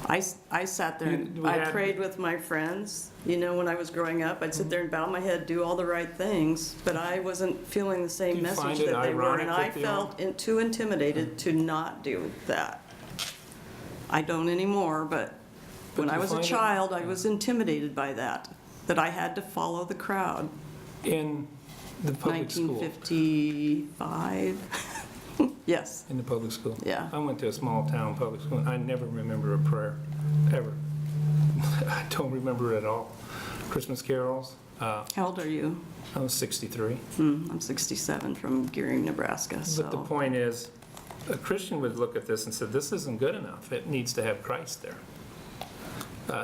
I sat there and I prayed with my friends. When I was growing up, I'd sit there and bow my head, do all the right things, but I wasn't feeling the same message that they were, and I felt too intimidated to not do that. I don't anymore, but when I was a child, I was intimidated by that I had to follow the crowd. In the public school? 1955. Yes. In the public school? Yeah. I went to a small town public school, and I never remember a prayer, ever. I don't remember it at all. Christmas carols. How old are you? I was 63. I'm 67 from Gearing, Nebraska. But the point is, a Christian would look at this and say, this isn't good enough. It needs to have Christ there.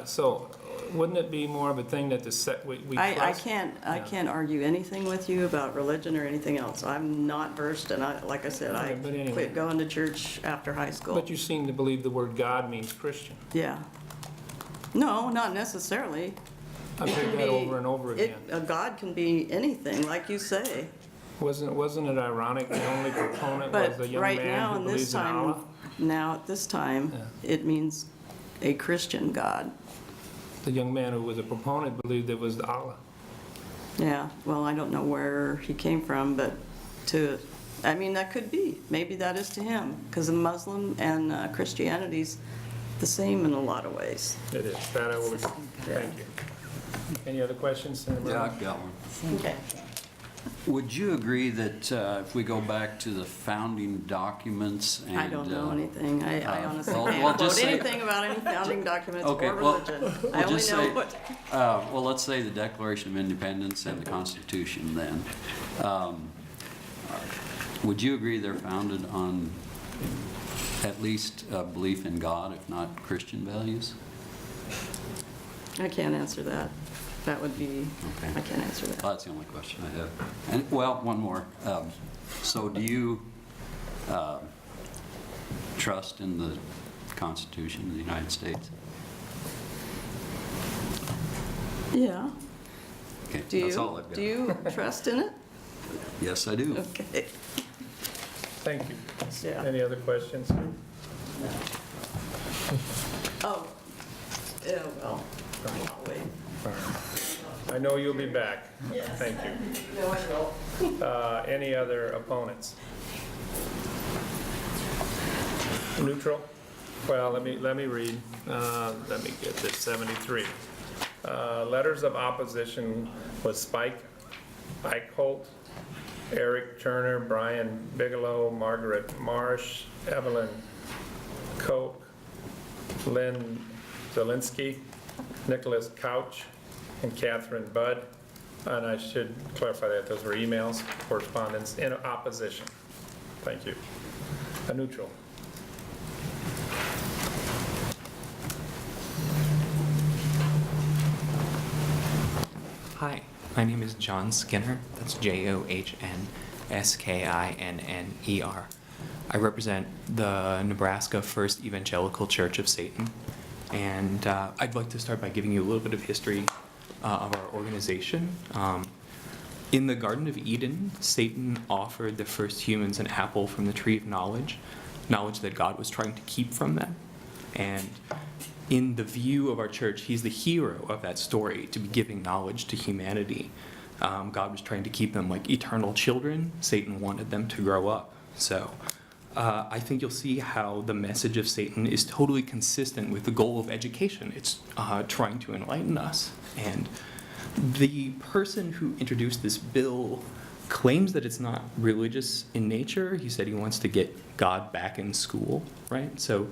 So wouldn't it be more of a thing that we I can't argue anything with you about religion or anything else. I'm not versed, and like I said, I quit going to church after high school. But you seem to believe the word God means Christian. Yeah. No, not necessarily. I've heard that over and over again. A God can be anything, like you say. Wasn't it ironic the only proponent was the young man who believes in Allah? Now at this time, it means a Christian God. The young man who was a proponent believed it was Allah. Yeah, well, I don't know where he came from, but that could be. Maybe that is to him, because Muslim and Christianity's the same in a lot of ways. It is. That I will agree. Thank you. Any other questions? Yeah, I've got one. Okay. Would you agree that if we go back to the founding documents and... I don't know anything. I honestly well, can't quote just say- anything about any founding documents or religion. I only just know say, what... well, let's say the Declaration of Independence and the Constitution then. Would you agree they're founded on at least a belief in God, if not Christian values? I can't answer that. That would be... Okay. I can't answer that. Well, that's the only question I have. And, well, one more. So do you trust in the Constitution of the United States? Yeah. Okay, Do that's you? all I've got. Do you trust in it? Yes, I do. Okay. Thank you. Yeah. Any other questions? Oh, yeah, well, I'll wait. I know you'll be back. Yes. Thank you. No, I will. Any other opponents? Neutral? Well, let me read. Let me get this, 73. Letters of opposition was Spike Eichholt, Eric Turner, Brian Bigelow, Margaret Marsh, Evelyn Koch, Lynn Zielinski, Nicholas Couch, and Catherine Budd. And I should clarify that those were emails, correspondence in opposition. Thank you. A neutral. Hi, my name is John Skinner. That's JOHNSKINNER. I represent the Nebraska First Evangelical Church of Satan. And I'd like to start by giving you a little bit of history of our organization. In the Garden of Eden, Satan offered the first humans an apple from the tree of knowledge that God was trying to keep from them. And in the view of our church, he's the hero of that story, to be giving knowledge to humanity. God was trying to keep them like eternal children. Satan wanted them to grow up. So I think you'll see how the message of Satan is totally consistent with the goal of education. It's trying to enlighten us. And the person who introduced this bill claims that it's not religious in nature. He said he wants to get God back in school, right? So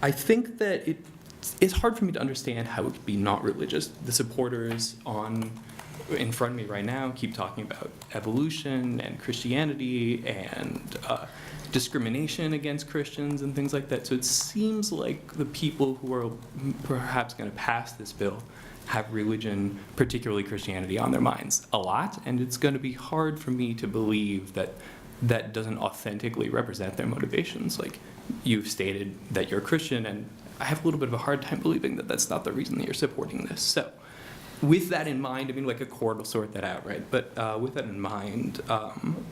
I think that it's hard for me to understand how it could be not religious. The supporters in front of me right now keep talking about evolution and Christianity and discrimination against Christians and things like that. So it seems like the people who are perhaps going to pass this bill have religion, particularly Christianity, on their minds a lot, and it's going to be hard for me to believe that that doesn't authentically represent their motivations. Like, you've stated that you're a Christian, and I have a little bit of a hard time believing that that's not the reason that you're supporting this. So with that in mind, I mean, like a court will sort that out, right? But with that in mind,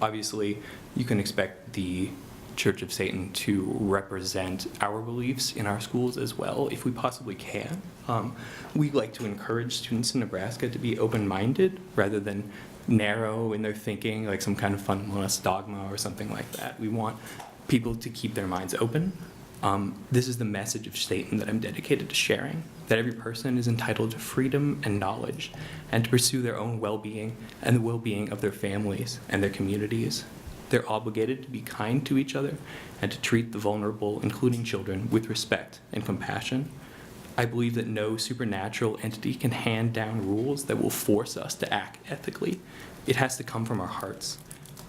obviously, you can expect the Church of Satan to represent our beliefs in our schools as well, if we possibly can. We like to encourage students in Nebraska to be open-minded rather than narrow in their thinking, like some kind of fundamentalist dogma or something like that. We want people to keep their minds open. This is the message of Satan that I'm dedicated to sharing, that every person is entitled to freedom and knowledge, and to pursue their own well-being and the well-being of their families and their communities. They're obligated to be kind to each other and to treat the vulnerable, including children, with respect and compassion. I believe that no supernatural entity can hand down rules that will force us to act ethically. It has to come from our hearts.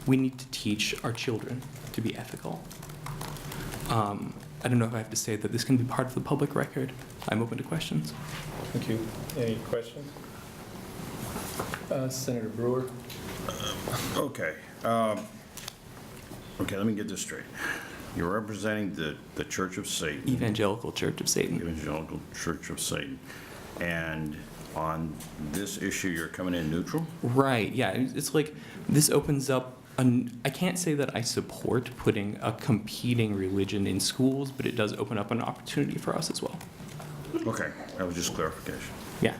We need to teach our children to be ethical. I don't know if I have to say that this can be part of the public record. I'm open to questions. Thank you. Any questions? Senator Brewer. Okay. Okay, let me get this straight. You're representing the Church of Satan. Evangelical Church of Satan. Evangelical Church of Satan. And on this issue, you're coming in neutral? Right, yeah. It's like this opens up, I can't say that I support putting a competing religion in schools, but it does open up an opportunity for us as well. Okay, that was just clarification. Yeah.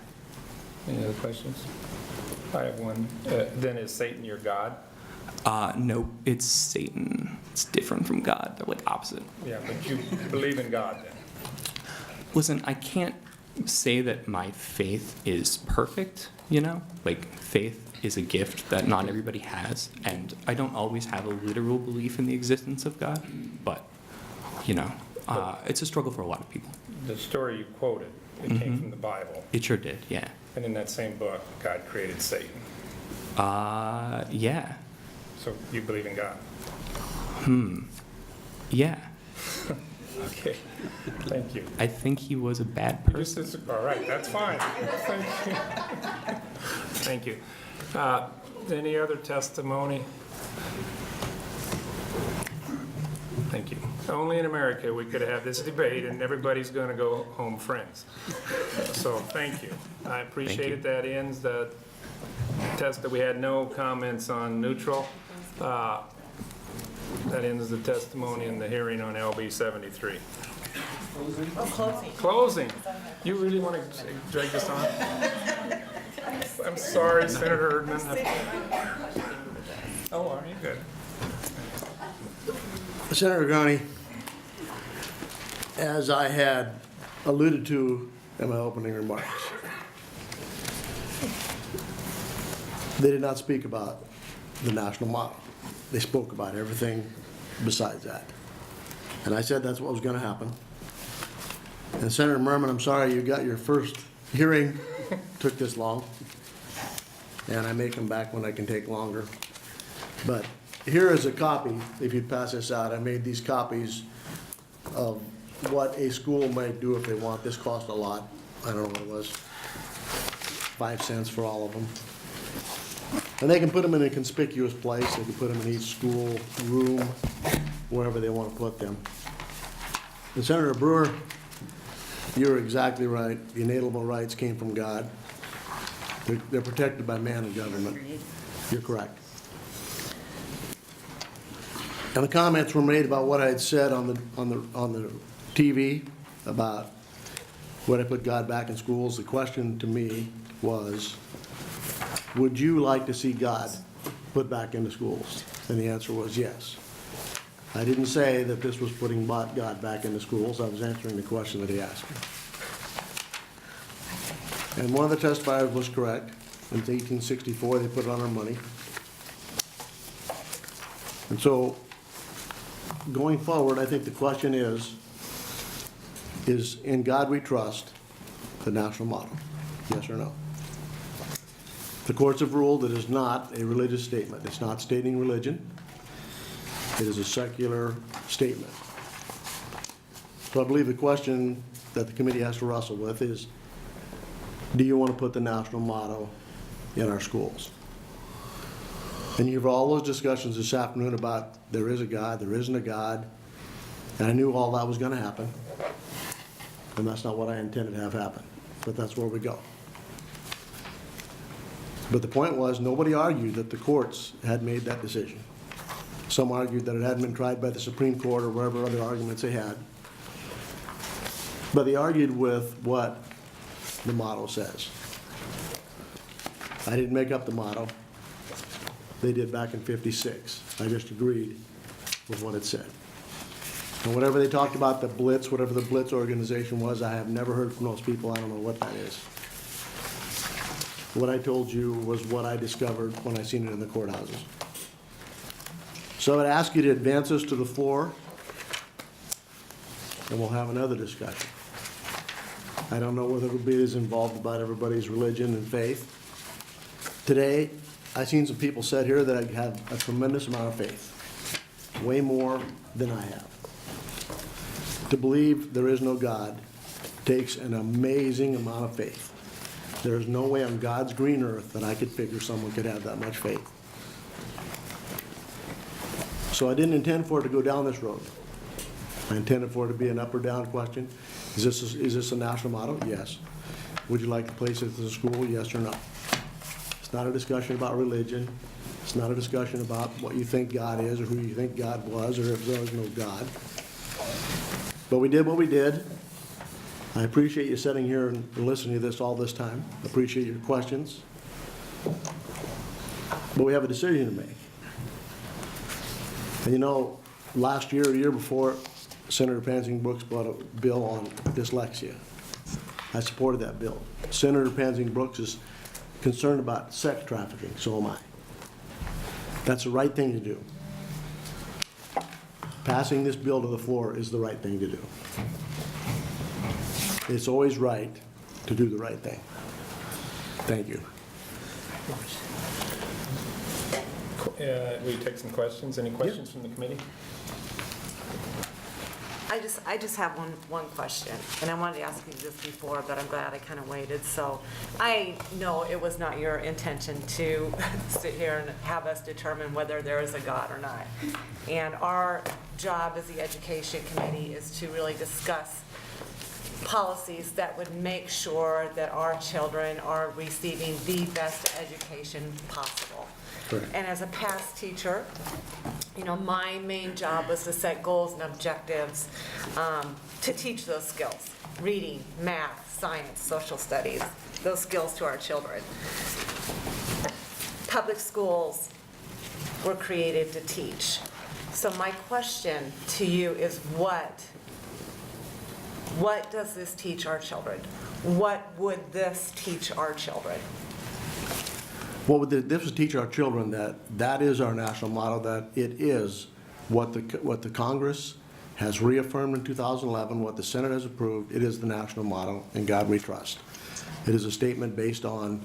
Any other questions? I have one. Then is Satan your God? No, it's Satan. It's different from God. They're like opposite. Yeah, but you believe in God then? Listen, I can't say that my faith is perfect, you know? Like, faith is a gift that not everybody has, and I don't always have a literal belief in the existence of God, but, you know, it's a struggle for a lot of people. The story you quoted, it came from the Bible. It sure did, yeah. And in that same book, God created Satan. Yeah. So you believe in God? Yeah. Okay, thank you. I think he was a bad person. All right, that's fine. Thank you. Thank you. Any other testimony? Thank you. Only in America we could have this debate and everybody's going to go home friends. So thank you. I appreciate it. That ends the test that we had no comments on neutral. That ends the testimony and the hearing on LB 73. Closing. You really want to drag this on? I'm sorry, Senator Erdman. Oh, are you good? Senator Gurney, as I had alluded to in my opening remarks, they did not speak about the national model. They spoke about everything besides that. And I said that's what was going to happen. And Senator Merman, I'm sorry you got your first hearing, took this long. And I may come back when I can take longer. But here is a copy, if you'd pass this out. I made these copies of what a school might do if they want. This cost a lot. I don't know what it was, 5 cents for all of them. And they can put them in a conspicuous place. They can put them in each school room, wherever they want to put them. And Senator Brewer, you're exactly right. The inalienable rights came from God. They're protected by man and government. You're correct. And the comments were made about what I had said on the TV about would I put God back in schools. The question to me was, would you like to see God put back into schools? And the answer was yes. I didn't say that this was putting God back into schools. I was answering the question that he asked me. And one of the testifiers was correct. In 1864, they put it on our money. And so, going forward, I think the question is in God we trust the national model? Yes or no? The courts have ruled it is not a religious statement. It's not stating religion. It is a secular statement. So I believe the question that the committee has to wrestle with is, do you want to put the national motto in our schools? And you have all those discussions this afternoon about there is a God, there isn't a God, and I knew all that was going to happen. And that's not what I intended to have happen, but that's where we go. But the point was, nobody argued that the courts had made that decision. Some argued that it hadn't been tried by the Supreme Court or whatever other arguments they had. But they argued with what the motto says. I didn't make up the motto. They did back in '56. I just agreed with what it said. And whatever they talked about, the Blitz, whatever the Blitz organization was, I have never heard from those people. I don't know what that is. What I told you was what I discovered when I seen it in the courthouses. So I'd ask you to advance us to the floor, and we'll have another discussion. I don't know whether it'll be as involved about everybody's religion and faith. Today, I've seen some people said here that have a tremendous amount of faith, way more than I have. To believe there is no God takes an amazing amount of faith. There's no way on God's green earth that I could figure someone could have that much faith. So I didn't intend for it to go down this road. I intended for it to be an up or down question. Is this a national motto? Yes. Would you like to place it as a school? Yes or no? It's not a discussion about religion. It's not a discussion about what you think God is or who you think God was or if there was no God. But we did what we did. I appreciate you sitting here and listening to this all this time. I appreciate your questions. But we have a decision to make. And you know, last year, or year before, Senator Pansing Brooks brought a bill on dyslexia. I supported that bill. Senator Pansing Brooks is concerned about sex trafficking, so am I. That's the right thing to do. Passing this bill to the floor is the right thing to do. It's always right to do the right thing. Thank you. Will you take some questions? Any questions from the committee? I just have one question, and I wanted to ask you this before, but I'm glad I kind of waited. So I know it was not your intention to sit here and have us determine whether there is a God or not. And our job as the Education Committee is to really discuss policies that would make sure that our children are receiving the best education possible. Correct. And as a past teacher, you know, my main job was to set goals and objectives to teach those skills: reading, math, science, social studies, those skills to our children. Public schools were created to teach. So my question to you is what does this teach our children? What would this teach our children? What would this teach our children? That is our national motto, that it is what the Congress has reaffirmed in 2011, what the Senate has approved. It is the national motto, "In God We Trust." It is a statement based on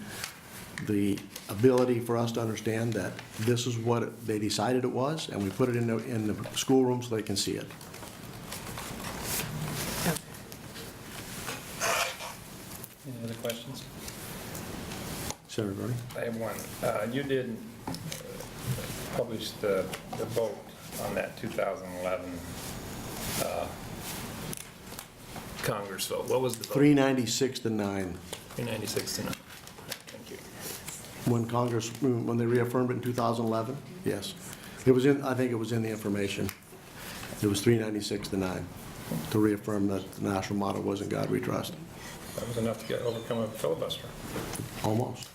the ability for us to understand that this is what they decided it was, and we put it in the schoolroom so they can see it. Any other questions? Senator Gurney? I have one. You did publish the vote on that 2011 Congress vote. What was the vote? 396 to 9. 396 to 9. Thank you. When they reaffirmed it in 2011, yes. It was in, I think it was in the information. It was 396 to 9 to reaffirm that the national motto was "In God We Trust." That was enough to overcome a filibuster. Almost.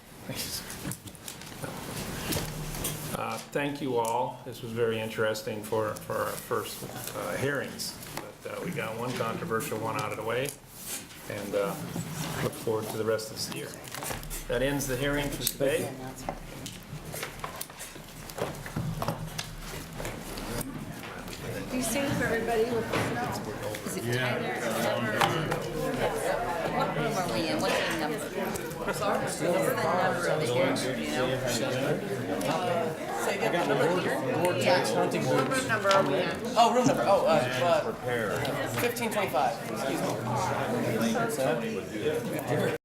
Thank you all. This was very interesting for our first hearings. But we got one controversial one out of the way, and look forward to the rest of this year. That ends the hearing for today. Do you stand for everybody? Is it Tyler? What room are we in? What's the number? Sorry? What's the number of the hearing, you know? Say again, number? Yeah. What room number are we in? Oh, room number, 1525, excuse me.